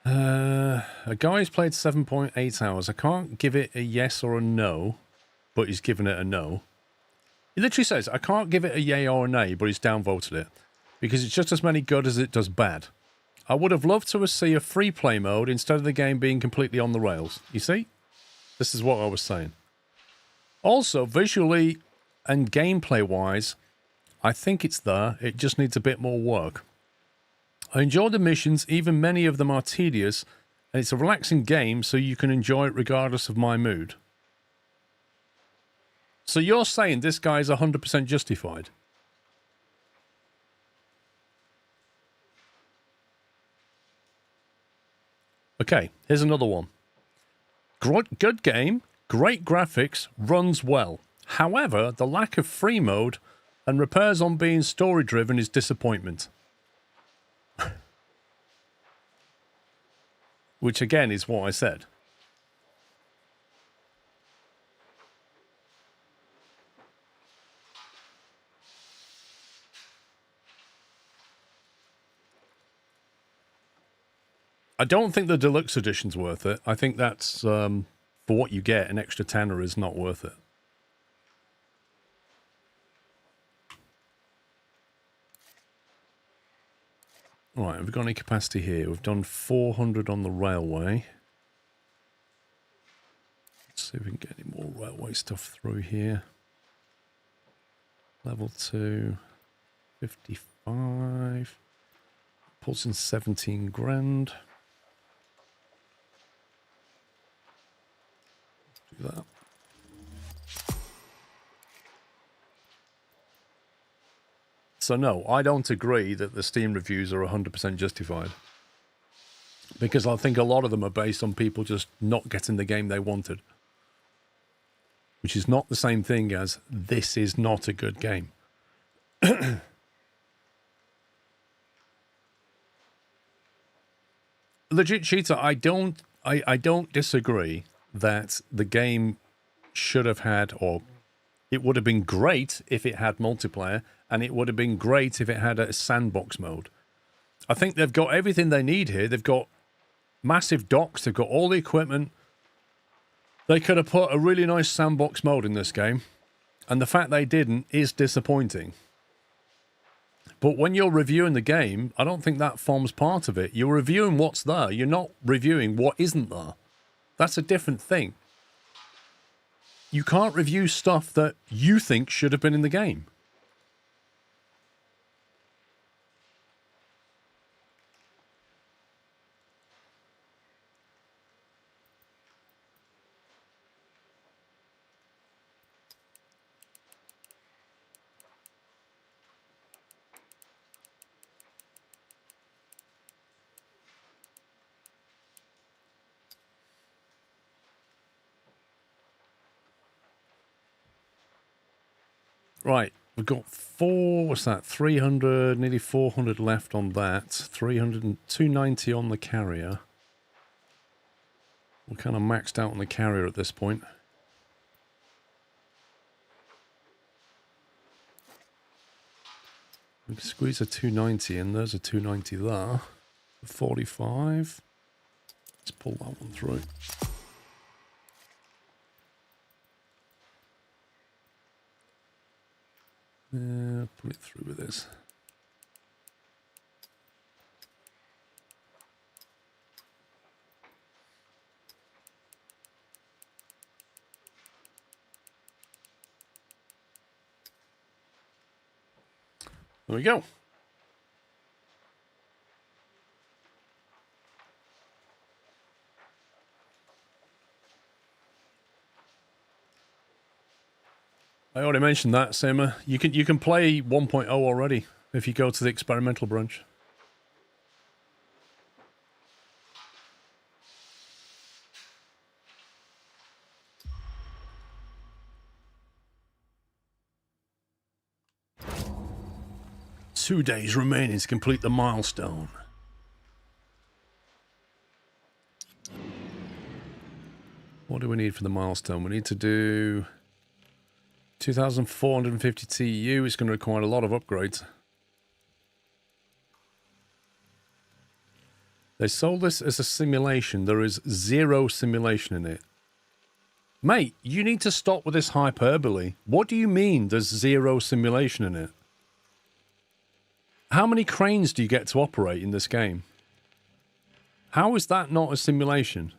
A guy's played 7.8 hours. I can't give it a yes or a no, but he's given it a no. He literally says, I can't give it a yay or a nay, but he's downvoted it. Because it's just as many good as it does bad. I would have loved to see a free play mode instead of the game being completely on the rails. You see? This is what I was saying. Also, visually and gameplay-wise, I think it's there. It just needs a bit more work. I enjoy the missions, even many of them are tedious, and it's a relaxing game, so you can enjoy it regardless of my mood. So you're saying this guy is 100% justified? Okay, here's another one. Good game, great graphics, runs well. However, the lack of free mode and repairs on being story-driven is disappointment. Which, again, is what I said. I don't think the deluxe edition's worth it. I think that's, for what you get, an extra tenner is not worth it. All right, have we got any capacity here? We've done 400 on the railway. Let's see if we can get any more railway stuff through here. Level 2, 55. Pulls in 17 grand. Do that. So no, I don't agree that the Steam reviews are 100% justified. Because I think a lot of them are based on people just not getting the game they wanted. Which is not the same thing as this is not a good game. Legit cheater, I don't disagree that the game should have had, or it would have been great if it had multiplayer, and it would have been great if it had a sandbox mode. I think they've got everything they need here. They've got massive docks, they've got all the equipment. They could have put a really nice sandbox mode in this game, and the fact they didn't is disappointing. But when you're reviewing the game, I don't think that forms part of it. You're reviewing what's there. You're not reviewing what isn't there. That's a different thing. You can't review stuff that you think should have been in the game. Right, we've got 300, nearly 400 left on that. 300 and 290 on the carrier. We're kind of maxed out on the carrier at this point. We can squeeze a 290 in. There's a 290 there. 45. Let's pull that one through. Put it through with this. There we go. I already mentioned that, Simmer. You can play 1.0 already if you go to the experimental branch. Two days remaining to complete the milestone. What do we need for the milestone? We need to do 2,450 TU. It's going to require a lot of upgrades. They sold this as a simulation. There is zero simulation in it. Mate, you need to stop with this hyperbole. What do you mean there's zero simulation in it? How many cranes do you get to operate in this game? How is that not a simulation?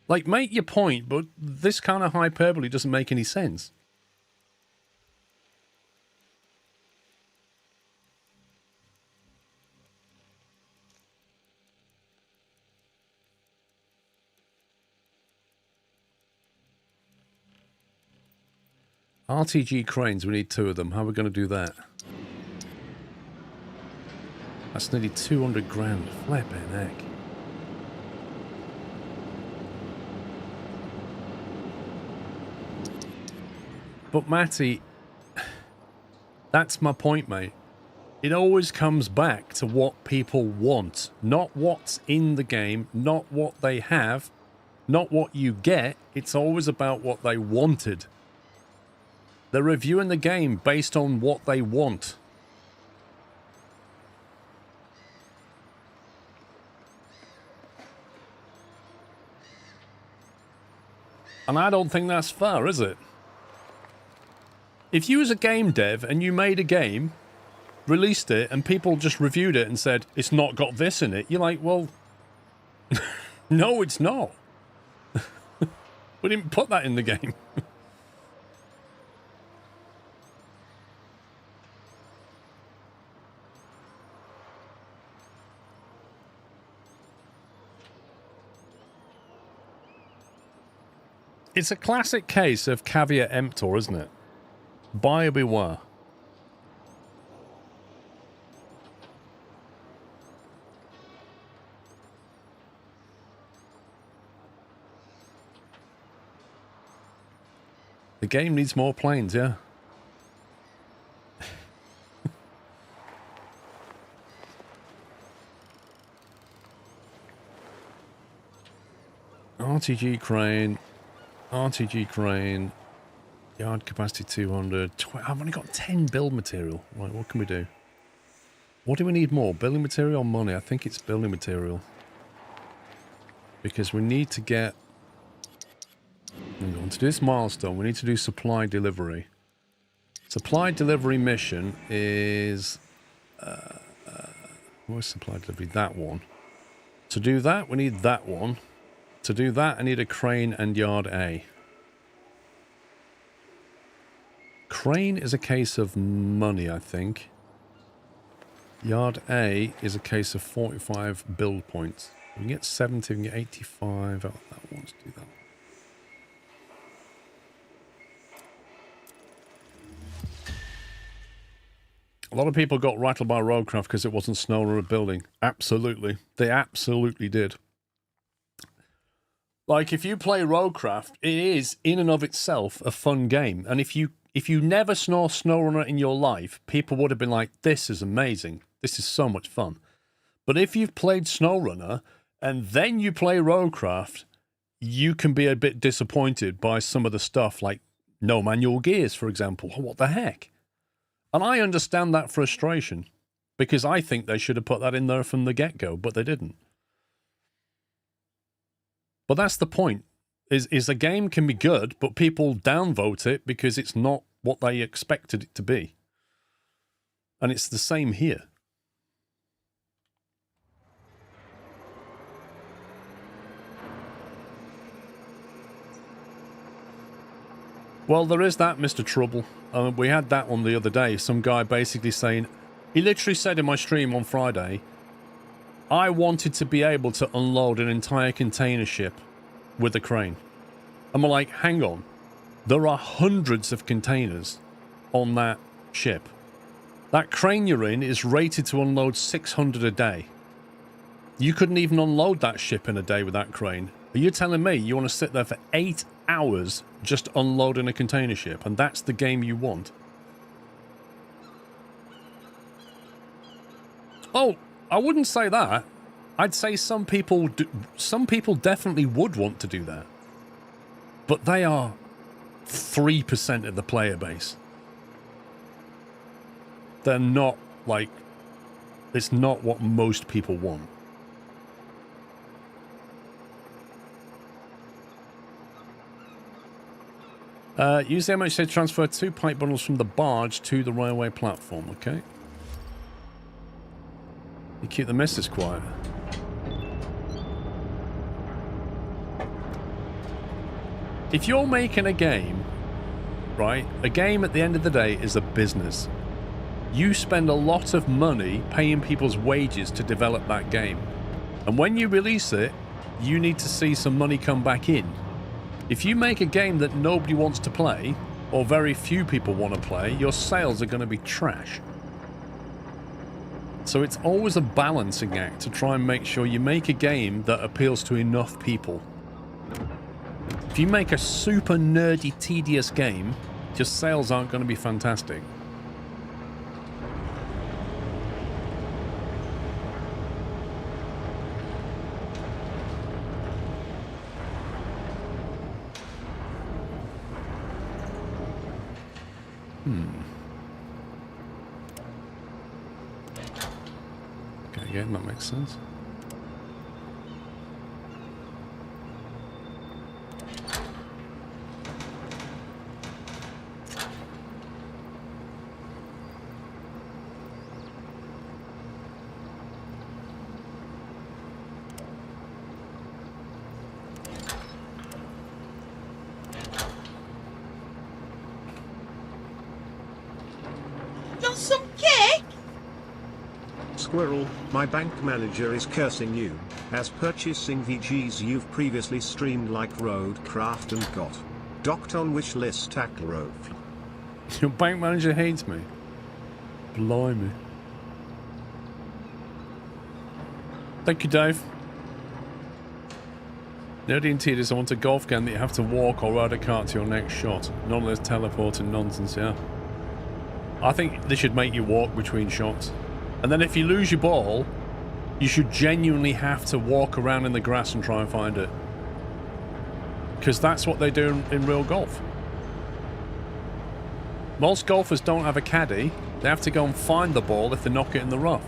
Like, make your point, but this kind of hyperbole doesn't make any sense. RTG cranes, we need 2 of them. How are we going to do that? That's nearly 200 grand. Flipping heck. But Matty, that's my point, mate. It always comes back to what people want, not what's in the game, not what they have, not what you get. It's always about what they wanted. They're reviewing the game based on what they want. And I don't think that's fair, is it? If you was a game dev and you made a game, released it, and people just reviewed it and said, it's not got this in it, you're like, well, no, it's not. We didn't put that in the game. It's a classic case of caveat emptor, isn't it? Buyer beware. game needs more planes, yeah. RTG crane, yard capacity 200. I've only got 10 build material. Right, what can we do? What do we need more? Building material or money? I think it's building material. Because we need to get... To do this milestone, we need to do supply delivery. Supply delivery mission is... where's supply delivery? That one. To do that, we need that one. To do that, I need a crane and yard A. Crane is a case of money, I think. Yard A is a case of 45 build points. We can get 70, we can get 85. Oh, that wants to do that. A lot of people got rattled by Roadcraft because it wasn't SnowRunner building. Absolutely. They absolutely did. Like, if you play Roadcraft, it is, in and of itself, a fun game. And if you never saw SnowRunner in your life, people would have been like, this is amazing. This is so much fun. But if you've played SnowRunner, and then you play Roadcraft, you can be a bit disappointed by some of the stuff, like no manual gears, for example. What the heck? And I understand that frustration, because I think they should have put that in there from the get-go, but they didn't. But that's the point, is a game can be good, but people downvote it because it's not what they expected it to be. And it's the same here. Well, there is that, Mr. Trouble. We had that one the other day. Some guy basically saying... He literally said in my stream on Friday... I wanted to be able to unload an entire container ship with a crane. And we're like, hang on. There are hundreds of containers on that ship. That crane you're in is rated to unload 600 a day. You couldn't even unload that ship in a day with that crane. Are you telling me you want to sit there for 8 hours just unloading a container ship, and that's the game you want? Oh, I wouldn't say that. I'd say some people definitely would want to do that. But they are 3% of the player base. They're not, like... It's not what most people want. Use the MHC to transfer 2 pipe bundles from the barge to the railway platform, okay? You keep the missus quiet. If you're making a game, right? A game at the end of the day is a business. You spend a lot of money paying people's wages to develop that game. And when you release it, you need to see some money come back in. If you make a game that nobody wants to play, or very few people want to play, your sales are going to be trash. So it's always a balancing act to try and make sure you make a game that appeals to enough people. If you make a super nerdy, tedious game, your sales aren't going to be fantastic. Okay, again, that makes sense. Squirrel, my bank manager is cursing you, as purchasing VGs you've previously streamed like Roadcraft and got docked on wish list tackle road. Your bank manager hates me. Blimey. Thank you, Dave. Nerdy and tedious. I want a golf game that you have to walk or ride a cart to your next shot. None of this teleporting nonsense, yeah. I think they should make you walk between shots. And then if you lose your ball, you should genuinely have to walk around in the grass and try and find it. Because that's what they do in real golf. Most golfers don't have a caddy. They have to go and find the ball if they knock it in the rough.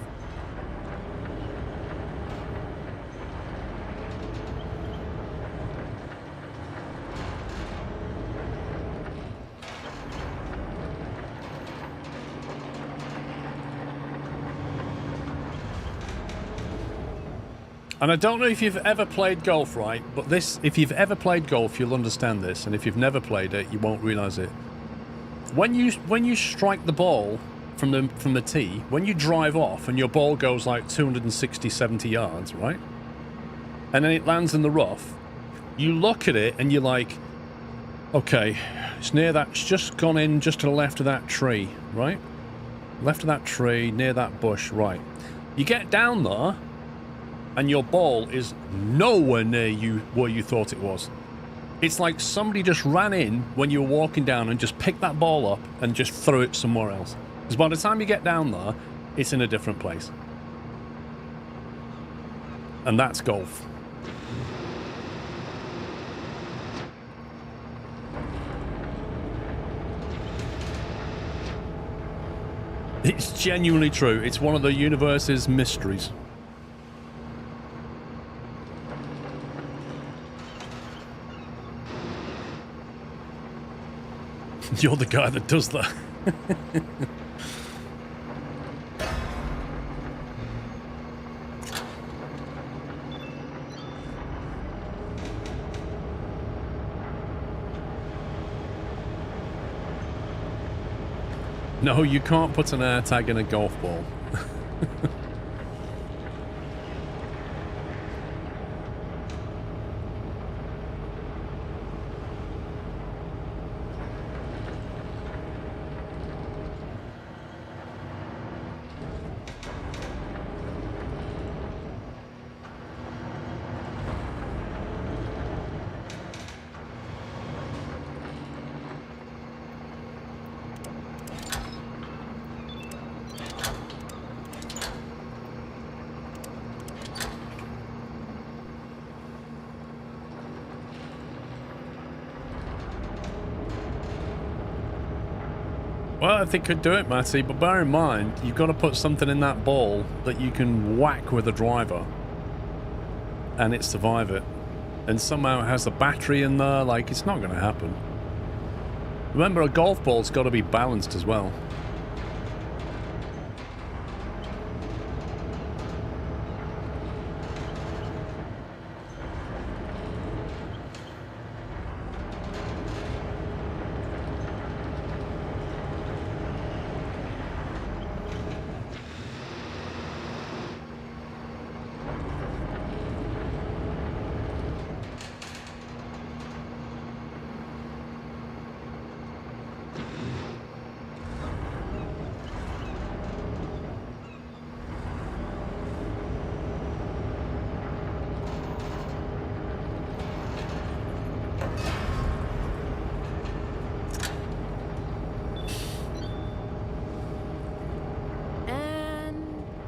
And I don't know if you've ever played golf, right? But this, if you've ever played golf, you'll understand this. And if you've never played it, you won't realize it. When you strike the ball from the tee, when you drive off and your ball goes like 260, 70 yards, right? And then it lands in the rough, you look at it and you're like, okay, it's near that, it's just gone in just to the left of that tree, right? Left of that tree, near that bush, right? You get down there, and your ball is nowhere near you where you thought it was. It's like somebody just ran in when you were walking down and just picked that ball up and just threw it somewhere else. Because by the time you get down there, it's in a different place. And that's golf. It's genuinely true. It's one of the universe's mysteries. You're the guy that does that. No, you can't put an air tag in a golf ball. Well, if they could do it, Matty, but bear in mind, you've got to put something in that ball that you can whack with a driver and it survive it. And somehow it has a battery in there, like, it's not going to happen. Remember, a golf ball's got to be balanced as well.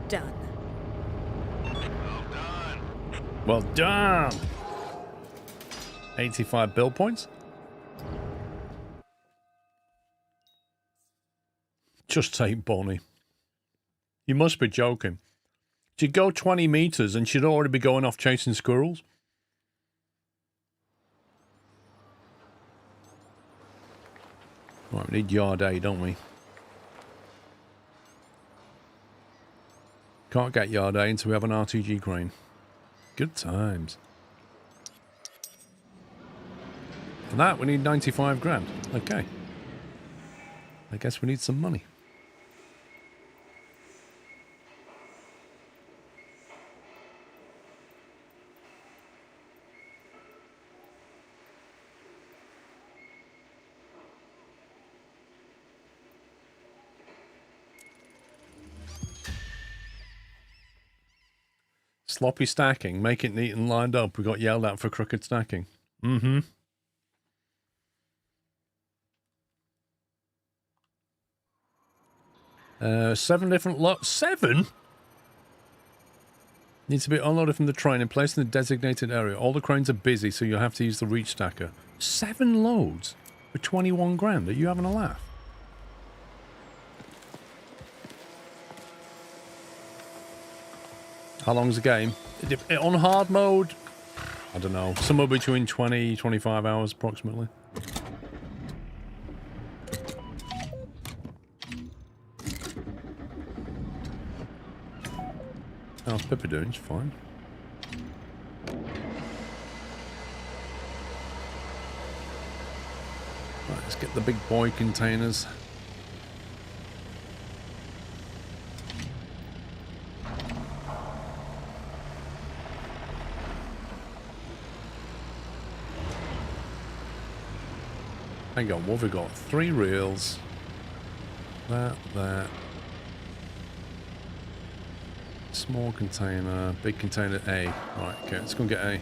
Done. Well done. 85 bill points. Just take Bonnie. You must be joking. She'd go 20 meters and she'd already be going off chasing squirrels. Right, we need yard A, don't we? Can't get yard A until we have an RTG crane. Good times. For that, we need 95 grand. Okay. I guess we need some money. Sloppy stacking. Make it neat and lined up. We got yelled at for crooked stacking. Mm-hmm. Seven different lots. 7? Needs to be unloaded from the train and placed in the designated area. All the cranes are busy, so you'll have to use the reach stacker. 7 loads for 21 grand. Are you having a laugh? How long's the game? On hard mode, I don't know. Somewhere between 20, 25 hours approximately. How's Pippa doing? She's fine. Right, let's get the big boy containers. Hang on, what have we got? 3 reels. That. Small container, big container A. Right, okay, let's go and get A.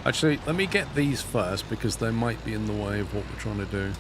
Actually, let me get these first because they might be in the way of what we're trying to do.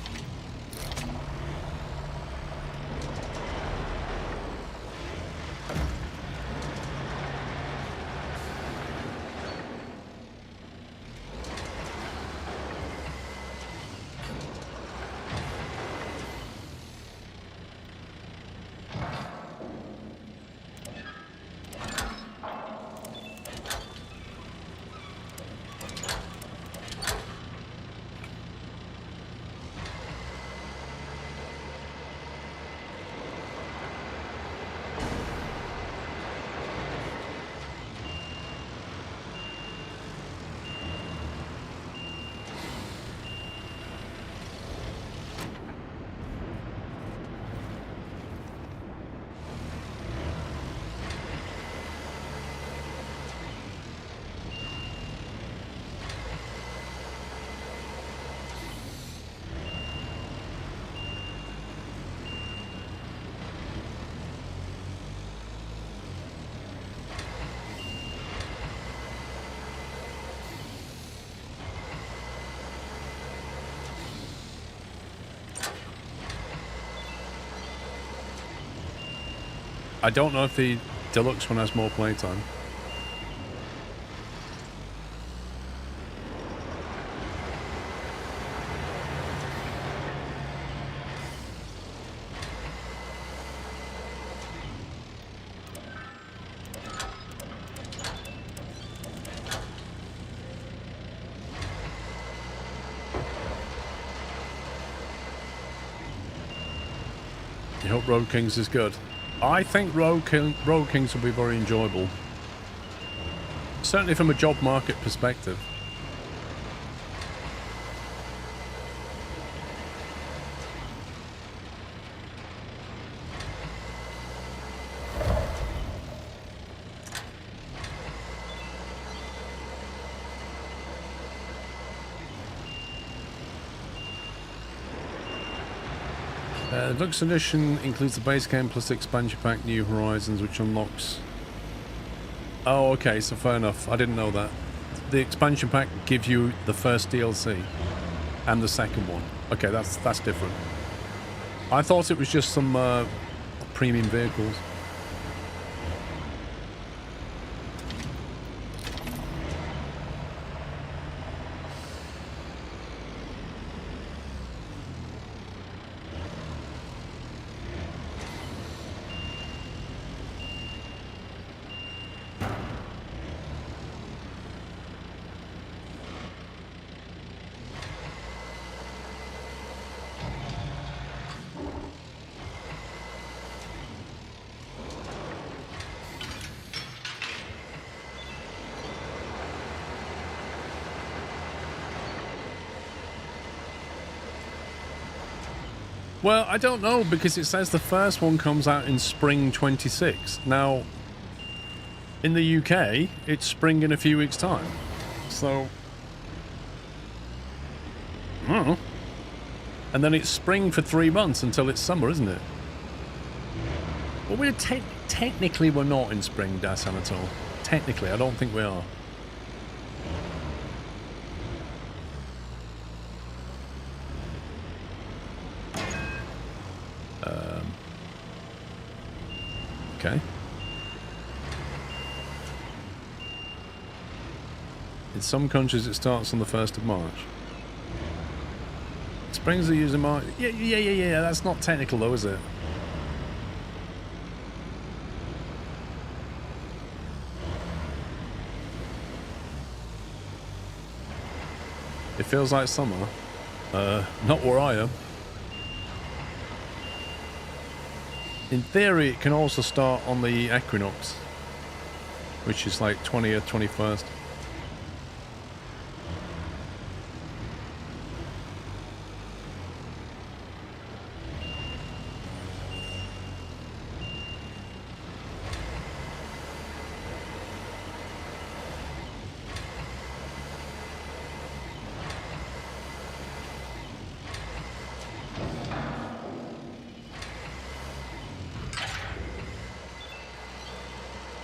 I don't know if the deluxe one has more playtime. You hope Road Kings is good. I think Road Kings will be very enjoyable. Certainly from a job market perspective. The Deluxe Edition includes the base game plus the expansion pack New Horizons, which unlocks... Oh, okay, so fair enough. I didn't know that. The expansion pack gives you the first DLC and the second one. Okay, that's different. I thought it was just some premium vehicles. Well, I don't know, because it says the first one comes out in spring 26. Now, in the UK, it's spring in a few weeks' time. So, I don't know. And then it's spring for 3 months until it's summer, isn't it? Well, we're technically we're not in spring, Das Anatol. Technically, I don't think we are. Okay. In some countries, it starts on the 1st of March. Springs are using March. Yeah. That's not technical, though, is it? It feels like summer. Not where I am. In theory, it can also start on the equinox, which is like 20th, 21st.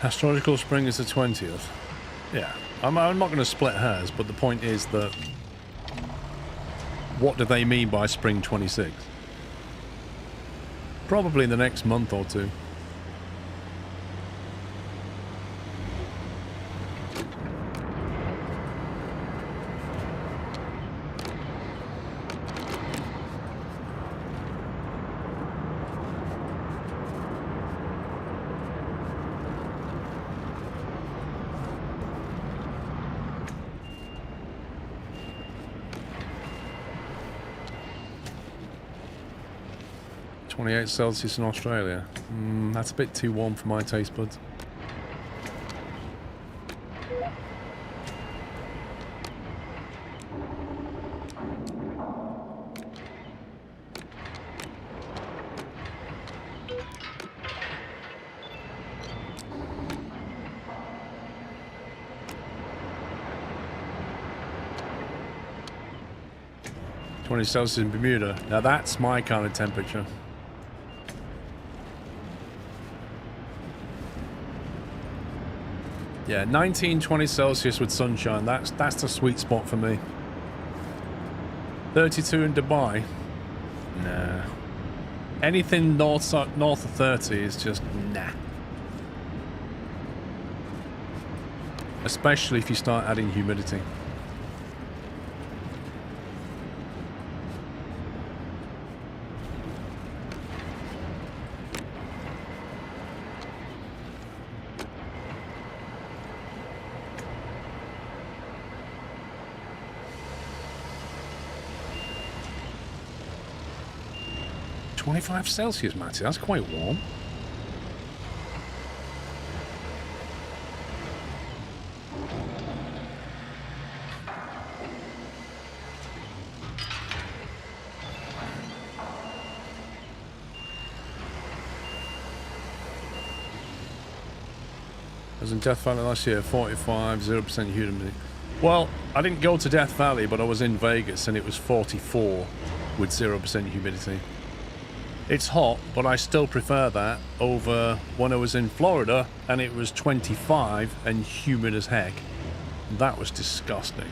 Astrological spring is the 20th. Yeah, I'm not going to split hairs, but the point is that what do they mean by spring 26? Probably in the next month or two. Celsius in Australia. That's a bit too warm for my taste buds. Celsius in Bermuda. Now that's my kind of temperature. Yeah, 19, 20 Celsius with sunshine. That's the sweet spot for me. 32 in Dubai. Nah. Anything north of 30 is just nah. Especially if you start adding humidity. Celsius, Matty. That's quite warm. I was in Death Valley last year, 45, 0% humidity. Well, I didn't go to Death Valley, but I was in Vegas and it was 44 with 0% humidity. It's hot, but I still prefer that over when I was in Florida and it was 25 and humid as heck. That was disgusting.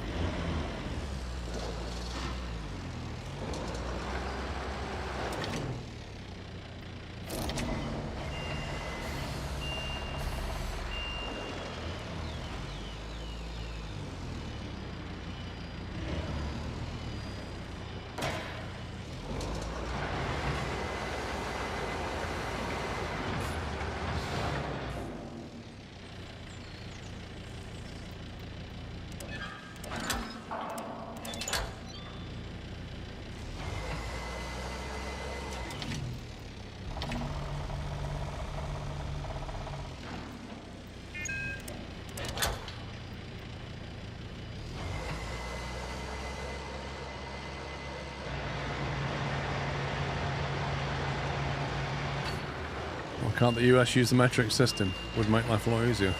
Can't the US use the metric system? Would make life a lot easier.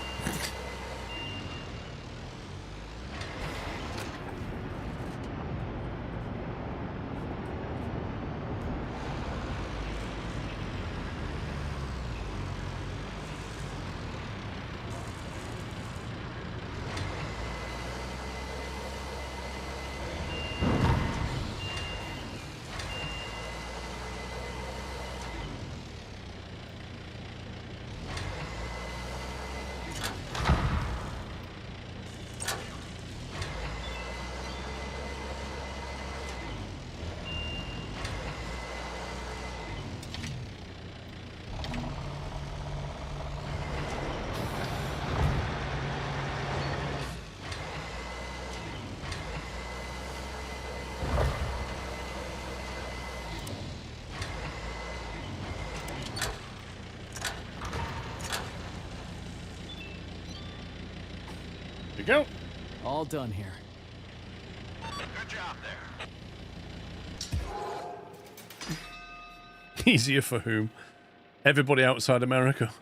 go. All done here. Good job there. Easier for whom? Everybody outside America.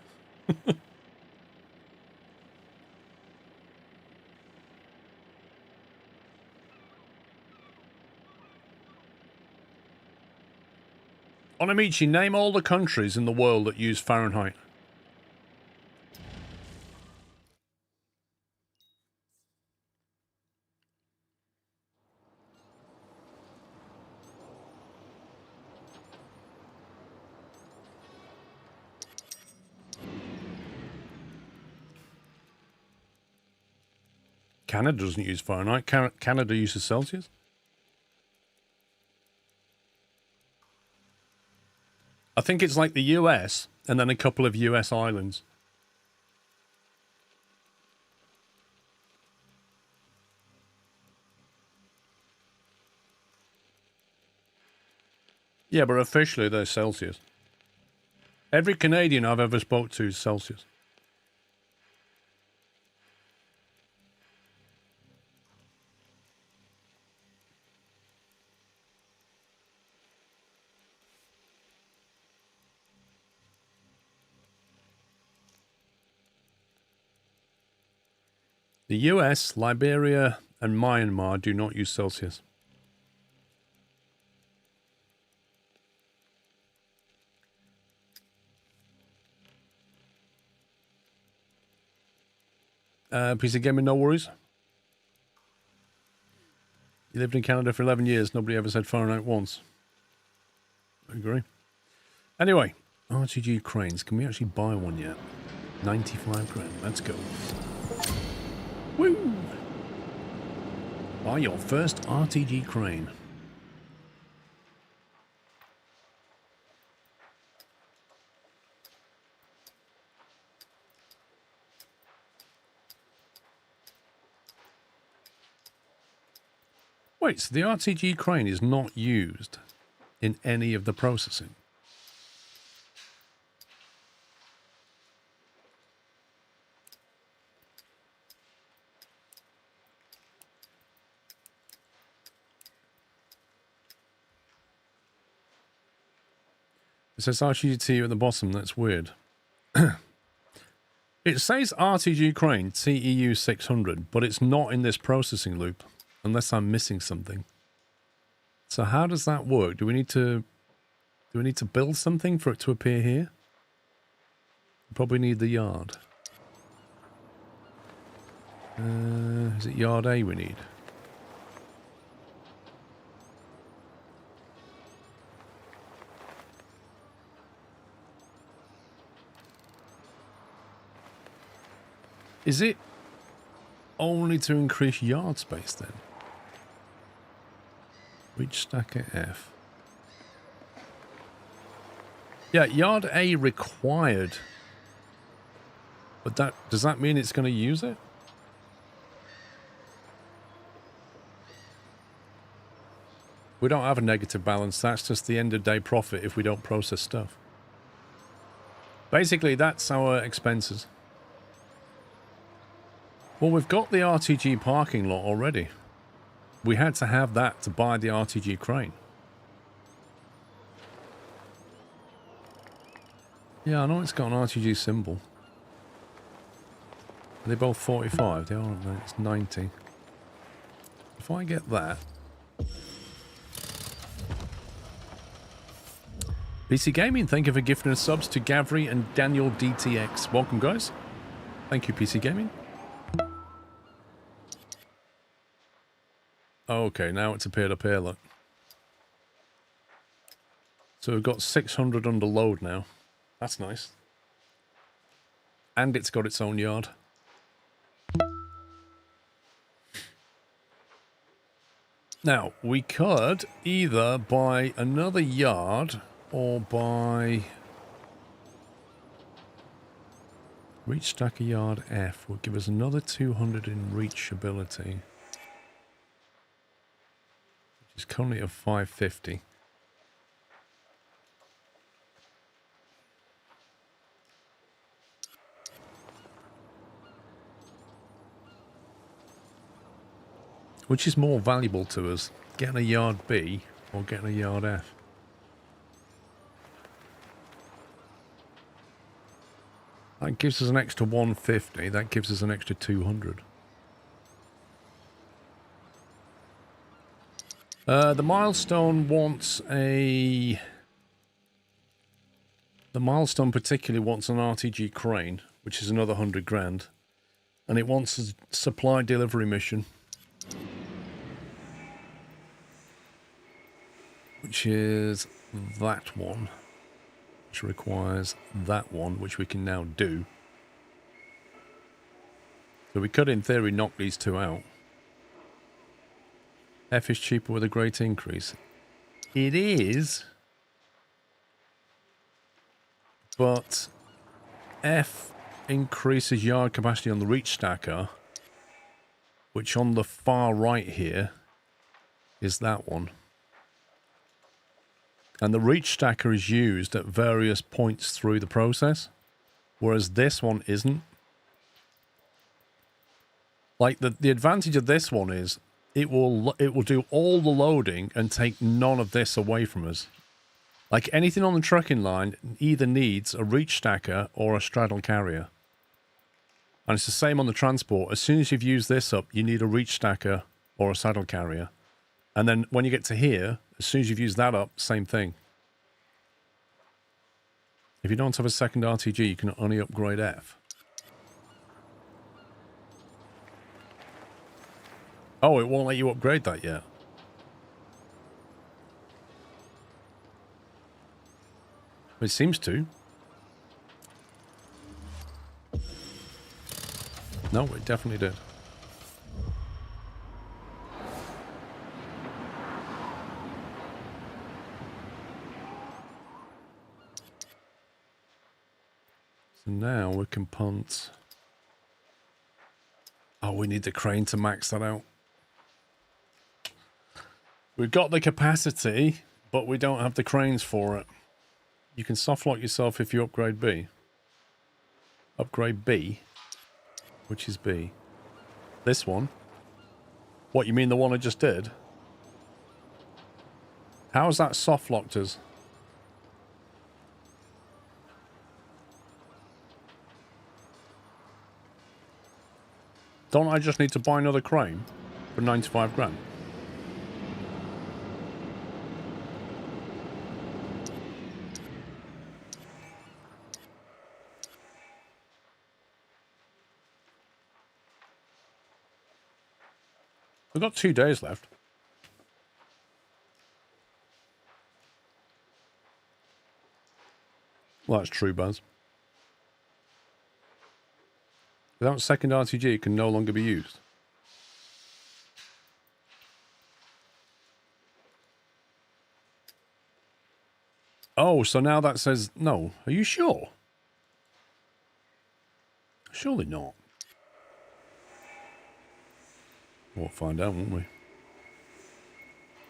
Onamichi, name all the countries in the world that use Fahrenheit. Canada doesn't use Fahrenheit. Canada uses Celsius. I think it's like the US and then a couple of US islands. Yeah, but officially they're Celsius. Every Canadian I've ever spoke to is Celsius. The US, Liberia, and Myanmar do not use Celsius. PC Gaming, no worries. You lived in Canada for 11 years. Nobody ever said Fahrenheit once. I agree. Anyway, RTG cranes. Can we actually buy one yet? 95 grand. Let's go. Woo! Buy your first RTG crane. Wait, so the RTG crane is not used in any of the processing? It says RTG at the bottom. That's weird. It says RTG crane TEU 600, but it's not in this processing loop, unless I'm missing something. So how does that work? Do we need to build something for it to appear here? Probably need the yard. Is it yard A we need? Is it only to increase yard space then? Reach stacker F. Yeah, yard A required. But does that mean it's going to use it? We don't have a negative balance. That's just the end of day profit if we don't process stuff. Basically, that's our expenses. Well, we've got the RTG parking lot already. We had to have that to buy the RTG crane. Yeah, I know it's got an RTG symbol. Are they both 45? They are, aren't they? It's 90. If I get that... PC Gaming, thank you for gifting us subs to Gavri and Daniel DTX. Welcome, guys. Thank you, PC Gaming. Okay, now it's appeared up here, look. So we've got 600 under load now. That's nice. And it's got its own yard. Now, we could either buy another yard or buy... Reach stacker yard F will give us another 200 in reachability. It's currently at 550. Which is more valuable to us, getting a yard B or getting a yard F? That gives us an extra 150. That gives us an extra 200. The Milestone wants a... The Milestone particularly wants an RTG crane, which is another 100 grand. And it wants a supply delivery mission, which is that one, which requires that one, which we can now do. So we could, in theory, knock these two out. F is cheaper with a great increase. It is, but F increases yard capacity on the reach stacker, which on the far right here is that one. And the reach stacker is used at various points through the process, whereas this one isn't. Like the advantage of this one is it will do all the loading and take none of this away from us. Like anything on the trucking line either needs a reach stacker or a straddle carrier. And it's the same on the transport. As soon as you've used this up, you need a reach stacker or a saddle carrier. And then when you get to here, as soon as you've used that up, same thing. If you don't have a second RTG, you can only upgrade F. Oh, it won't let you upgrade that yet. It seems to. No, it definitely did. So now we can punt. Oh, we need the crane to max that out. We've got the capacity, but we don't have the cranes for it. You can soft lock yourself if you upgrade B. Upgrade B. Which is B? This one? What, you mean the one I just did? How's that soft locked us? Don't I just need to buy another crane for 95 grand? We've got 2 days left. Well, that's true, Buzz. Without second RTG, it can no longer be used. Oh, so now that says no. Are you sure? Surely not. We'll find out, won't we?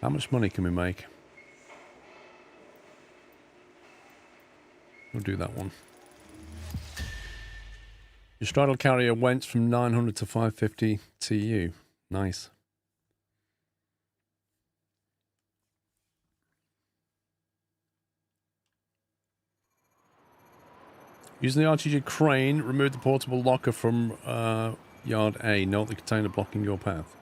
How much money can we make? We'll do that one. Your straddle carrier went from 900 to 550 TU. Nice. Using the RTG crane, remove the portable locker from yard A. Note the container blocking your path.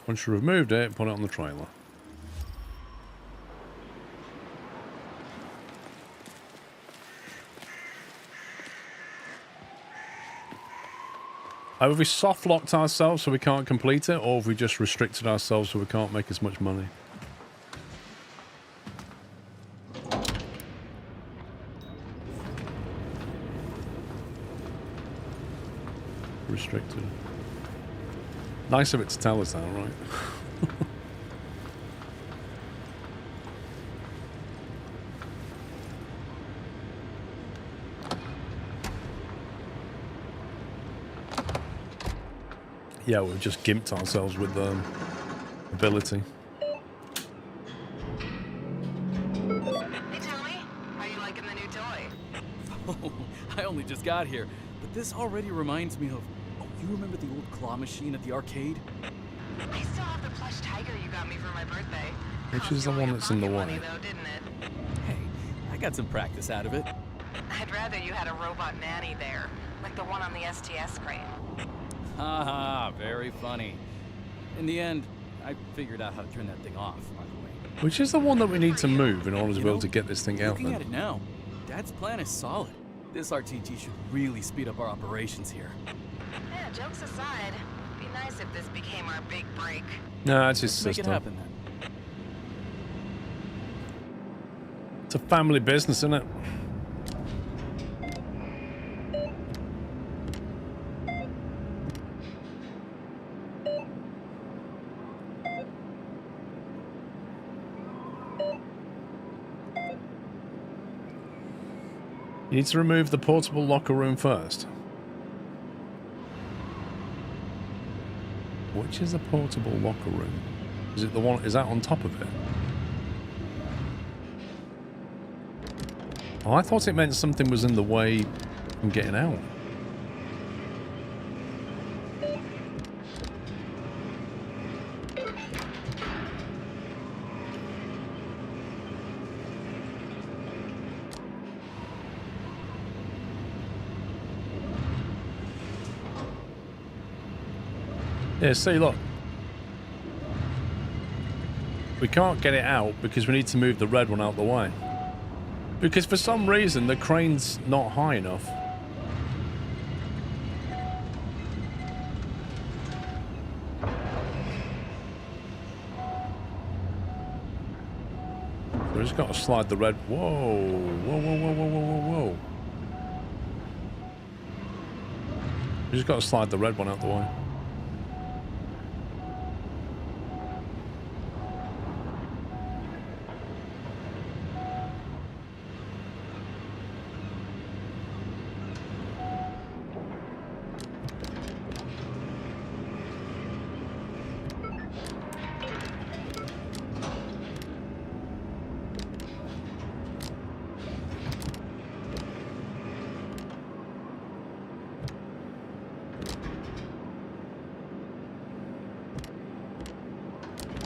Once you removed it, put it on the trailer. Have we soft locked ourselves so we can't complete it, or have we just restricted ourselves so we can't make as much money? Restricted. Nice of it to tell us that, right? Yeah, we've just gimped ourselves with ability. Hey, Tommy. How you liking the new toy? Oh, I only just got here, but this already reminds me of... You remember the old claw machine at the arcade? I still have the plush tiger you got me for my birthday. Which is the one that's in the way? Though, didn't it? Hey, I got some practice out of it. I'd rather you had a robot nanny there, like the one on the STS crane. Haha, very funny. In the end, I figured out how to turn that thing off, by the way. Which is the one that we need to move in order to be able to get this thing out Looking at then? it now, Dad's plan is solid. This RTG should really speed up our operations here. Yeah, jokes aside, it'd be nice if this became our big break. No, it's his Let's make it sister. happen then. It's a family business, isn't it? You need to remove the portable locker room first. Which is the portable locker room? Is it the one? Is that on top of it? Oh, I thought it meant something was in the way from getting out. Yeah, see, look. We can't get it out because we need to move the red one out the way. Because for some reason, the crane's not high enough. So we just got to slide the red... Whoa! Whoa, whoa, whoa, whoa, whoa, whoa, whoa. We just got to slide the red one out the way.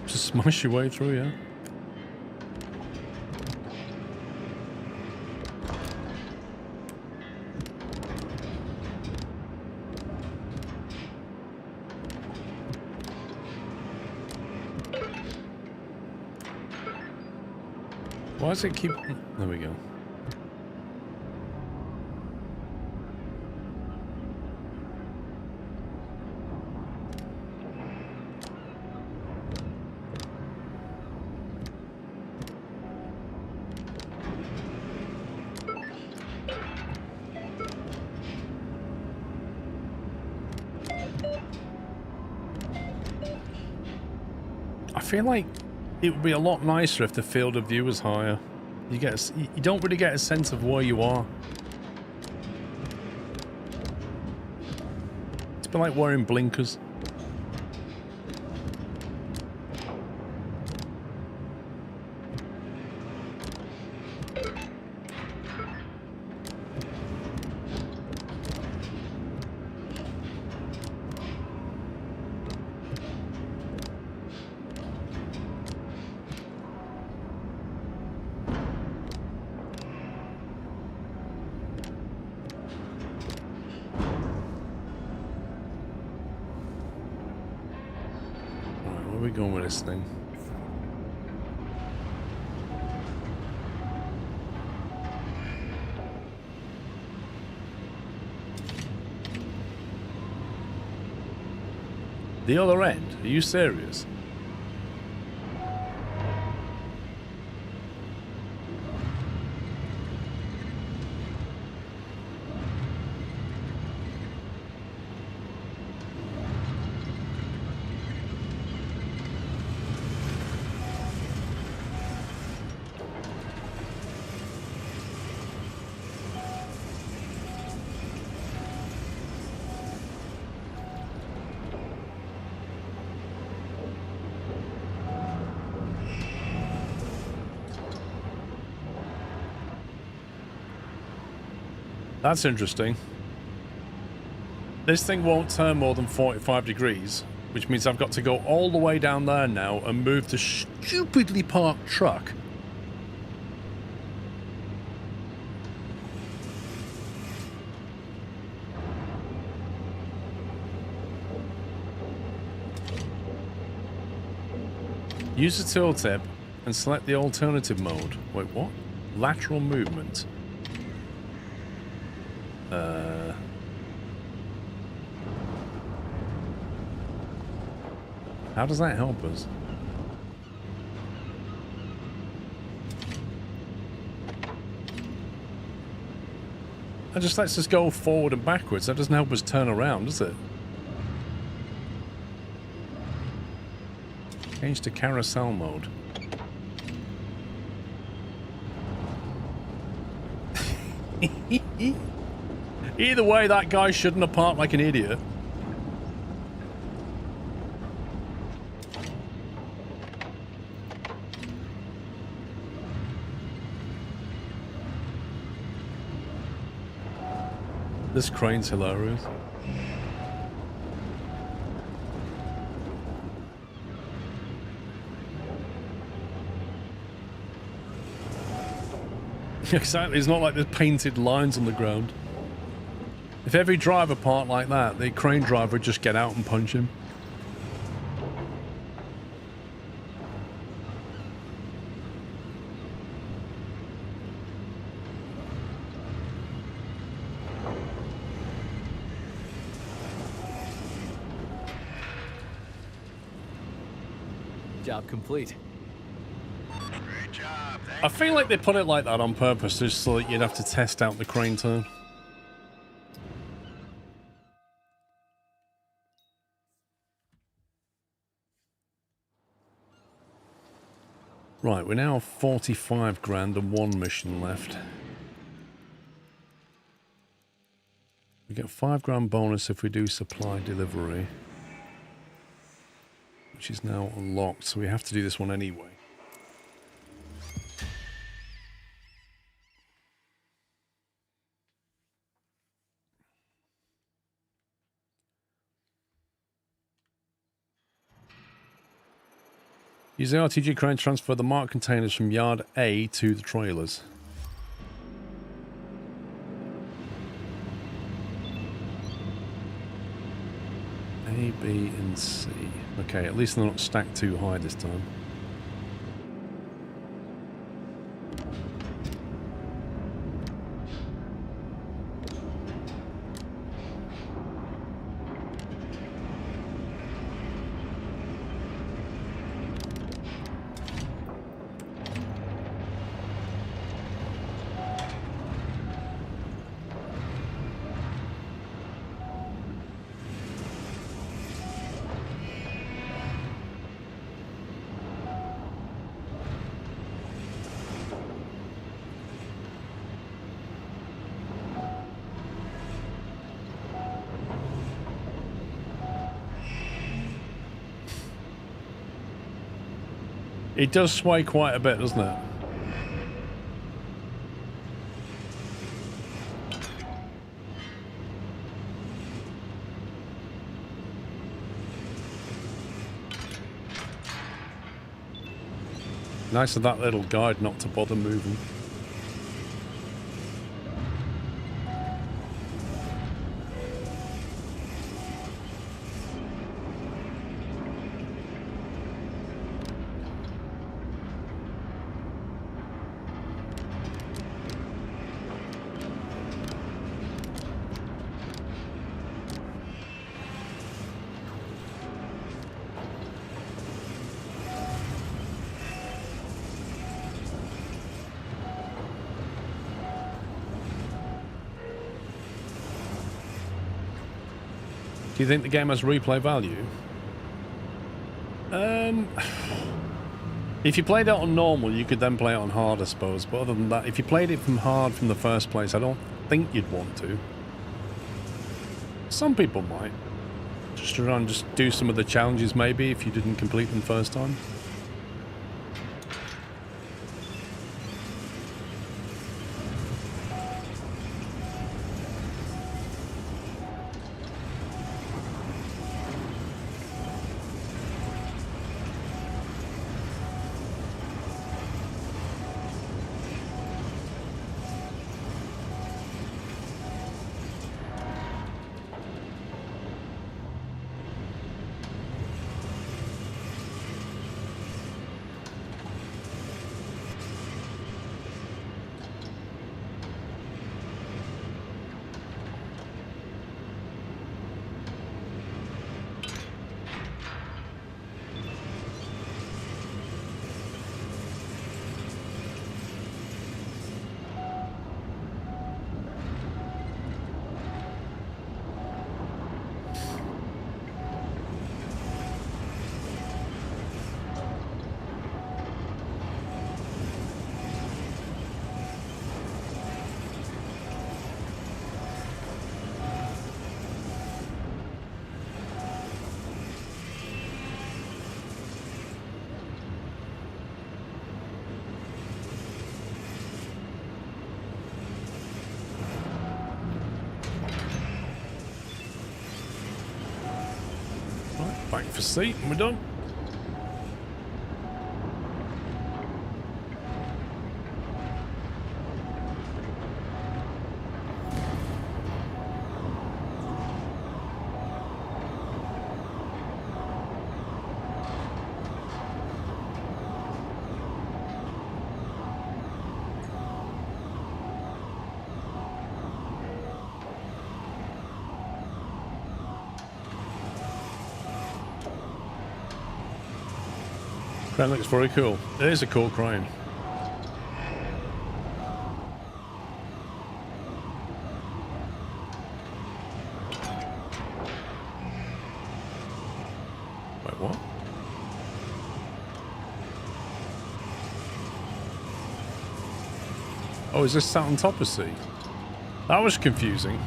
Just smash your way through, yeah. Why does it keep... There we go. I feel like it would be a lot nicer if the field of view was higher. You don't really get a sense of where you are. It's a bit like wearing blinkers. Where are we going with this thing? The other end? Are you serious? That's interesting. This thing won't turn more than 45 degrees, which means I've got to go all the way down there now and move the stupidly parked truck. Use the tooltip and select the alternative mode. Wait, what? Lateral movement. How does that help us? That just lets us go forward and backwards. That doesn't help us turn around, does it? Change to carousel mode. Either way, that guy shouldn't have parked like an idiot. This crane's hilarious. Exactly, it's not like there's painted lines on the ground. If every driver parked like that, the crane driver would just get out and punch him. Job complete. Great job. I feel like they put it like that on purpose, just so that you'd have to test out the crane turn. Right, we're now 45 grand and one mission left. We get 5 grand bonus if we do supply delivery, which is now unlocked, so we have to do this one anyway. Use the RTG crane to transfer the marked containers from Yard A to the trailers. A, B, and C. Okay, at least they're not stacked too high this time. It does sway quite a bit, doesn't it? Nice of that little guide not to bother moving. Do you think the game has replay value? If you played it on normal, you could then play it on hard, I suppose. But other than that, if you played it from hard from the first place, I don't think you'd want to. Some people might. Just to try and just do some of the challenges, maybe, if you didn't complete them first time. for C, and we're done. Crane looks very cool. It is a cool crane. Wait, what? Oh, is this sat on top of C? That was confusing.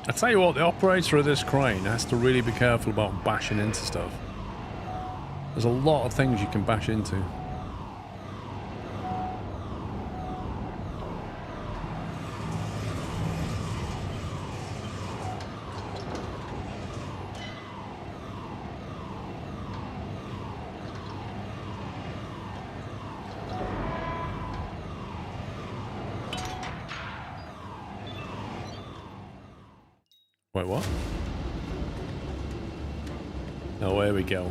I tell you what, the operator of this crane has to really be careful about bashing into stuff. There's a lot of things you can bash into. Wait, what? Oh, here we go.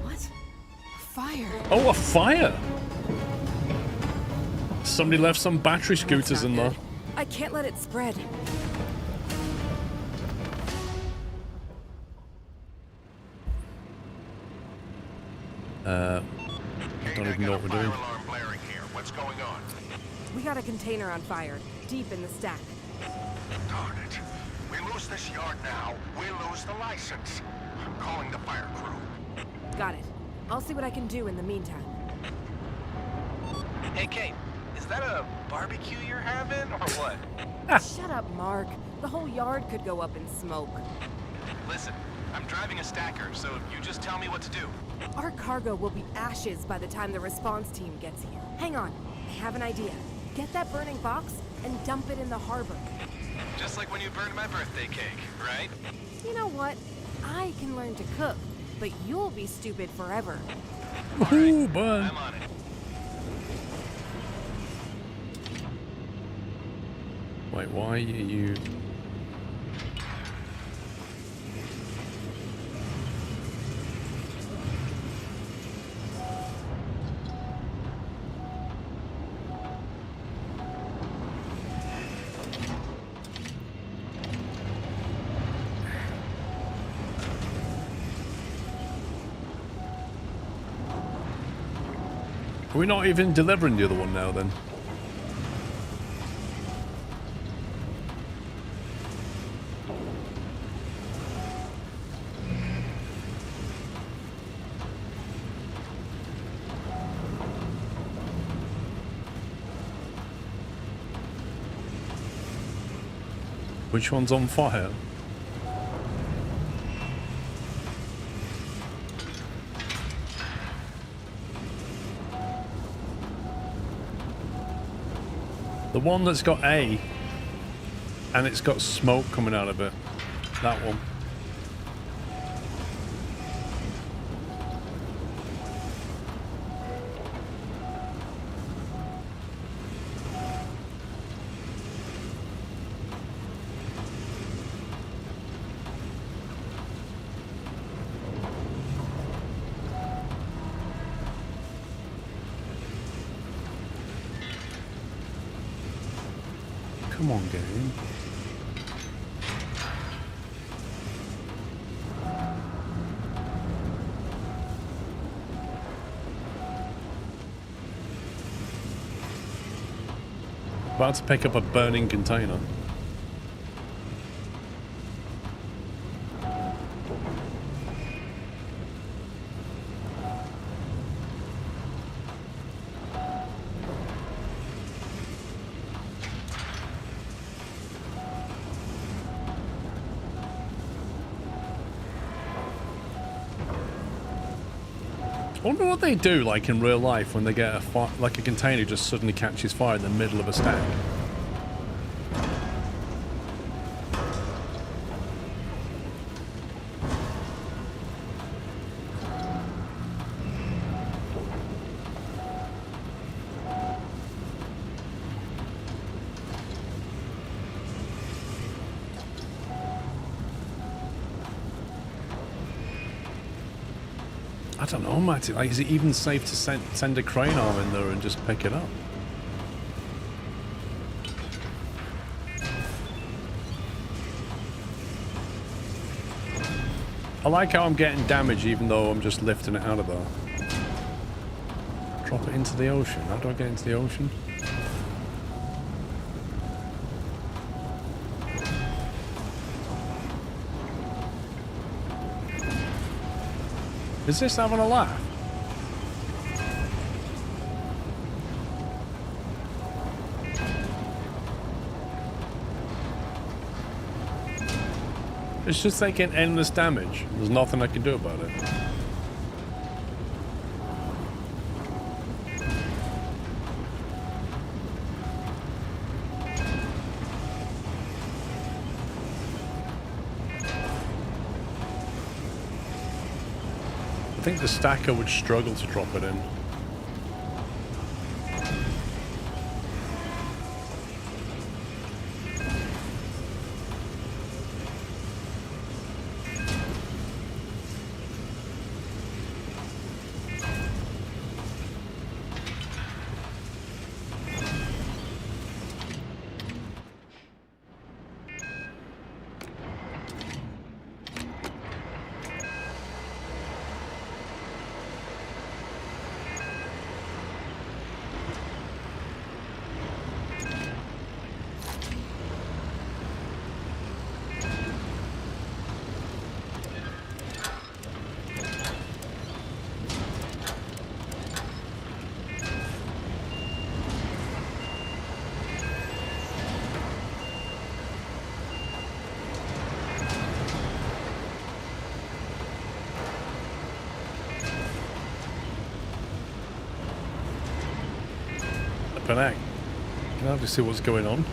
What? A fire. Oh, a fire! Somebody left some battery scooters in there. I can't let it spread. I don't even know what we're doing. What's going on? We got a container on fire, deep in the stack. Darn it. We lose this yard now, we lose the license. I'm calling the fire crew. Got it. I'll see what I can do in the meantime. Hey, Kate, is that a barbecue you're having, or what? Shut up, Mark. The whole yard could go up in smoke. Listen, I'm driving a stacker, so you just tell me what to do. Our cargo will be ashes by the time the response team gets here. Hang on, I have an idea. Get that burning box and dump it in the harbor. Just like when you burned my birthday cake, right? You know what? I can learn to cook, but you'll be stupid forever. Ooh, bud. I'm on it. Wait, why are you... Are we not even delivering the other one now, then? Which one's on fire? The one that's got A and it's got smoke coming out of it. That one. Come on, game. About to pick up a burning container. I wonder what they do, like in real life, when they get like a container just suddenly catches fire in the middle of a stack. I don't know, Matty. Like, is it even safe to send a crane arm in there and just pick it up? I like how I'm getting damage even though I'm just lifting it out of there. Drop it into the ocean. How do I get into the ocean? Is this having a laugh? It's just taking endless damage. There's nothing I can do about it. I think the stacker would struggle to drop it in. Connect. Can I just see what's going on?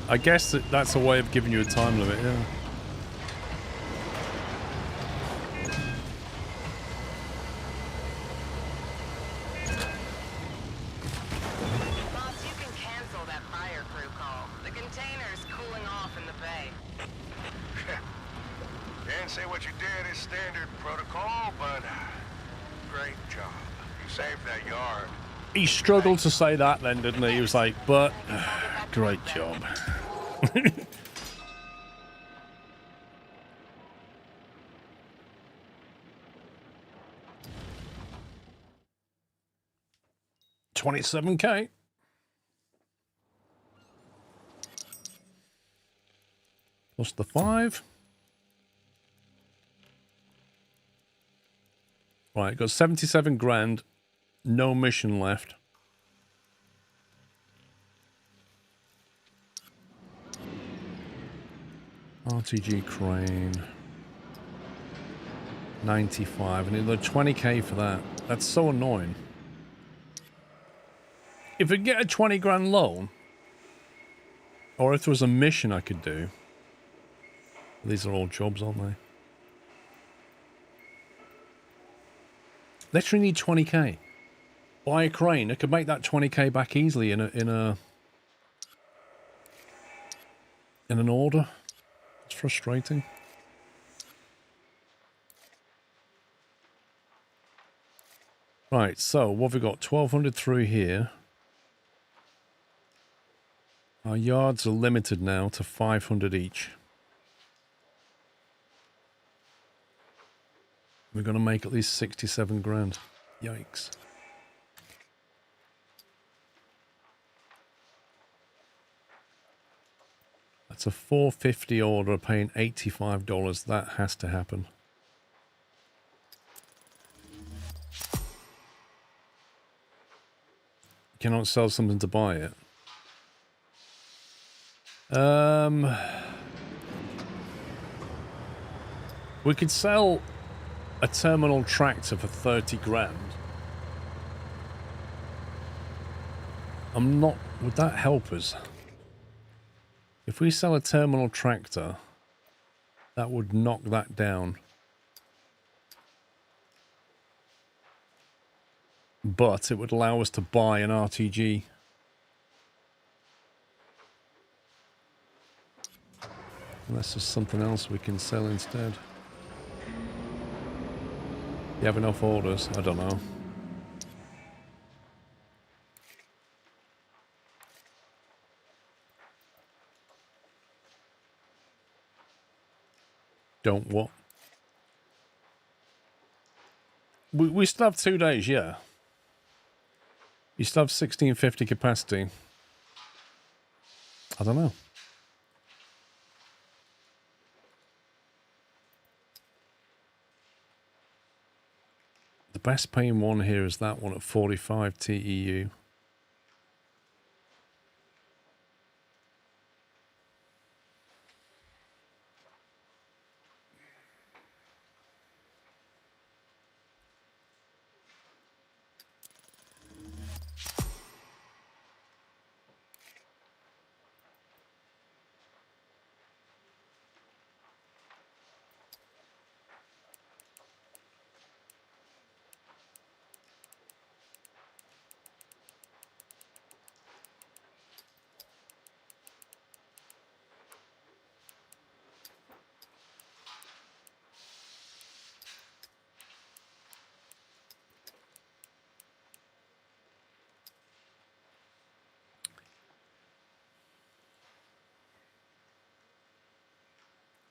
I guess that's a way of giving you a time limit, yeah. He struggled to say that then, didn't he? He was like, but great job. $27K. Plus the 5. Right, got 77 grand. No mission left. RTG crane. 95. And another 20K for that. That's so annoying. If we get a 20 grand loan, or if there was a mission I could do. These are all jobs, aren't they? Literally need 20K. Buy a crane. I could make that 20K back easily in an order. It's frustrating. Right, so what have we got? 1,200 through here. Our yards are limited now to 500 each. We're going to make at least 67 grand. Yikes. That's a 450 order paying $85. That has to happen. Cannot sell something to buy it. We could sell a terminal tractor for 30 grand. Would that help us? If we sell a terminal tractor, that would knock that down. But it would allow us to buy an RTG. Unless there's something else we can sell instead. You have enough orders? I don't know. Don't what? We still have 2 days, yeah. You still have 1650 capacity. I don't know. The best paying one here is that one at 45 TEU.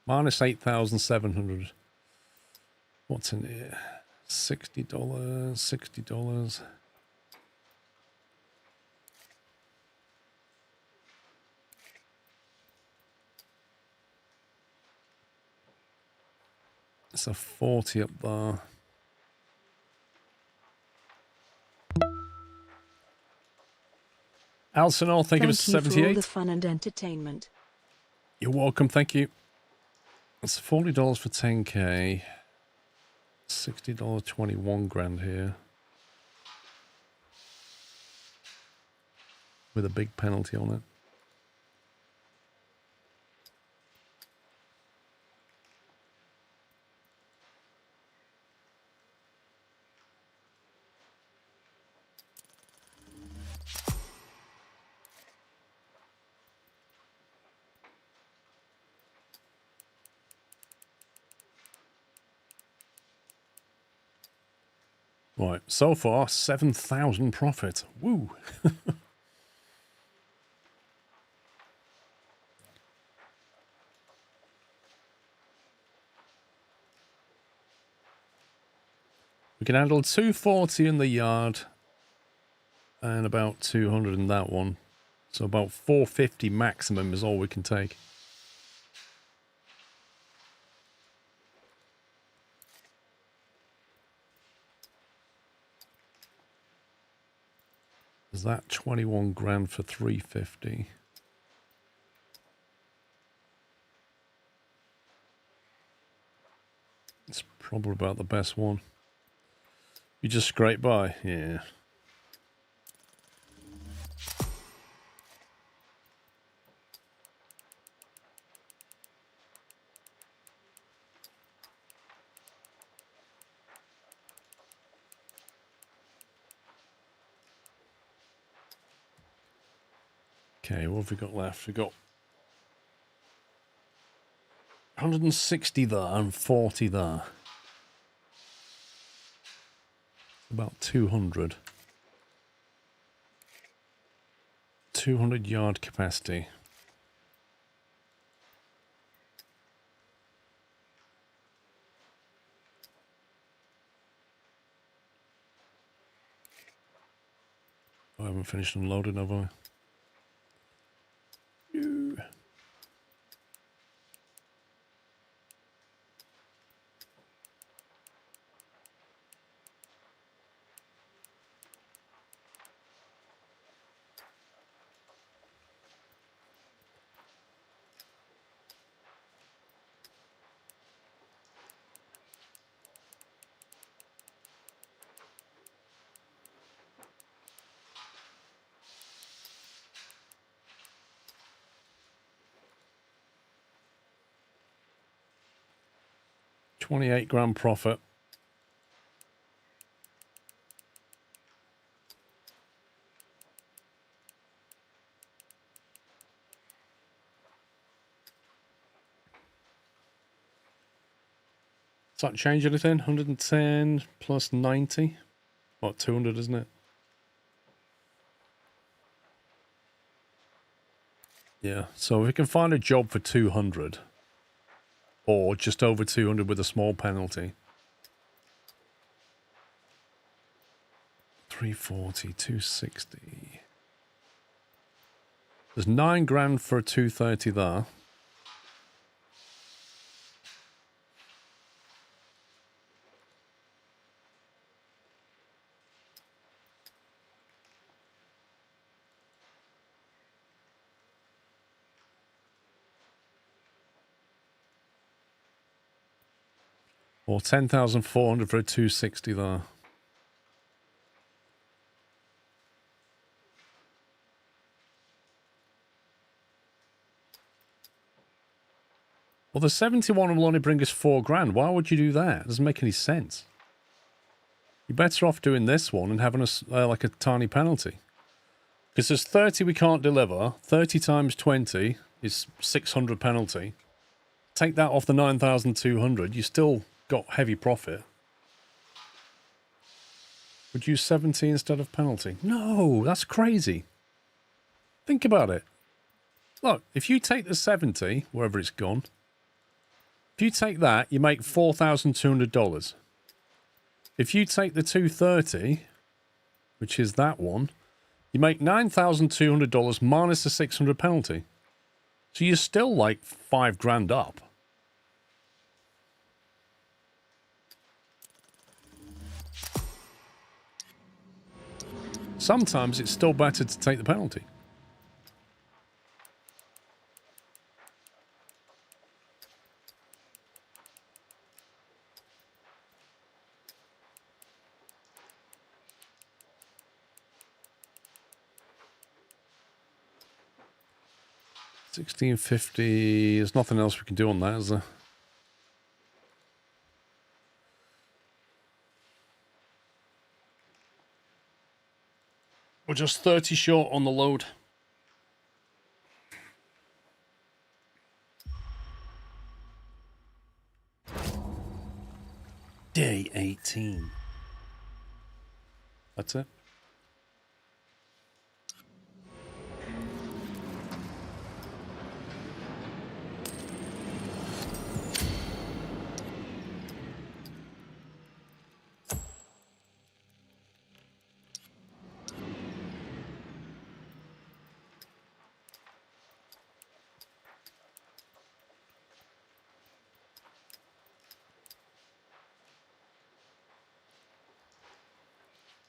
Minus 8,700. What's in here? $60, $60. It's a 40 up there. Alcinor, thank you for 78. For all the fun and entertainment. You're welcome, thank you. It's $40 for 10k. $60, 21 grand here. With a big penalty on it. Right, so far 7,000 profit. Woo! We can handle 240 in the yard and about 200 in that one. So about 450 maximum is all we can take. Is that 21 grand for 350? It's probably about the best one. You just scrape by? Yeah. Okay, what have we got left? We've got 160 there and 40 there. About 200. 200 yard capacity. I haven't finished unloading, have I? No. 28 grand profit. Does that change anything? 110 plus 90? What, 200, isn't it? Yeah, so if we can find a job for 200, or just over 200 with a small penalty. 340, 260. There's 9 grand for a 230 there. Or 10,400 for a 260 there. Well, the 71 will only bring us 4 grand. Why would you do that? It doesn't make any sense. You're better off doing this one and having like a tiny penalty. Because there's 30 we can't deliver. 30 times 20 is 600 penalty. Take that off the 9,200. You still got heavy profit. Would you use 70 instead of penalty? No, that's crazy. Think about it. Look, if you take the 70, wherever it's gone, if you take that, you make $4,200. If you take the 230, which is that one, you make $9,200 minus the 600 penalty. So you're still like 5 grand up. Sometimes it's still better to take the penalty. $1,650. There's nothing else we can do on that, is there? We're just 30 short on the load. Day 18. That's it.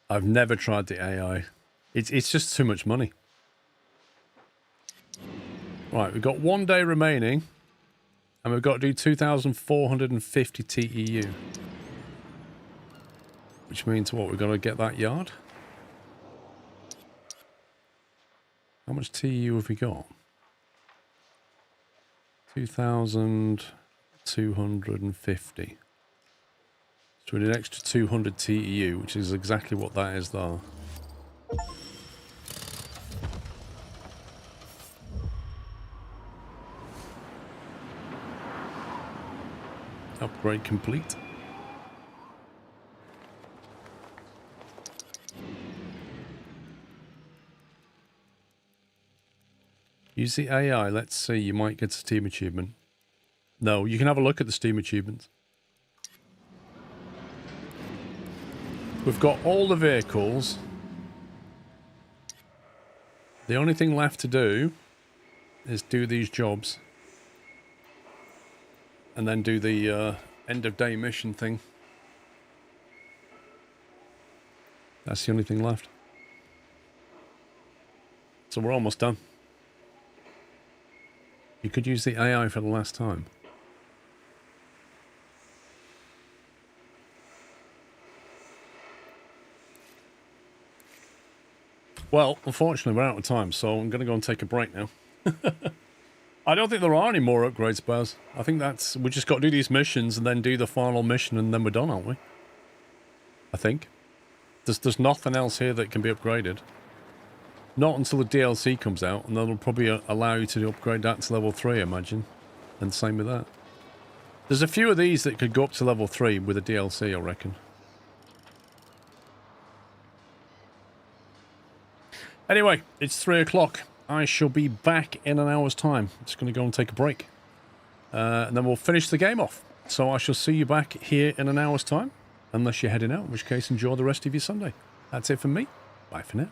I've never tried the AI. It's just too much money. Right, we've got 1 day remaining. And we've got to do 2,450 TEU. Which means what? We've got to get that yard? How much TEU have we got? 2,250. So we need an extra 200 TEU, which is exactly what that is there. Upgrade complete. Use the AI. Let's see. You might get a Steam achievement. No, you can have a look at the Steam achievements. We've got all the vehicles. The only thing left to do is do these jobs. And then do the end of day mission thing. That's the only thing left. So we're almost done. You could use the AI for the last time. Well, unfortunately, we're out of time, so I'm going to go and take a break now. I don't think there are any more upgrades, Baz. I think that's... we just got to do these missions and then do the final mission and then we're done, aren't we? I think. There's nothing else here that can be upgraded. Not until the DLC comes out, and that'll probably allow you to upgrade that to level 3, I imagine. And same with that. There's a few of these that could go up to level 3 with a DLC, I reckon. Anyway, it's 3 o'clock. I shall be back in an hour's time. I'm just going to go and take a break. And then we'll finish the game off. So I shall see you back here in an hour's time. Unless you're heading out, in which case enjoy the rest of your Sunday. That's it from me. Bye for now.